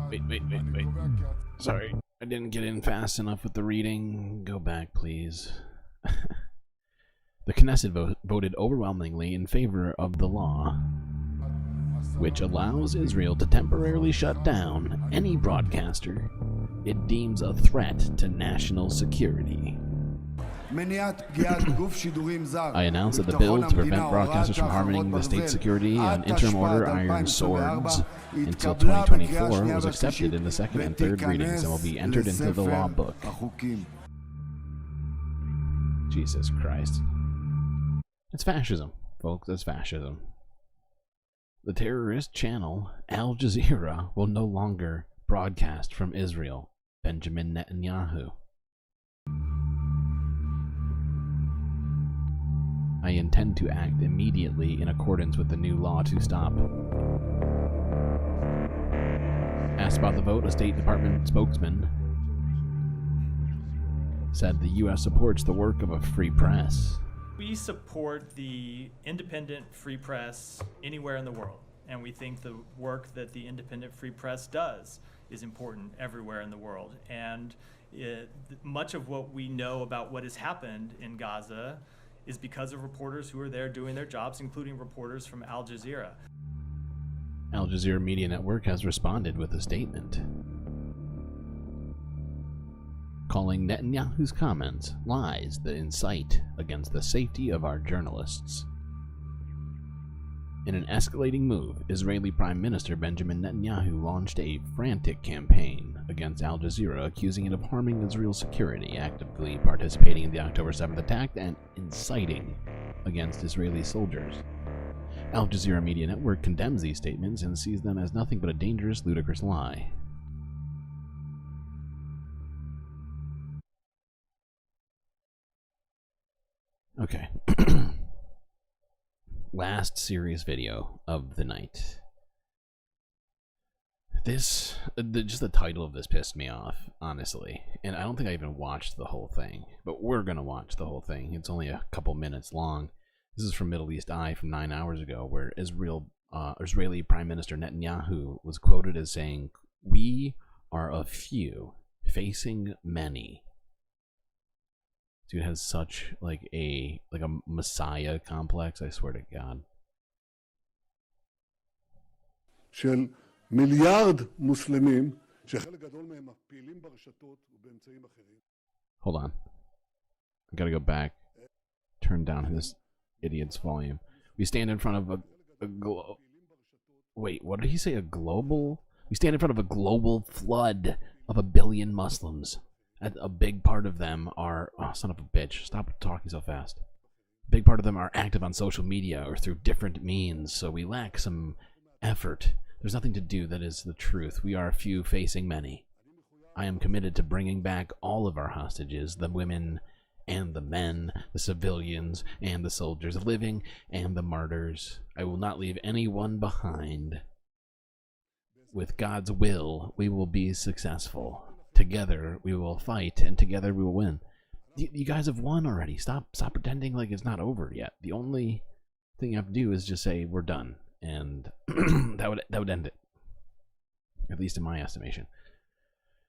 Sorry, I didn't get in fast enough with the reading. Go back, please. The Knesset voted overwhelmingly in favor of the law, which allows Israel to temporarily shut down any broadcaster it deems a threat to national security. I announced that the bill to prevent broadcasters from harming the state security on interim order Iron Swords until 2024 was accepted in the second and third readings and will be entered into the law book. Jesus Christ. It's fascism, folks. It's fascism. The terrorist channel Al Jazeera will no longer broadcast from Israel. Benjamin Netanyahu. I intend to act immediately in accordance with the new law to stop. Asked about the vote, a State Department spokesman said the U.S. supports the work of a free press. We support the independent free press anywhere in the world, and we think the work that the independent free press does is important everywhere in the world. And much of what we know about what has happened in Gaza is because of reporters who are there doing their jobs, including reporters from Al Jazeera. Al Jazeera Media Network has responded with a statement calling Netanyahu's comments lies that incite against the safety of our journalists. In an escalating move, Israeli Prime Minister Benjamin Netanyahu launched a frantic campaign against Al Jazeera, accusing it of harming Israel's security, actively participating in the October 7th attack, and inciting against Israeli soldiers. Al Jazeera Media Network condemns these statements and sees them as nothing but a dangerous, ludicrous lie. Okay. Last serious video of the night. Just the title of this pissed me off, honestly. And I don't think I even watched the whole thing. But we're going to watch the whole thing. It's only a couple minutes long. This is from Middle East Eye from 9 hours ago, where Israeli Prime Minister Netanyahu was quoted as saying, "We are a few facing many." Dude has such like a messiah complex, I swear to God. של מיליארד מוסלמים שחלק גדול מהם מפעילים ברשתות ובאמצעים אחרים. Hold on. I gotta go back. Turn down this idiot's volume. We stand in front of Wait, what did he say? We stand in front of a global flood of 1 billion Muslims. A big part of them are... Oh, son of a bitch. Stop talking so fast. A big part of them are active on social media or through different means, so we lack some effort. There's nothing to do that is the truth. We are a few facing many. I am committed to bringing back all of our hostages, the women and the men, the civilians and the soldiers, the living and the martyrs. I will not leave anyone behind. With God's will, we will be successful. Together we will fight, and together we will win. You guys have won already. Stop pretending like it's not over yet. The only thing you have to do is just say we're done, and that would end it. At least in my estimation.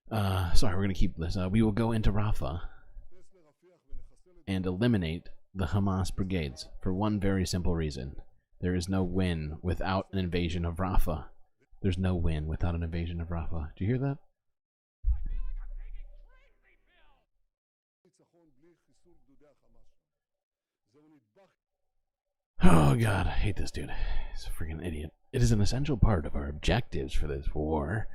Sorry, we're gonna keep this. We will go into Rafah and eliminate the Hamas brigades for one very simple reason: there is no win without an invasion of Rafah. There's no win without an invasion of Rafah. Do you hear that? Oh god, I hate this dude. He's a freaking idiot. It is an essential part of our objectives for this war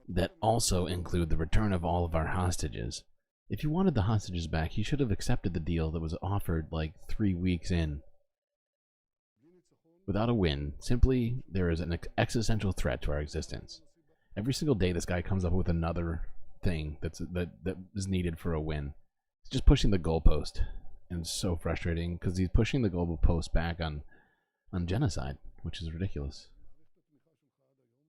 that also include the return of all of our hostages. If you wanted the hostages back, you should have accepted the deal that was offered like 3 weeks in. Without a win, simply there is an existential threat to our existence. Every single day this guy comes up with another thing that is needed for a win. It's just pushing the goalpost. And it's so frustrating because he's pushing the goalpost back on genocide, which is ridiculous.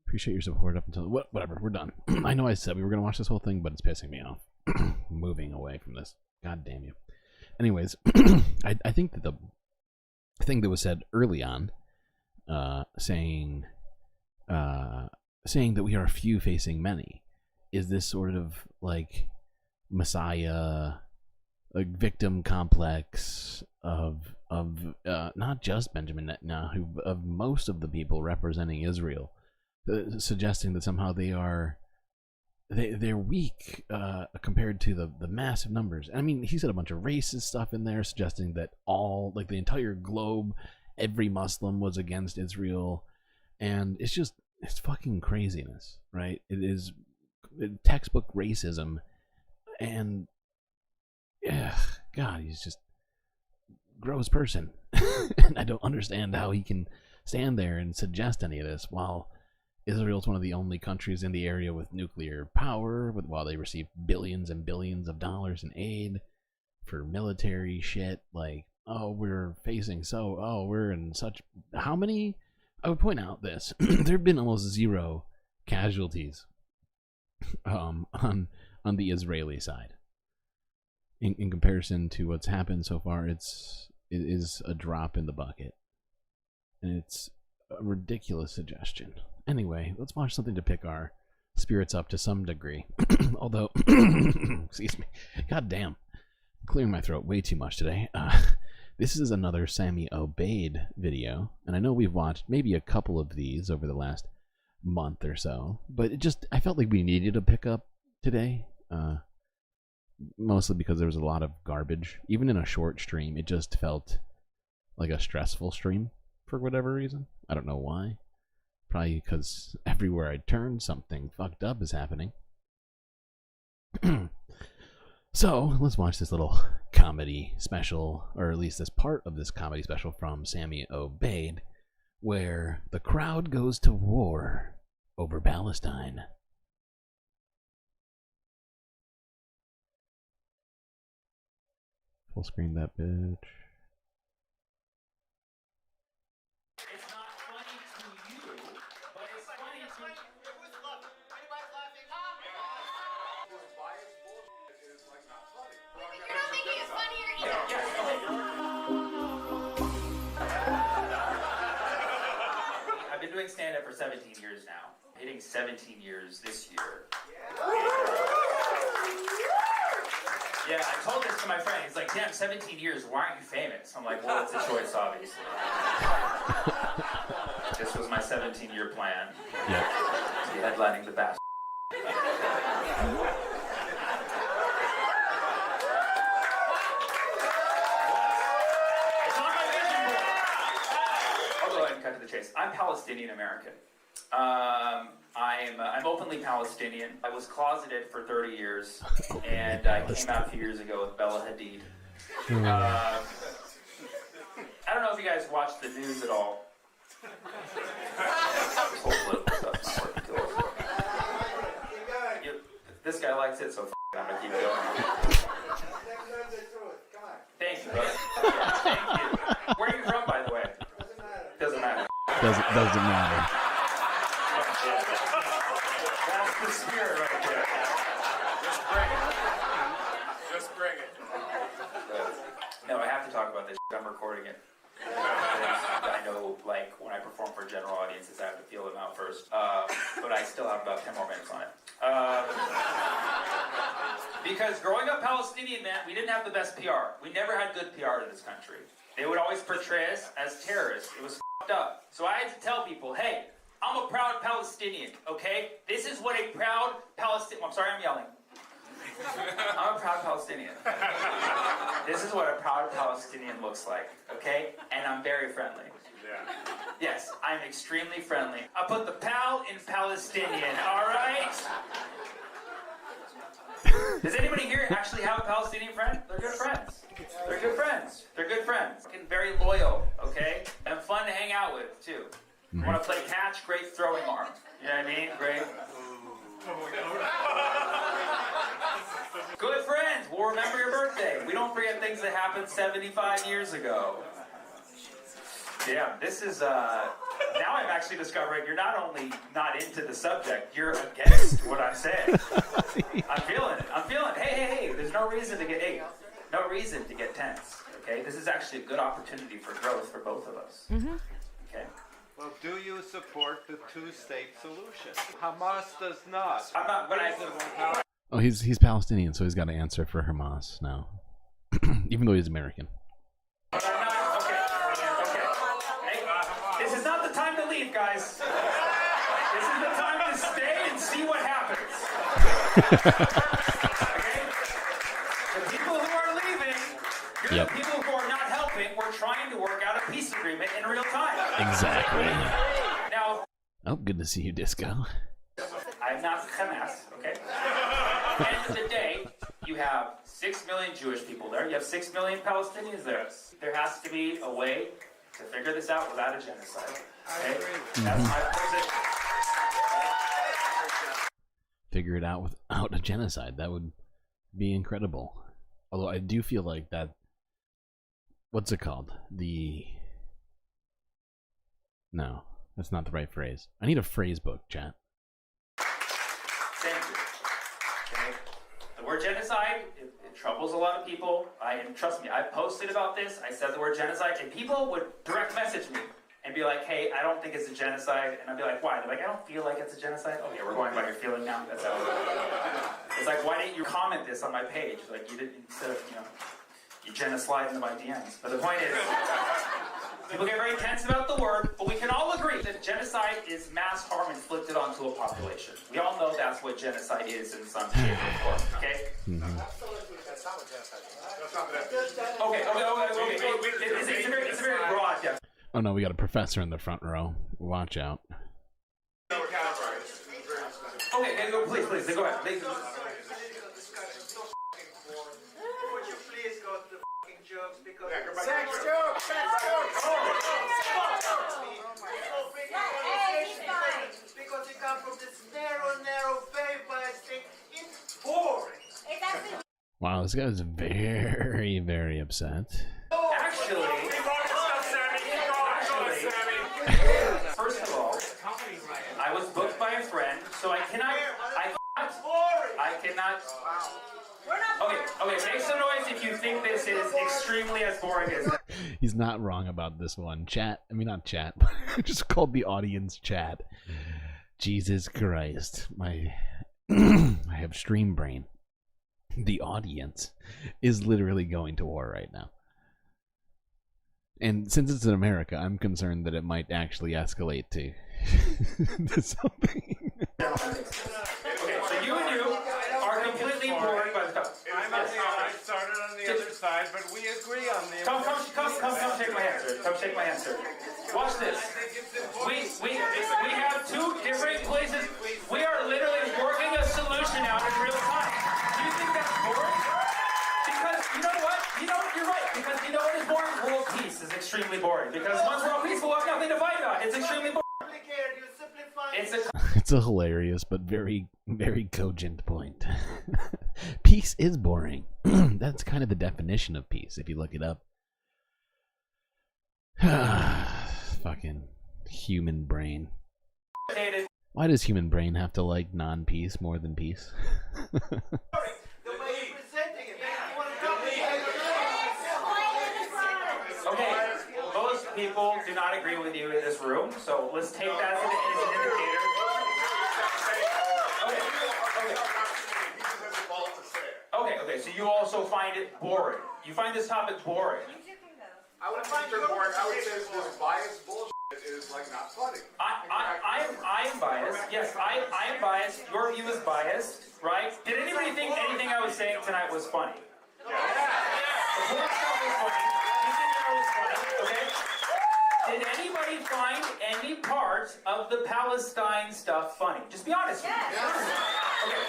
Appreciate your support up until... Whatever, we're done. I know I said we were going to watch this whole thing, but it's pissing me off. Moving away from this. God damn you. Anyways, I think that the thing that was said early on, saying that we are few facing many, is this sort of like messiah... a victim complex of not just Benjamin Netanyahu, of most of the people representing Israel, suggesting that somehow they are they're weak compared to the massive numbers. I mean, he said a bunch of racist stuff in there, suggesting that the entire globe, every Muslim was against Israel, and it's fucking craziness, right? It is textbook racism, and God, he's just a gross person. And I don't understand how he can stand there and suggest any of this while Israel's one of the only countries in the area with nuclear power, while they receive billions and billions of dollars in aid for military shit. Like, oh, we're in such... How many... I would point out this. There have been almost zero casualties on the Israeli side. In comparison to what's happened so far, it is a drop in the bucket. And it's a ridiculous suggestion. Anyway, let's watch something to pick our spirits up to some degree. Although, excuse me, god damn, clearing my throat way too much today. This is another Sammy Obeid video, and I know we've watched maybe a couple of these over the last month or so, but I felt like we needed to pick up today, mostly because there was a lot of garbage. Even in a short stream, it just felt like a stressful stream for whatever reason. I don't know why. Probably because everywhere I turn, something fucked up is happening. So, let's watch this little comedy special, or at least this part of this comedy special from Sammy Obeid, where the crowd goes to war over Palestine. Full screen that bitch. I've been doing stand-up for 17 years now. Hitting 17 years this year. Yeah, I told this to my friend. He's like, damn, 17 years, why aren't you famous? I'm like, well, it's a choice, obviously. This was my 17-year plan. Yeah. To be headlining the best. I'll go ahead and cut to the chase. I'm Palestinian American. I'm openly Palestinian. I was closeted for 30 years, and I came out a few years ago with Bella Hadid. I don't know if you guys watch the news at all. This whole political stuff's not working too well. This guy likes it, so I'm gonna keep going. Thank you, brother. Yeah, thank you. Where are you from, by the way? Doesn't matter. Doesn't matter. That's the spirit right there. Just bring it. Just bring it. No, I have to talk about this. I'm recording it. I know, like, when I perform for general audiences, I have to feel them out first. But I still have about 10 more minutes on it. Because growing up Palestinian, man, we didn't have the best PR. We never had good PR in this country. They would always portray us as terrorists. It was f***ed up. So I had to tell people, hey, I'm a proud Palestinian, okay? This is what a proud Palestinian... I'm sorry, I'm yelling. I'm a proud Palestinian. This is what a proud Palestinian looks like, okay? And I'm very friendly. Yeah. Yes, I'm extremely friendly. I put the pal in Palestinian, all right? Does anybody here actually have a Palestinian friend? They're good friends. They're good friends. They're good friends. And very loyal, okay? And fun to hang out with, too. Want to play catch? Great throwing arm. You know what I mean? Great. Good friends. We'll remember your birthday. We don't forget things that happened 75 years ago. Yeah, this is, now I'm actually discovering you're not only not into the subject, you're against what I'm saying. I'm feeling it. I'm feeling it. Hey, there's no reason to get tense, okay? This is actually a good opportunity for growth for both of us, okay? Well, do you support the two-state solution? Hamas does not. I'm not, but Oh, he's Palestinian, so he's got to answer for Hamas now. Even though he's American. But I'm not, okay. Hey, this is not the time to leave, guys. This is the time to stay and see what happens. The people who are leaving, you're Yep. the people who are not helping. We're trying to work out a peace agreement in real time. Exactly. Now, Oh, good to see you, Disco. I'm not Hamas, okay? At the end of the day, you have 6 million Jewish people there. You have 6 million Palestinians there. There has to be a way to figure this out without a genocide. Okay? That's my position. Figure it out without a genocide. That would be incredible. Although I do feel like that. What's it called? No, that's not the right phrase. I need a phrase book, chat. Thank you. Okay? The word genocide, it troubles a lot of people. And trust me, I posted about this. I said the word genocide, and people would direct message me and be like, hey, I don't think it's a genocide. And I'd be like, why? They're like, I don't feel like it's a genocide. Okay, we're going by your feeling now. That's how it's like, why didn't you comment this on my page? Like, you didn't, instead of, you genocide into my DMs. But the point is, people get very tense about the word, but we can all agree that genocide is mass harm inflicted onto a population. We all know that's what genocide is in some shape or form, okay? That's not what genocide is. That's not what Okay. It's a very broad definition. Oh no, we got a professor in the front row. Watch out. Okay, go, please, go ahead. Please. Sex jokes! Because you come from this narrow faith, but I think it's boring. Wow, this guy's very, very upset. Actually, first of all, I was booked by a friend, so I cannot. Okay, make some noise if you think this is extremely as boring as that. He's not wrong about this one. Chat, I mean not chat, but just called the audience chat. Jesus Christ. I have stream brain. The audience is literally going to war right now. And since it's in America, I'm concerned that it might actually escalate to something. Okay, so you are completely bored by the stuff. I started on the other side, but we agree on the. Come shake my hand, sir. Come shake my hand, sir. Watch this. We have two different places. We are literally working a solution out in real time. Do you think that's boring? Because you know what? You're right. Because you know what is boring? World peace is extremely boring. Because once world peace, we'll have nothing to fight about. It's extremely boring. It's a hilarious but very, very cogent point. Peace is boring. That's kind of the definition of peace, if you look it up. Fucking human brain. Why does human brain have to like non-peace more than peace? Okay, most people do not agree with you in this room, so let's take that as an indicator. Okay, so you also find it boring. You find this topic boring. I would find it boring. I would say this biased bullshit is like not funny. I am biased. Yes, I am biased. Your view is biased, right? Did anybody think anything I was saying tonight was funny? Yeah. The porn stuff was funny. You think that was funny, okay? Did anybody find any part of the Palestine stuff funny? Just be honest with me. Okay,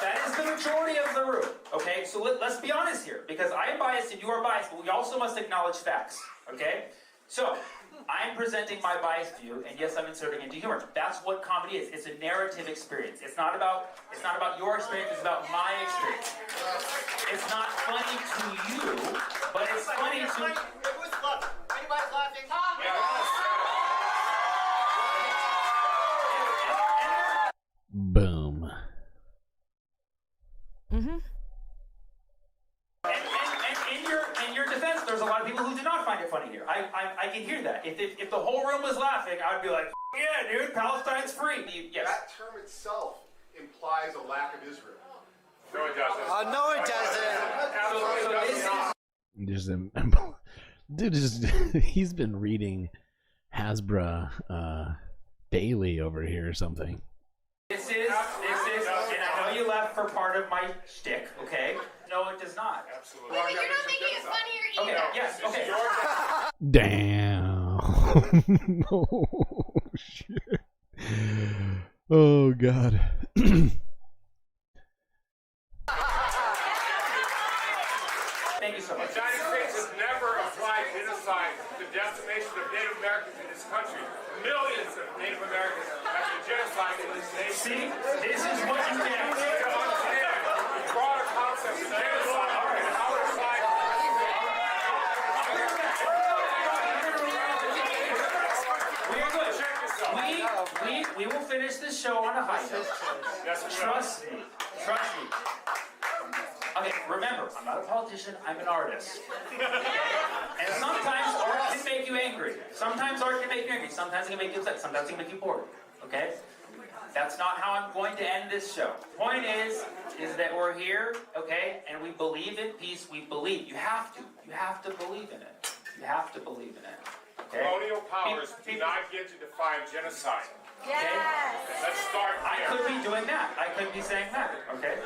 that is the majority of the room, okay? So let's be honest here, because I am biased and you are biased, but we also must acknowledge facts, okay? So, I'm presenting my biased view, and yes, I'm inserting into humor. That's what comedy is. It's a narrative experience. It's not about your experience, it's about my experience. It's not funny to you, but it's funny to... Anybody's laughing? Boom. And in your defense, there's a lot of people who do not find it funny here. I can hear that. If the whole room was laughing, I'd be like, yeah, dude, Palestine's free. Yes. That term itself implies a lack of Israel. No, it doesn't. No, it doesn't. He's been reading Hasbra daily over here or something. This is, and I know you laugh enough for part of my shtick, okay? No, it does not. Absolutely. Wait, you're not making it funnier either. Okay, yes, okay. Damn. Oh, shit. Oh, God. Thank you so much. The United States has never applied genocide to the decimation of Native Americans in this country. Millions of Native Americans have been genocided in this nation. See, this is what you get. You need to understand the broader concept of genocide and how it applies. We're good. We will finish this show on a high note. Trust me. Trust me. Okay, remember, I'm not a politician, I'm an artist. And sometimes art can make you angry. Sometimes art can make you angry. Sometimes it can make you upset. Sometimes it can make you bored. Okay? That's not how I'm going to end this show. Point is that we're here, okay, and we believe in peace. We believe. You have to. You have to believe in it. You have to believe in it. Okay? Colonial powers do not get to define genocide. Okay? Let's start I there. could be doing that. I could be saying that. Okay?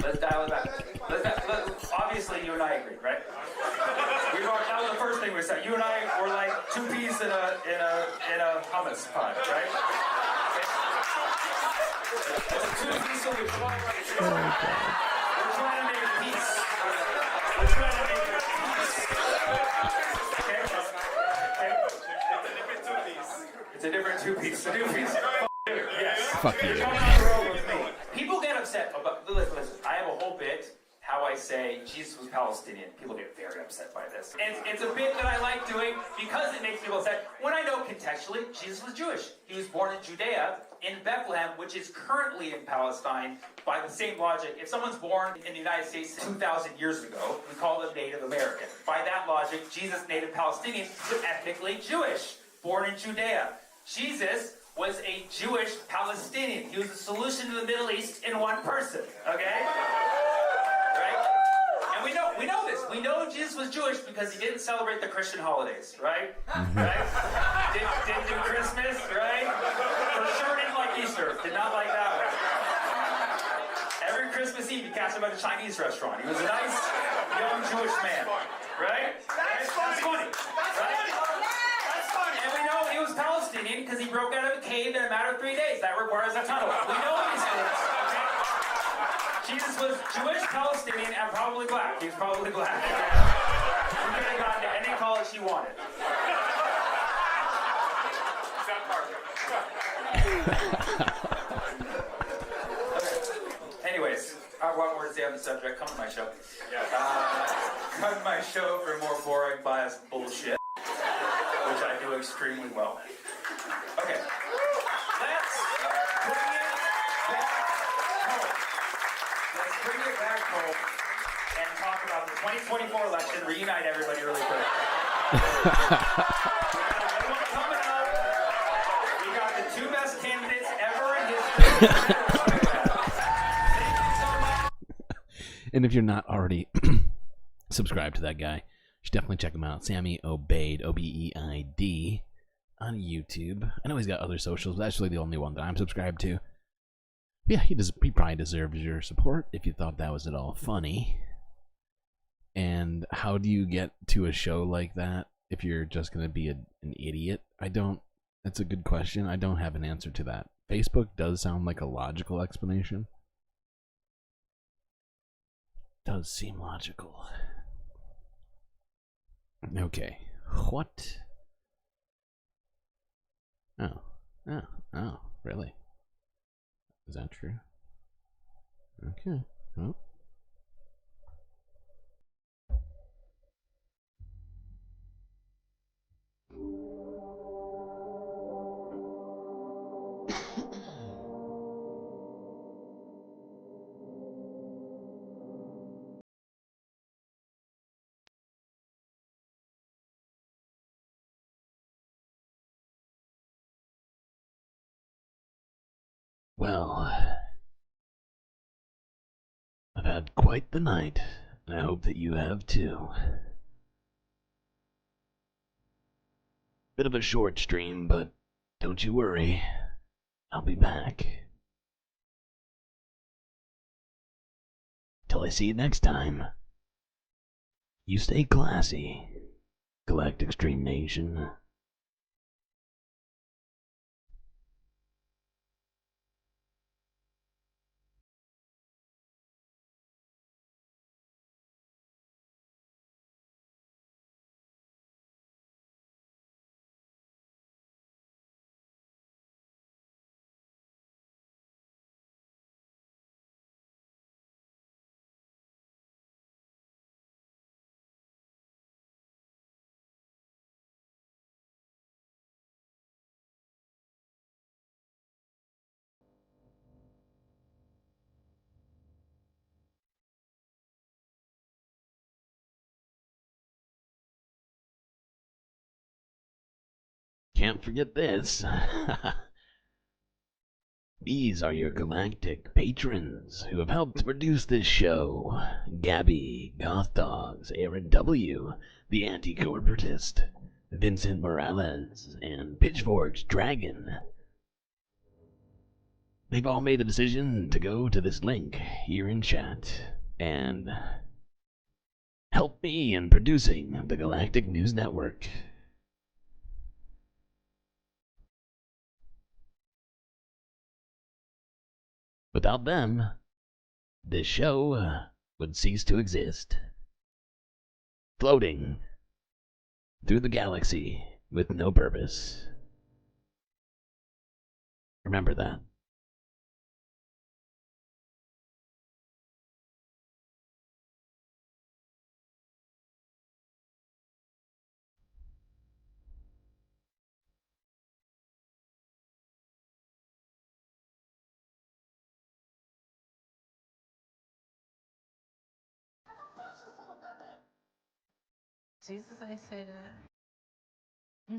Let's dial it back. Obviously, you and I agreed, right? That was the first thing we said. You and I were like two peas in a hummus pot, right? Okay? Two-piece solution. Oh, God. We're trying to make peace. We're trying to make peace. Okay? Okay? It's a different two-piece. A two-piece. Yes. Fuck you. Come on the road with me. People get upset about. Listen. I have a whole bit how I say Jesus was Palestinian. People get very upset by this. It's a bit that I like doing because it makes people upset. When I know contextually, Jesus was Jewish. He was born in Judea, in Bethlehem, which is currently in Palestine. By the same logic, if someone's born in the United States 2,000 years ago, we call them Native American. By that logic, Jesus, native Palestinian, was ethnically Jewish, born in Judea. Jesus was a Jewish Palestinian. He was the solution to the Middle East in one person. Okay? Right? And we know this. We know Jesus was Jewish because he didn't celebrate the Christian holidays, right? Right? Didn't do Christmas, right? For sure didn't like Easter. Did not like that one. Every Christmas Eve, he catch him at a Chinese restaurant. He was a nice, young Jewish man, right? That's funny. Right? And we know he was Palestinian because he broke out of a cave in a matter of 3 days. That requires a tunnel. We know these things. Okay? Jesus was Jewish, Palestinian, and probably black. He was probably black. He could have gone to any college he wanted. Anyways, I have one more to say on the subject. Come to my show. Come to my show for more boring, biased bullshit, which I do extremely well. Okay. Let's bring it back home and talk about the 2024 election. Reunite everybody really quick. Coming up, we got the two best candidates ever in history. And if you're not already subscribed to that guy, you should definitely check him out. Sammy Obeid, O-B-E-I-D, on YouTube. I know he's got other socials, but that's really the only one that I'm subscribed to. Yeah, he probably deserves your support if you thought that was at all funny. And how do you get to a show like that if you're just going to be an idiot? That's a good question. I don't have an answer to that. Facebook does sound like a logical explanation. Does seem logical. Okay. What? Oh, really? Is that true? Okay. Oh. Well, I've had quite the night, and I hope that you have too. Bit of a short stream, but don't you worry, I'll be back. see you next time. You stay classy, Galactic Stream Nation. Can't forget this. These are your galactic patrons who have helped produce this show. Gabby, Goth Dogs, Aaron W., The Anti-Corporatist, Vincent Morales, and Pitchfork's Dragon. They've all made the decision to go to this link here in chat and help me in producing the Galactic News Network. Without them, this show would cease to exist. Floating through the galaxy with no purpose. Remember that. Jesus ain't say that.